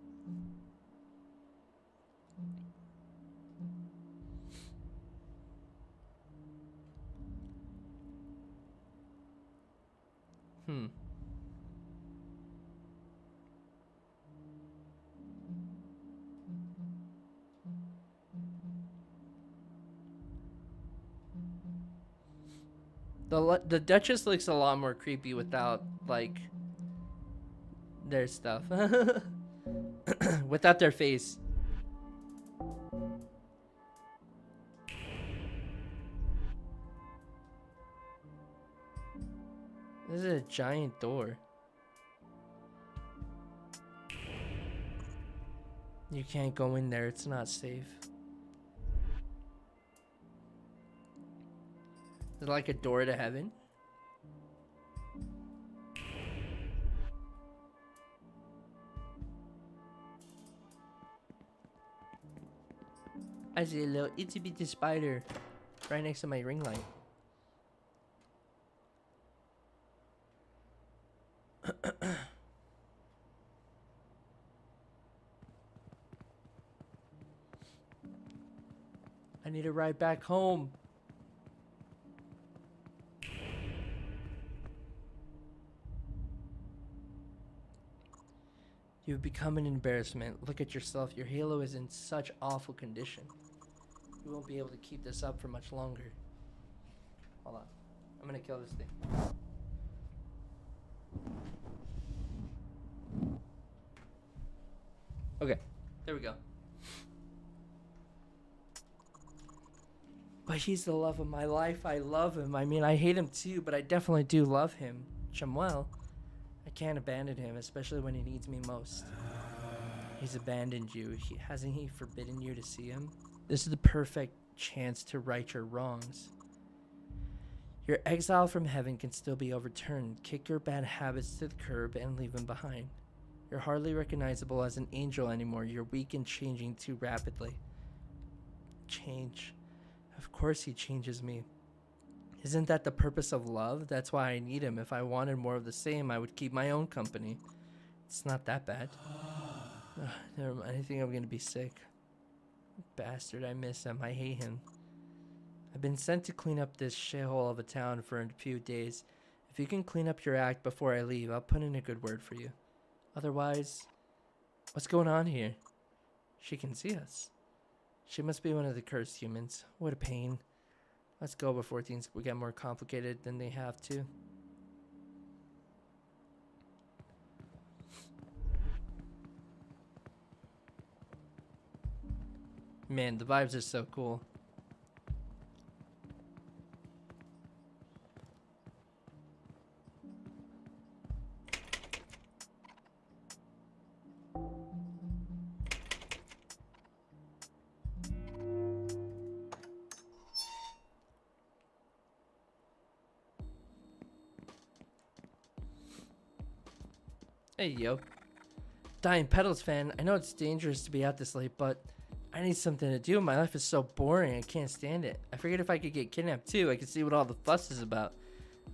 The Duchess looks a lot more creepy without, like, their stuff. Without their face. This is a giant door. You can't go in there, it's not safe. Is it like a door to heaven? I see a little itsy bitsy spider right next to my ring light. I need a ride back home. You've become an embarrassment. Look at yourself. Your halo is in such awful condition. You won't be able to keep this up for much longer. Hold on. I'm gonna kill this thing. Okay. There we go. But he's the love of my life. I love him. I mean, I hate him too, but I definitely do love him. Chamuel. I can't abandon him, especially when he needs me most. He's abandoned you. Hasn't he forbidden you to see him? This is the perfect chance to right your wrongs. Your exile from heaven can still be overturned. Kick your bad habits to the curb and leave them behind. You're hardly recognizable as an angel anymore. You're weak and changing too rapidly. Change. Of course he changes me. Isn't that the purpose of love? That's why I need him. If I wanted more of the same, I would keep my own company. It's not that bad. Never mind. I think I'm gonna be sick. Bastard, I miss him. I hate him. I've been sent to clean up this shithole of a town for a few days. If you can clean up your act before I leave, I'll put in a good word for you. Otherwise, what's going on here? She can see us. She must be one of the cursed humans. What a pain. Let's go before things will get more complicated than they have to. Man, the vibes are so cool. Hey, yo. Dying Petals fan, I know it's dangerous to be out this late, but I need something to do. My life is so boring, I can't stand it. I figured if I could get kidnapped too, I could see what all the fuss is about.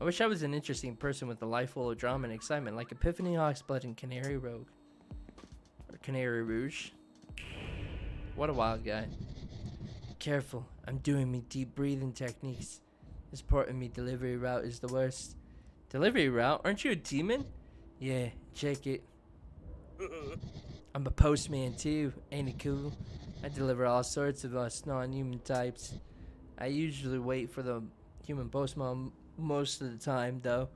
I wish I was an interesting person with a life full of drama and excitement, like Epiphany Hawksblood and Canary Rogue. Or Canary Rouge. What a wild guy. Careful, I'm doing me deep breathing techniques. This port in me delivery route is the worst. Delivery route? Aren't you a demon? Yeah, check it. I'm a postman too, ain't it cool? I deliver all sorts of us non-human types. I usually wait for the human postman most of the time, though.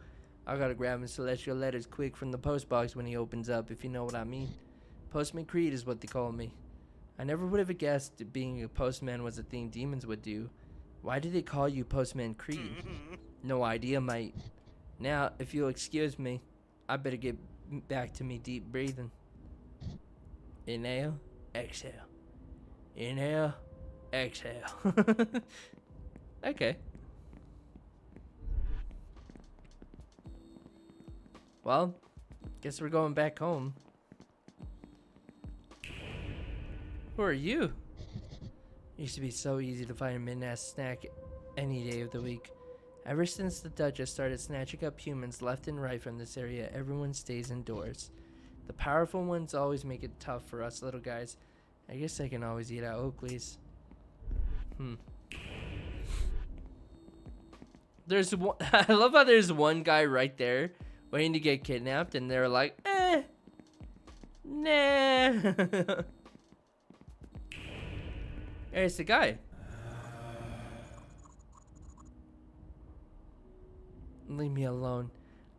I gotta grab him celestial letters quick from the postbox when he opens up, if you know what I mean. Postman Creed is what they call me. I never would have guessed that being a postman was a thing demons would do. Why do they call you Postman Creed? No idea, mate. Now, if you'll excuse me, I better get back to me deep breathing. Inhale, exhale. Inhale, exhale. Okay. Well, guess we're going back home. Who are you? It used to be so easy to find a midnight snack any day of the week. Ever since the Duchess started snatching up humans left and right from this area, everyone stays indoors. The powerful ones always make it tough for us little guys. I guess I can always eat at Oakley's. There's one. I love how there's one guy right there waiting to get kidnapped, and they're like, nah. There's the guy. Leave me alone.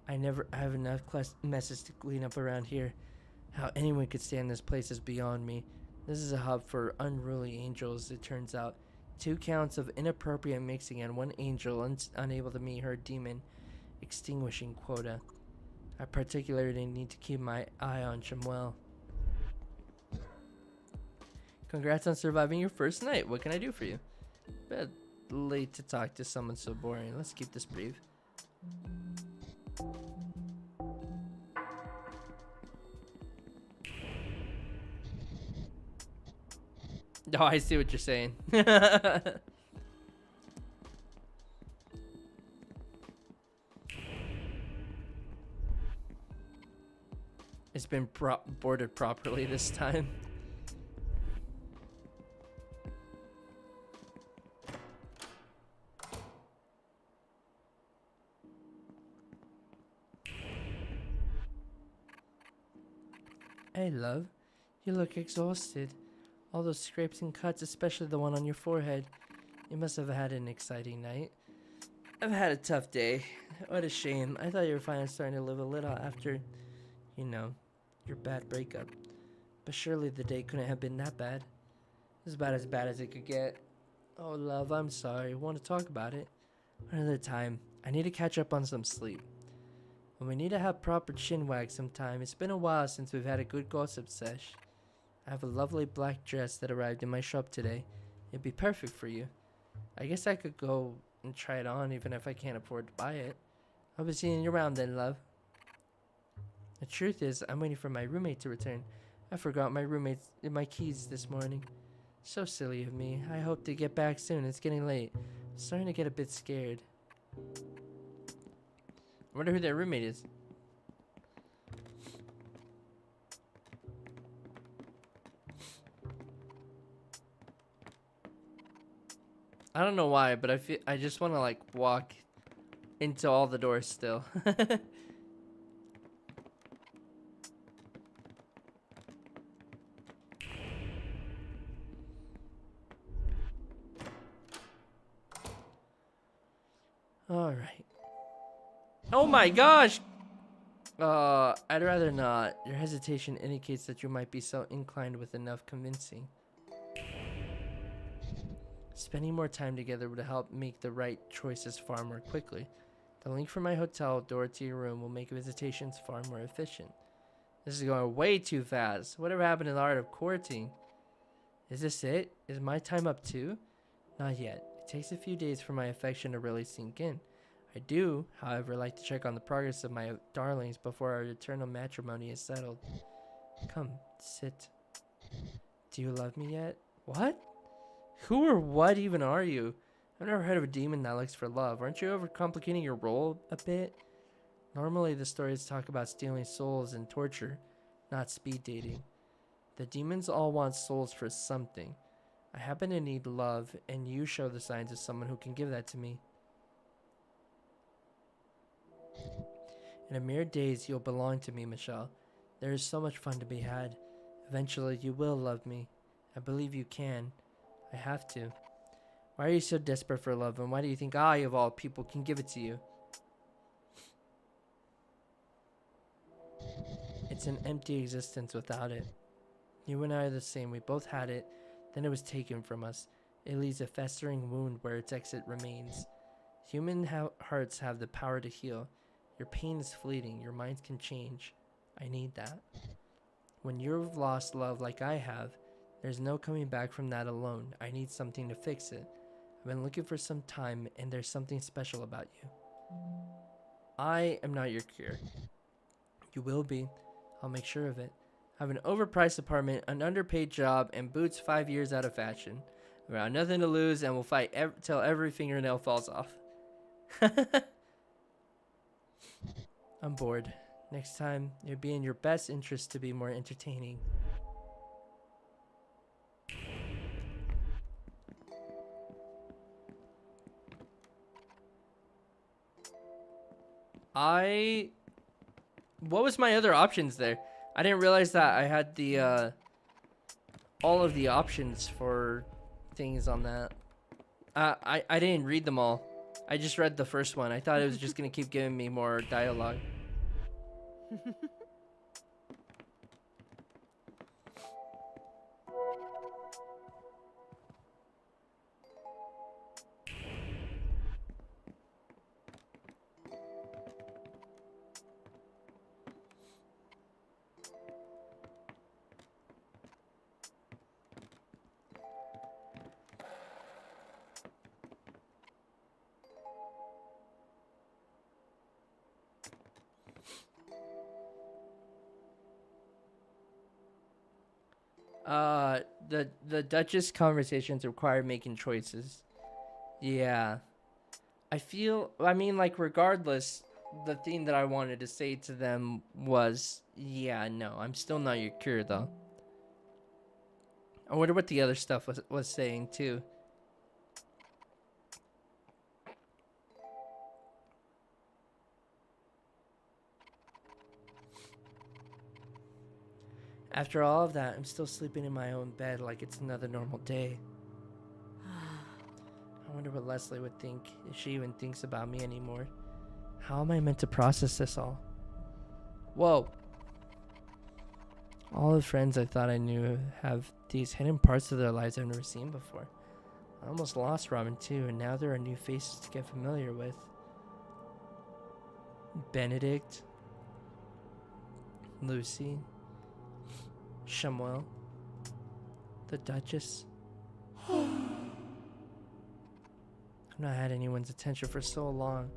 I have enough messes to clean up around here. How anyone could stay in this place is beyond me. This is a hub for unruly angels, it turns out. 2 counts of inappropriate mixing and 1 angel unable to meet her demon extinguishing quota. I particularly need to keep my eye on Shamuel. Congrats on surviving your first night. What can I do for you? Bit late to talk to someone so boring. Let's keep this brief. Oh, I see what you're saying. It's been boarded properly this time. Hey, love. You look exhausted. All those scrapes and cuts, especially the one on your forehead. You must have had an exciting night. I've had a tough day. What a shame. I thought you were finally starting to live a little after, you know, your bad breakup. But surely the day couldn't have been that bad. It was about as bad as it could get. Oh, love, I'm sorry. Want to talk about it? Another time. I need to catch up on some sleep. And we need to have proper chin wag sometime. It's been a while since we've had a good gossip sesh. I have a lovely black dress that arrived in my shop today. It'd be perfect for you. I guess I could go and try it on even if I can't afford to buy it. I'll be seeing you around then, love. The truth is, I'm waiting for my roommate to return. I forgot my keys this morning. So silly of me. I hope to get back soon. It's getting late. I'm starting to get a bit scared. I wonder who their roommate is. I don't know why, but I just want to like walk into all the doors still. All right. Oh my gosh. I'd rather not. Your hesitation indicates that you might be so inclined with enough convincing. Spending more time together would help make the right choices far more quickly. The link from my hotel door to your room will make visitations far more efficient. This is going way too fast. Whatever happened to the art of courting? Is this it? Is my time up too? Not yet. It takes a few days for my affection to really sink in. I do, however, like to check on the progress of my darlings before our eternal matrimony is settled. Come, sit. Do you love me yet? What? Who or what even are you? I've never heard of a demon that looks for love. Aren't you overcomplicating your role a bit? Normally the stories talk about stealing souls and torture, not speed dating. The demons all want souls for something. I happen to need love, and you show the signs of someone who can give that to me. In a mere days, you'll belong to me, Michelle. There is so much fun to be had. Eventually, you will love me. I believe you can. I have to. Why are you so desperate for love, and why do you think I, of all people, can give it to you? It's an empty existence without it. You and I are the same. We both had it, then it was taken from us. It leaves a festering wound where its exit remains. Human hearts have the power to heal. Your pain is fleeting. Your minds can change. I need that. When you've lost love like I have, there's no coming back from that alone. I need something to fix it. I've been looking for some time, and there's something special about you. I am not your cure. You will be. I'll make sure of it. I have an overpriced apartment, an underpaid job, and boots 5 years out of fashion. I've got nothing to lose, and we'll fight till every fingernail falls off. I'm bored. Next time, it would be in your best interest to be more entertaining. What was my other options there? I didn't realize that I had the, all of the options for things on that. I didn't read them all. I just read the first one. I thought it was just gonna keep giving me more dialogue. The Duchess conversations require making choices. Yeah. I mean, like, regardless, the thing that I wanted to say to them was, yeah, no, I'm still not your cure, though. I wonder what the other stuff was saying, too. After all of that, I'm still sleeping in my own bed like it's another normal day. I wonder what Leslie would think, if she even thinks about me anymore. How am I meant to process this all? Whoa. All the friends I thought I knew have these hidden parts of their lives I've never seen before. I almost lost Robin too, and now there are new faces to get familiar with. Benedict. Lucy. Samuel. The Duchess. I've not had anyone's attention for so long.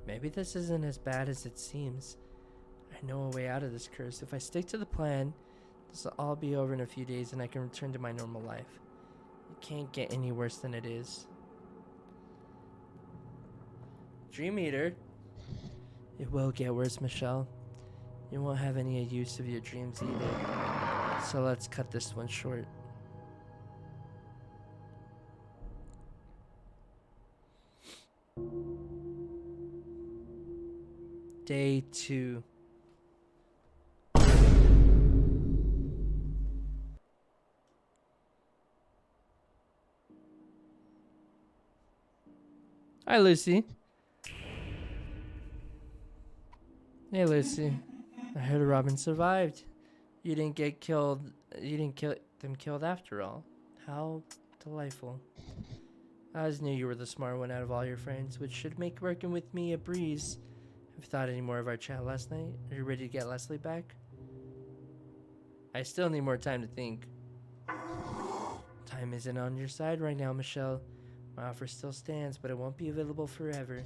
Maybe this isn't as bad as it seems. I know a way out of this curse. If I stick to the plan, this will all be over in a few days and I can return to my normal life. It can't get any worse than it is. Dream Eater. It will get worse, Michelle. You won't have any use of your dreams either. So let's cut this one short. Day 2. Hi, Lucy. Hey, Lucy. I heard Robin survived. You didn't get killed. You didn't kill them killed after all. How delightful. I always knew you were the smart one out of all your friends, which should make working with me a breeze. Have you thought any more of our chat last night? Are you ready to get Leslie back? I still need more time to think. Time isn't on your side right now, Michelle. My offer still stands, but it won't be available forever.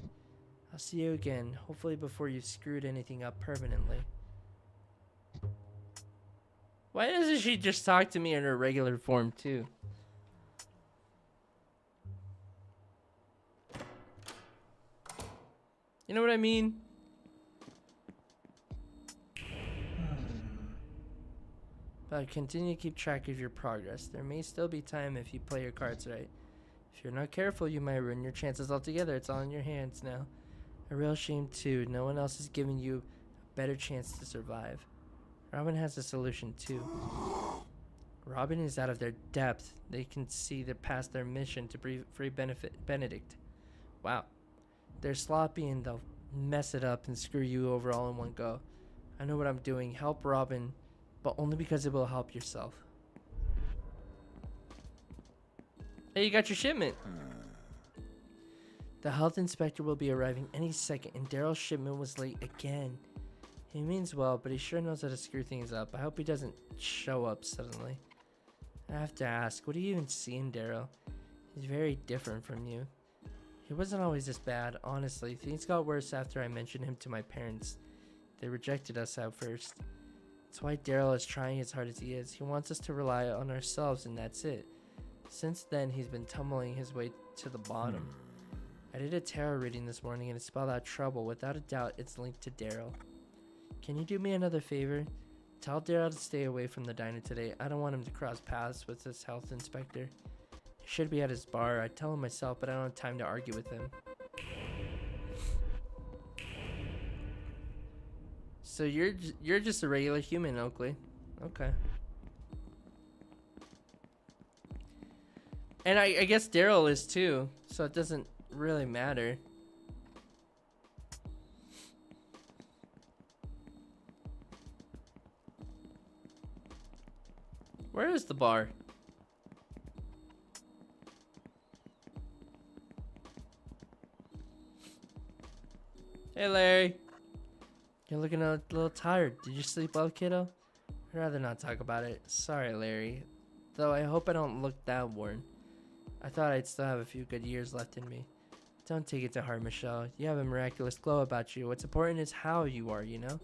I'll see you again, hopefully before you've screwed anything up permanently. Why doesn't she just talk to me in her regular form, too? You know what I mean? But continue to keep track of your progress. There may still be time if you play your cards right. If you're not careful, you might ruin your chances altogether. It's all in your hands now. A real shame, too. No one else is giving you a better chance to survive. Robin has a solution, too. Robin is out of their depth. They can see they're past their mission to free Benedict. Wow. They're sloppy and they'll mess it up and screw you over all in one go. I know what I'm doing. Help Robin, but only because it will help yourself. Hey, you got your shipment. The health inspector will be arriving any second, and Daryl's shipment was late again. He means well, but he sure knows how to screw things up. I hope he doesn't show up suddenly. I have to ask, what do you even see in Daryl? He's very different from you. He wasn't always this bad, honestly. Things got worse after I mentioned him to my parents. They rejected us at first. That's why Daryl is trying as hard as he is. He wants us to rely on ourselves, and that's it. Since then, he's been tumbling his way to the bottom. I did a tarot reading this morning, and it spelled out trouble. Without a doubt, it's linked to Daryl. Can you do me another favor? Tell Daryl to stay away from the diner today. I don't want him to cross paths with this health inspector. He should be at his bar. I'd tell him myself, but I don't have time to argue with him. So you're just a regular human, Oakley. Okay. And I guess Daryl is too, so it doesn't really matter. Where is the bar? Hey, Larry. You're looking a little tired. Did you sleep well, kiddo? I'd rather not talk about it. Sorry, Larry. Though I hope I don't look that worn. I thought I'd still have a few good years left in me. Don't take it to heart, Michelle. You have a miraculous glow about you. What's important is how you are, you know?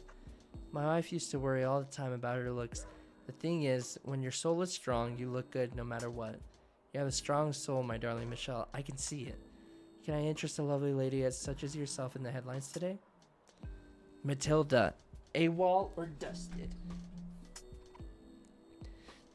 My wife used to worry all the time about her looks. The thing is, when your soul is strong, you look good no matter what. You have a strong soul, my darling Michelle. I can see it. Can I interest a lovely lady as such as yourself in the headlines today? Matilda, AWOL or dusted?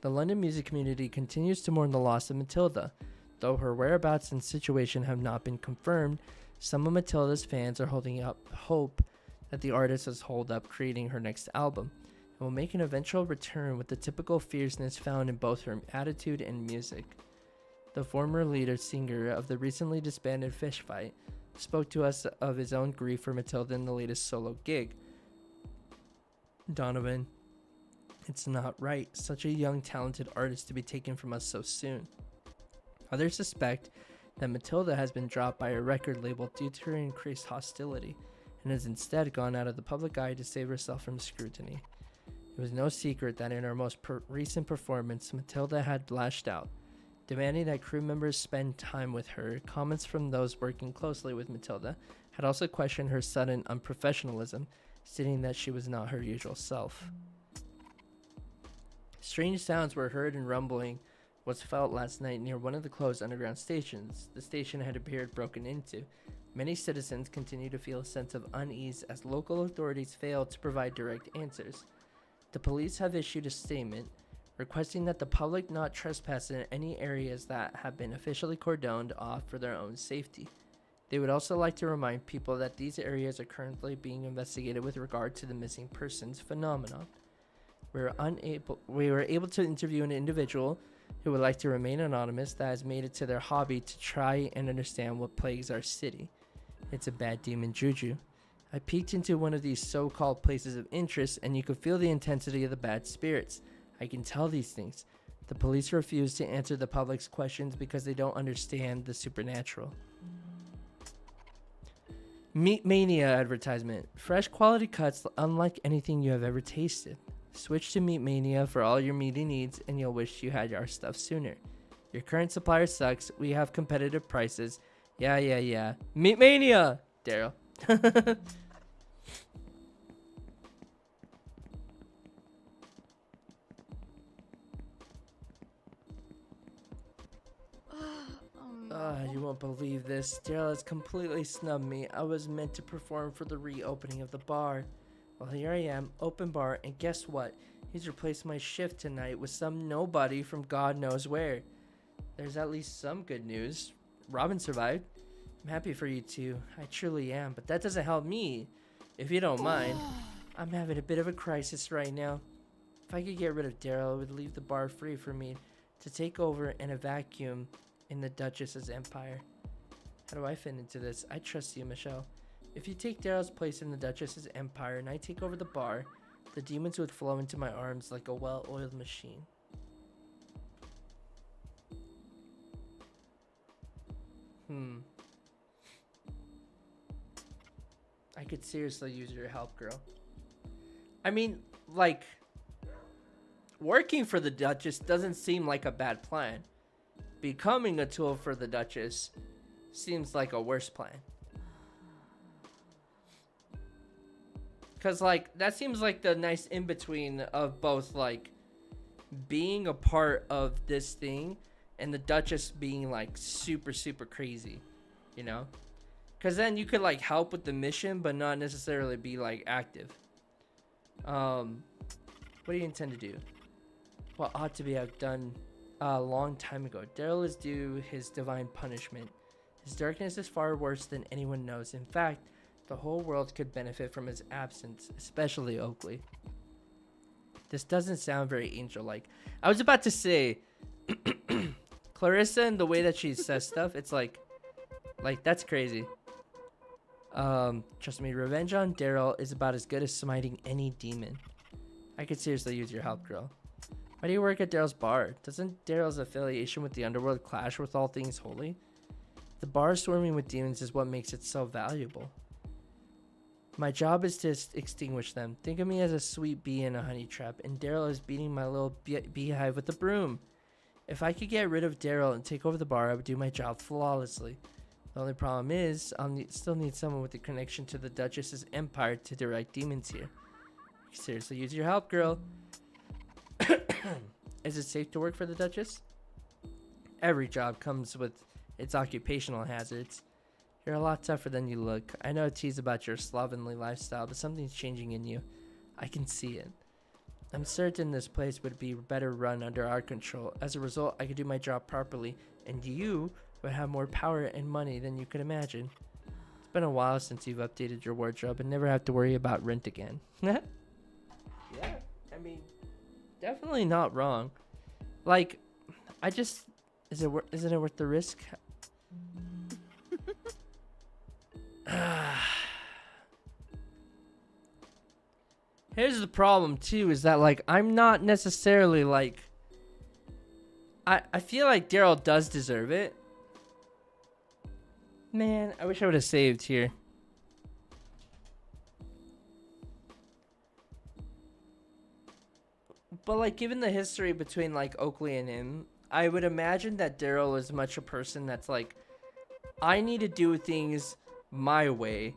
The London music community continues to mourn the loss of Matilda. Though her whereabouts and situation have not been confirmed, some of Matilda's fans are holding up hope that the artist has holed up creating her next album and will make an eventual return with the typical fierceness found in both her attitude and music. The former leader singer of the recently disbanded Fish Fight spoke to us of his own grief for Matilda in the latest solo gig. Donovan, it's not right, such a young, talented artist to be taken from us so soon. Others suspect that Matilda has been dropped by a record label due to her increased hostility and has instead gone out of the public eye to save herself from scrutiny. It was no secret that in her most recent performance, Matilda had lashed out, demanding that crew members spend time with her. Comments from those working closely with Matilda had also questioned her sudden unprofessionalism, stating that she was not her usual self. Strange sounds were heard and rumbling was felt last night near one of the closed underground stations. The station had appeared broken into. Many citizens continue to feel a sense of unease as local authorities fail to provide direct answers. The police have issued a statement requesting that the public not trespass in any areas that have been officially cordoned off for their own safety. They would also like to remind people that these areas are currently being investigated with regard to the missing persons phenomenon. We were able to interview an individual who would like to remain anonymous that has made it to their hobby to try and understand what plagues our city. It's a bad demon juju. I peeked into one of these so-called places of interest, and you could feel the intensity of the bad spirits. I can tell these things. The police refuse to answer the public's questions because they don't understand the supernatural. Meat Mania advertisement. Fresh quality cuts unlike anything you have ever tasted. Switch to Meat Mania for all your meaty needs and you'll wish you had our stuff sooner. Your current supplier sucks. We have competitive prices. Yeah. Meat Mania! Daryl. You won't believe this. Daryl has completely snubbed me. I was meant to perform for the reopening of the bar. Well, here I am, open bar, and guess what? He's replaced my shift tonight with some nobody from God knows where. There's at least some good news. Robin survived. I'm happy for you two. I truly am, but that doesn't help me. If you don't mind, I'm having a bit of a crisis right now. If I could get rid of Daryl, it would leave the bar free for me to take over in a vacuum in the Duchess's empire. How do I fit into this? I trust you, Michelle. If you take Daryl's place in the Duchess's empire and I take over the bar, the demons would flow into my arms like a well-oiled machine. I could seriously use your help, girl. I mean, like, working for the Duchess doesn't seem like a bad plan. Becoming a tool for the Duchess seems like a worse plan. Because, like, that seems like the nice in-between of both, like, being a part of this thing and the Duchess being, like, super, super crazy, you know? Because then you could, like, help with the mission, but not necessarily be, like, active. What do you intend to do? What ought to be done a long time ago. Daryl is due his divine punishment. His darkness is far worse than anyone knows. In fact, the whole world could benefit from his absence, especially Oakley. This doesn't sound very angel-like. I was about to say, Clarissa and the way that she says stuff, it's like that's crazy. Trust me, revenge on Daryl is about as good as smiting any demon. I could seriously use your help, girl. Why do you work at Daryl's bar? Doesn't Daryl's affiliation with the underworld clash with all things holy? The bar swarming with demons is what makes it so valuable. My job is to extinguish them. Think of me as a sweet bee in a honey trap, and Daryl is beating my little beehive with a broom. If I could get rid of Daryl and take over the bar, I would do my job flawlessly. The only problem is, still need someone with a connection to the Duchess's empire to direct demons here. Seriously, use your help, girl. Is it safe to work for the Duchess? Every job comes with its occupational hazards. You're a lot tougher than you look. I know a tease about your slovenly lifestyle, but something's changing in you. I can see it. I'm certain this place would be better run under our control. As a result, I could do my job properly, and you would have more power and money than you could imagine. It's been a while since you've updated your wardrobe and never have to worry about rent again. Yeah, I mean, definitely not wrong. Like, isn't it worth the risk? Here's the problem too, is that, like, I'm not necessarily, like, I feel like Daryl does deserve it. Man, I wish I would have saved here. But, like, given the history between, like, Oakley and him, I would imagine that Daryl is much a person that's like, I need to do things my way,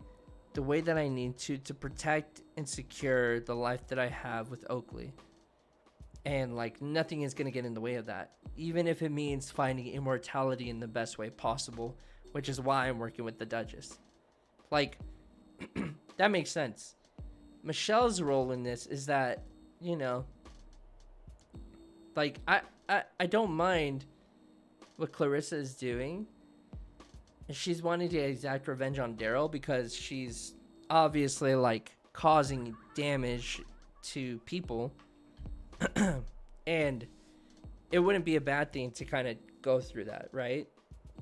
the way that I need to protect and secure the life that I have with Oakley. And, like, nothing is going to get in the way of that, even if it means finding immortality in the best way possible, which is why I'm working with the Duchess. Like, that makes sense. Michelle's role in this is that, you know, like, I don't mind what Clarissa is doing, she's wanting to exact revenge on Daryl because she's obviously like causing damage to people. And it wouldn't be a bad thing to kind of go through that, right?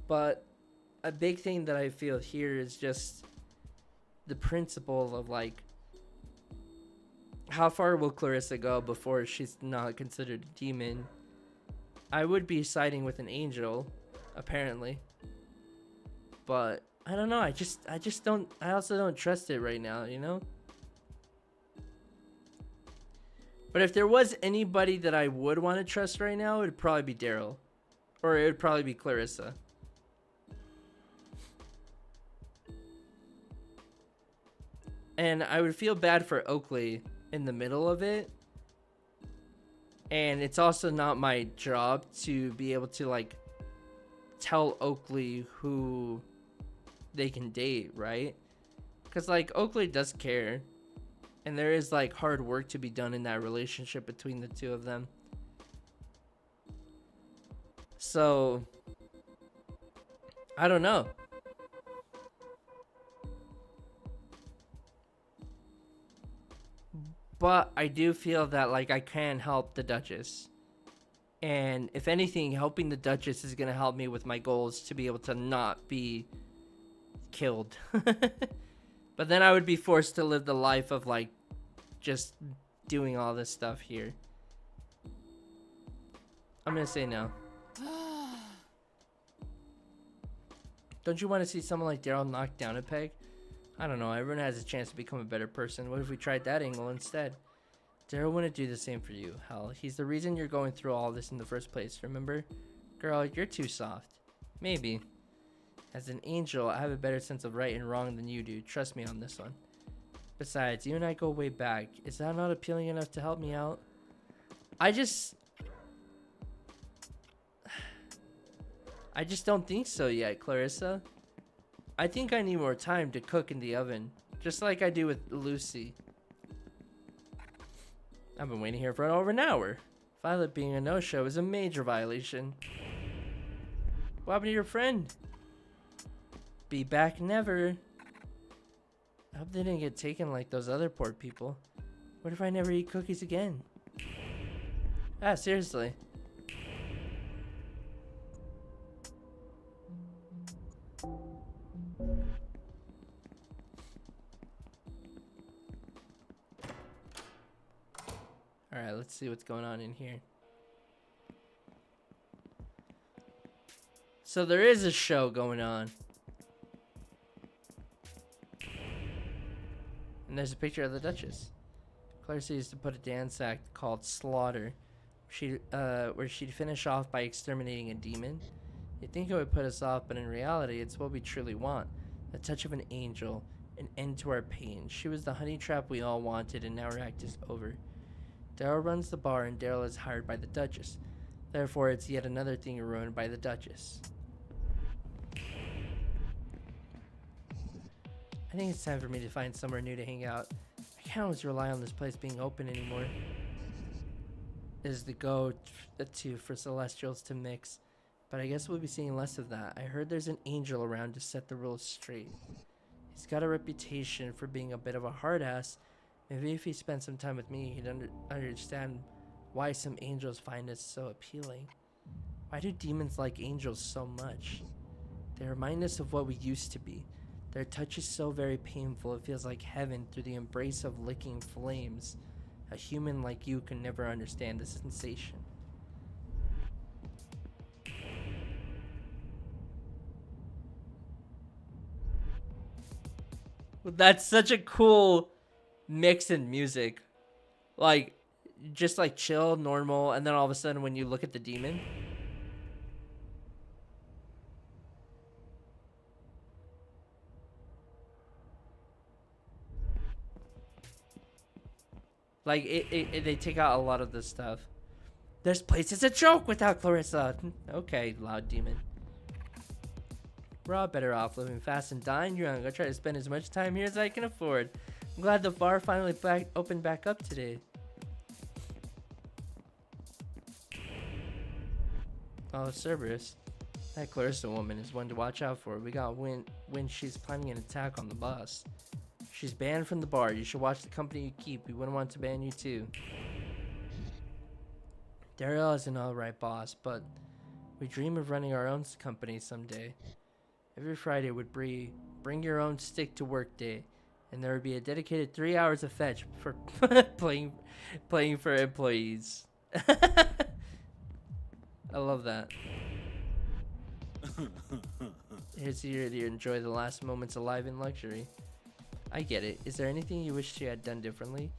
But a big thing that I feel here is just the principle of like, how far will Clarissa go before she's not considered a demon? I would be siding with an angel, apparently. But I don't know. I also don't trust it right now, you know? But if there was anybody that I would want to trust right now, it would probably be Daryl. Or it would probably be Clarissa. And I would feel bad for Oakley in the middle of it. And it's also not my job to be able to like tell Oakley who they can date, right? Because like Oakley does care. And there is like hard work to be done in that relationship between the two of them. So I don't know. But I do feel that like I can help the Duchess. And if anything, helping the Duchess is going to help me with my goals to be able to not be killed. But then I would be forced to live the life of like just doing all this stuff here. I'm going to say no. Don't you want to see someone like Daryl knock down a peg? I don't know, everyone has a chance to become a better person. What if we tried that angle instead? Daryl wouldn't do the same for you. Hell, he's the reason you're going through all this in the first place, remember? Girl, you're too soft. Maybe. As an angel, I have a better sense of right and wrong than you do. Trust me on this one. Besides, you and I go way back. Is that not appealing enough to help me out? I just don't think so yet, Clarissa. I think I need more time to cook in the oven, just like I do with Lucy. I've been waiting here for over an hour. Violet being a no-show is a major violation. What happened to your friend? Be back never. I hope they didn't get taken like those other poor people. What if I never eat cookies again? Ah, seriously. Alright, let's see what's going on in here. So there is a show going on. And there's a picture of the Duchess. Clarissa used to put a dance act called Slaughter, where she'd finish off by exterminating a demon. You'd think it would put us off, but in reality, it's what we truly want. The touch of an angel, an end to our pain. She was the honey trap we all wanted, and now her act is over. Daryl runs the bar, and Daryl is hired by the Duchess. Therefore, it's yet another thing ruined by the Duchess. I think it's time for me to find somewhere new to hang out. I can't always rely on this place being open anymore. Is the go-to for Celestials to mix, but I guess we'll be seeing less of that. I heard there's an angel around to set the rules straight. He's got a reputation for being a bit of a hard ass. Maybe if he spent some time with me, he'd understand why some angels find us so appealing. Why do demons like angels so much? They remind us of what we used to be. Their touch is so very painful, it feels like heaven through the embrace of licking flames. A human like you can never understand the sensation. That's such a cool mix in music. Like, just like chill, normal, and then all of a sudden when you look at the demon. Like, they take out a lot of this stuff. This place is a joke without Clarissa. Okay, loud demon. We're all better off living fast and dying young. I'll try to spend as much time here as I can afford. I'm glad the bar finally opened back up today. Oh, Cerberus. That Clarissa woman is one to watch out for. We got when she's planning an attack on the boss. She's banned from the bar. You should watch the company you keep. We wouldn't want to ban you too. Daryl is an alright boss, but we dream of running our own company someday. Every Friday would be bring your own stick to work day, and there would be a dedicated 3 hours of fetch for playing for employees. I love that. Here's here to enjoy the last moments alive in luxury. I get it. Is there anything you wish you had done differently?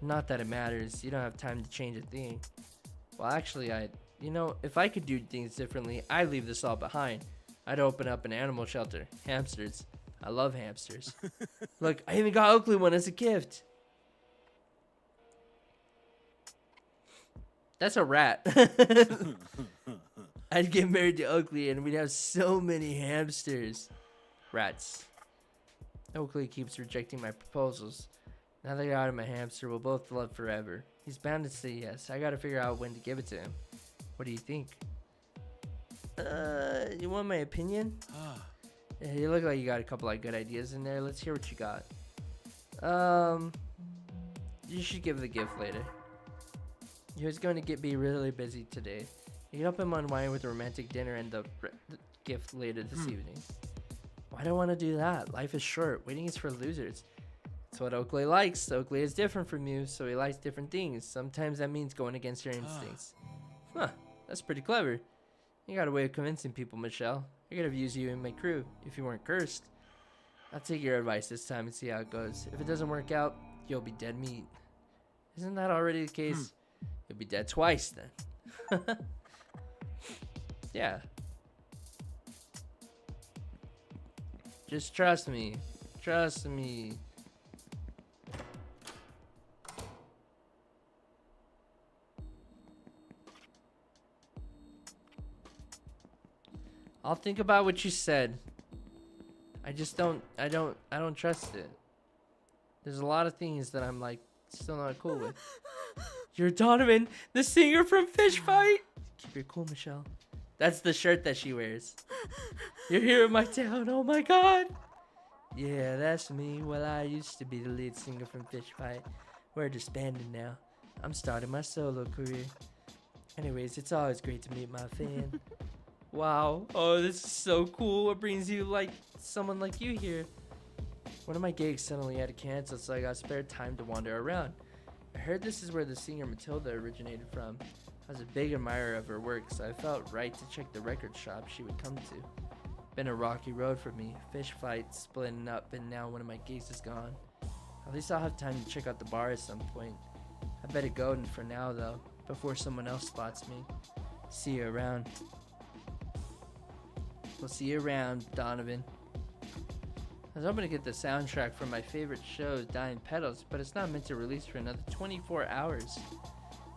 Not that it matters. You don't have time to change a thing. Well, actually, if I could do things differently, I'd leave this all behind. I'd open up an animal shelter. Hamsters. I love hamsters. Look, I even got Oakley one as a gift. That's a rat. I'd get married to Oakley and we'd have so many hamsters. Rats. Oakley keeps rejecting my proposals. Now that I got him a hamster, we'll both love forever. He's bound to say yes. I gotta figure out when to give it to him. What do you think? You want my opinion? Yeah, you look like you got a couple of good ideas in there. Let's hear what you got. You should give the gift later. He was going to be really busy today. You can help him unwind with a romantic dinner and the gift later this evening. Why do I want to do that? Life is short. Waiting is for losers. That's what Oakley likes. Oakley is different from you, so he likes different things. Sometimes that means going against your instincts. Huh, that's pretty clever. You got a way of convincing people, Michelle. I could have used you in my crew if you weren't cursed. I'll take your advice this time and see how it goes. If it doesn't work out, you'll be dead meat. Isn't that already the case? You'll be dead twice then. Yeah. Just trust me. Trust me. I'll think about what you said. I don't trust it. There's a lot of things that I'm like still not cool with. You're Donovan, the singer from Fish Fight. Keep your cool, Michelle. That's the shirt that she wears. You're here in my town. Oh my god. Yeah, that's me. Well, I used to be the lead singer from Fish Fight. We're disbanded now. I'm starting my solo career. Anyways, it's always great to meet my fan. Wow. Oh, this is so cool. What brings you like someone like you here? One of my gigs suddenly had to cancel, so I got spare time to wander around. I heard this is where the singer Matilda originated from. I was a big admirer of her work, so I felt right to check the record shop she would come to. Been a rocky road for me. Fish Fight splitting up, and now one of my gigs is gone. At least I'll have time to check out the bar at some point. I better go for now, though, before someone else spots me. See you around. We'll see you around, Donovan. I was hoping to get the soundtrack from my favorite show, Dying Petals, but it's not meant to release for another 24 hours.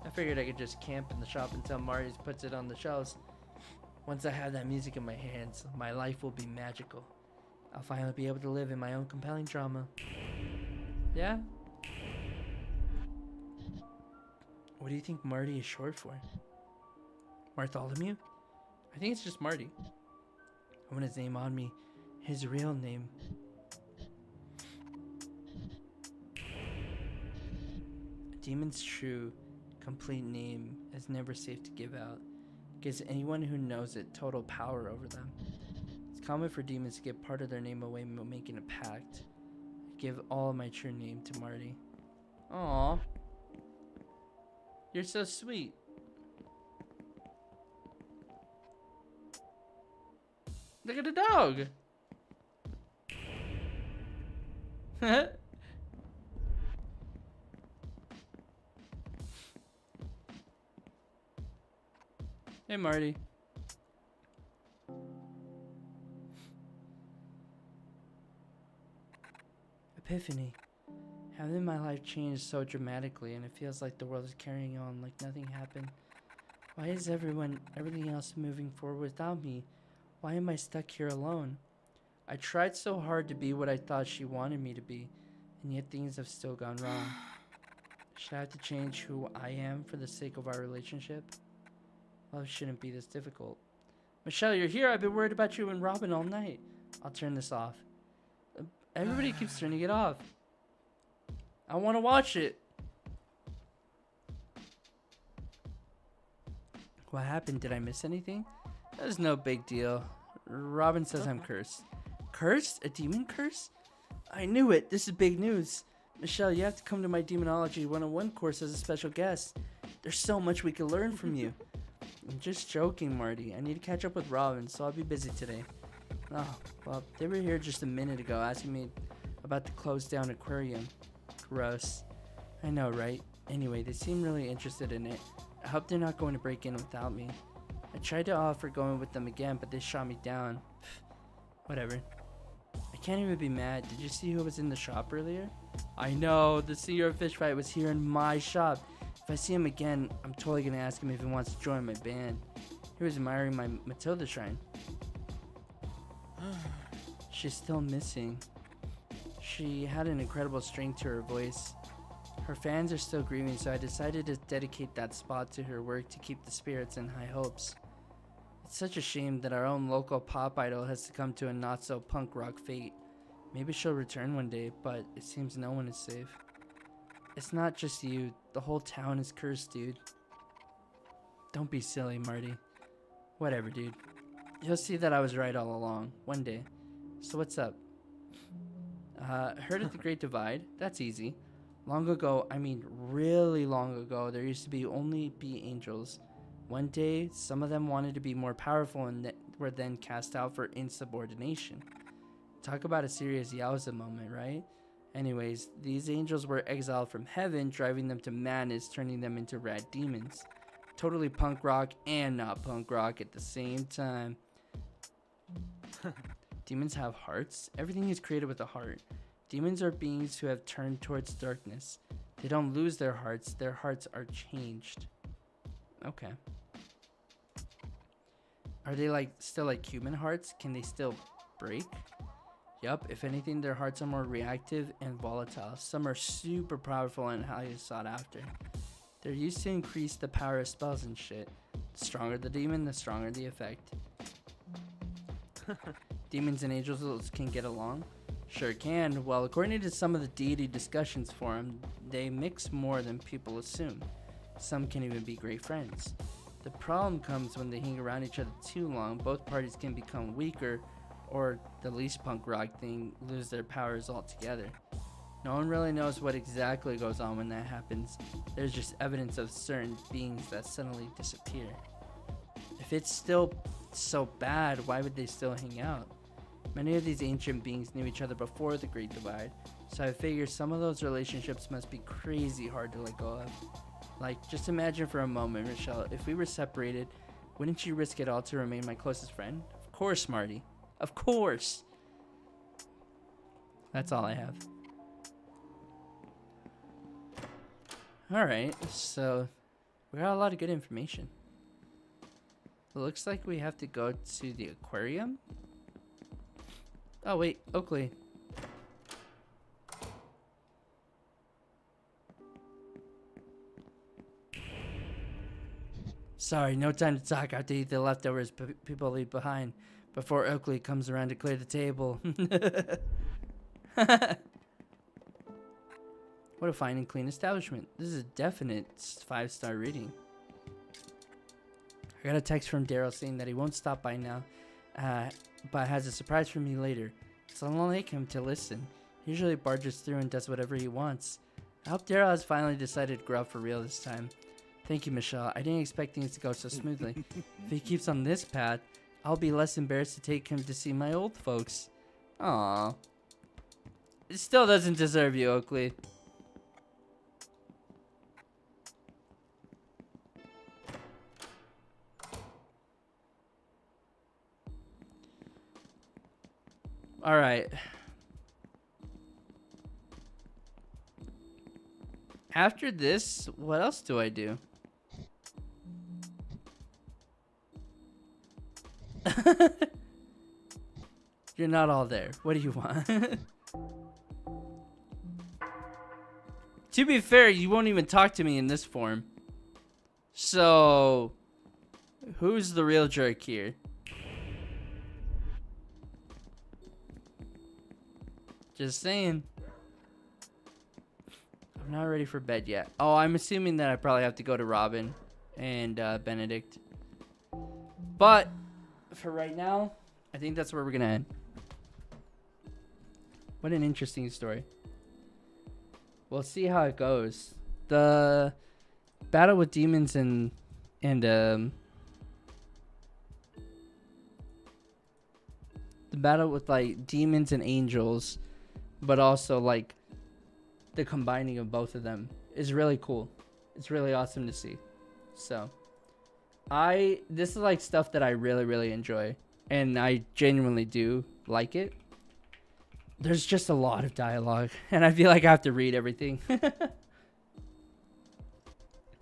I figured I could just camp in the shop until Marty's puts it on the shelves. Once I have that music in my hands, my life will be magical. I'll finally be able to live in my own compelling drama. Yeah? What do you think Marty is short for? Bartholomew? I think it's just Marty. I want his name on me. His real name. A demon's true, complete name is never safe to give out. It gives anyone who knows it total power over them. It's common for demons to give part of their name away when making a pact. I give all my true name to Marty. Aww. You're so sweet. Look at the dog. Hey, Marty. Epiphany. Having my life changed so dramatically, and it feels like the world is carrying on like nothing happened. Why is everything else moving forward without me? Why am I stuck here alone? I tried so hard to be what I thought she wanted me to be, and yet things have still gone wrong. Should I have to change who I am for the sake of our relationship? Love shouldn't be this difficult. Michelle, you're here. I've been worried about you and Robin all night. I'll turn this off. Everybody keeps turning it off. I want to watch it. What happened? Did I miss anything? That's no big deal. Robin says I'm cursed. Cursed? A demon curse? I knew it. This is big news. Michelle, you have to come to my Demonology 101 course as a special guest. There's so much we can learn from you. I'm just joking, Marty. I need to catch up with Robin, so I'll be busy today. Oh, well, they were here just a minute ago asking me about the closed down aquarium. Gross. I know, right? Anyway, they seem really interested in it. I hope they're not going to break in without me. I tried to offer going with them again, but they shot me down. Whatever. I can't even be mad. Did you see who was in the shop earlier? I know. The Seer Fish Fight was here in my shop. If I see him again, I'm totally going to ask him if he wants to join my band. He was admiring my Matilda shrine. She's still missing. She had an incredible strength to her voice. Her fans are still grieving, so I decided to dedicate that spot to her work to keep the spirits in high hopes. It's such a shame that our own local pop idol has succumbed to a not-so-punk rock fate. Maybe she'll return one day, but it seems no one is safe. It's not just you. The whole town is cursed, dude. Don't be silly, Marty. Whatever, dude. You'll see that I was right all along, one day. So what's up? Heard of the Great Divide? That's easy. Long ago, I mean really long ago, there used to be only be angels. One day, some of them wanted to be more powerful and were then cast out for insubordination. Talk about a serious Yowza moment, right? Anyways, these angels were exiled from heaven, driving them to madness, turning them into rad demons. Totally punk rock and not punk rock at the same time. Demons have hearts? Everything is created with a heart. Demons are beings who have turned towards darkness. They don't lose their hearts are changed. Okay. Are they still like human hearts? Can they still break? Yup, if anything, their hearts are more reactive and volatile. Some are super powerful and highly sought after. They're used to increase the power of spells and shit. The stronger the demon, the stronger the effect. Demons and angels can get along? Sure can. Well, according to some of the deity discussions forum, they mix more than people assume. Some can even be great friends. The problem comes when they hang around each other too long. Both parties can become weaker, or the least punk rock thing lose their powers altogether. No one really knows what exactly goes on when that happens. There's just evidence of certain beings that suddenly disappear. If it's still so bad, why would they still hang out? Many of these ancient beings knew each other before the Great Divide, so I figure some of those relationships must be crazy hard to let go of. Like, just imagine for a moment, Michelle, if we were separated, wouldn't you risk it all to remain my closest friend? Of course, Marty. Of course. That's all I have. Alright, so we got a lot of good information. It looks like we have to go to the aquarium. Oh wait, Oakley. Sorry, no time to talk. I have to eat the leftovers people leave behind before Oakley comes around to clear the table. What a fine and clean establishment. This is a definite 5-star rating. I got a text from Daryl saying that he won't stop by now, but has a surprise for me later. So I'll like him to listen. He usually barges through and does whatever he wants. I hope Daryl has finally decided to grow up for real this time. Thank you, Michelle. I didn't expect things to go so smoothly. If he keeps on this path, I'll be less embarrassed to take him to see my old folks. Aww. It still doesn't deserve you, Oakley. Alright. After this, what else do I do? You're not all there. What do you want? To be fair, you won't even talk to me in this form. So, who's the real jerk here? Just saying. I'm not ready for bed yet. Oh, I'm assuming that I probably have to go to Robin and Benedict. But for right now, I think that's where we're going to end. What an interesting story. We'll see how it goes. The battle with demons and the battle with like demons and angels, but also like the combining of both of them is really cool. It's really awesome to see. So this is like stuff that I really, really enjoy, and I genuinely do like it. There's just a lot of dialogue, and I feel like I have to read everything.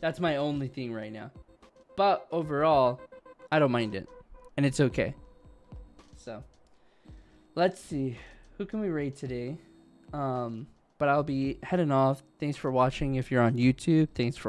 That's my only thing right now. But overall, I don't mind it, and it's okay. So, let's see. Who can we rate today? But I'll be heading off. Thanks for watching if you're on YouTube. Thanks for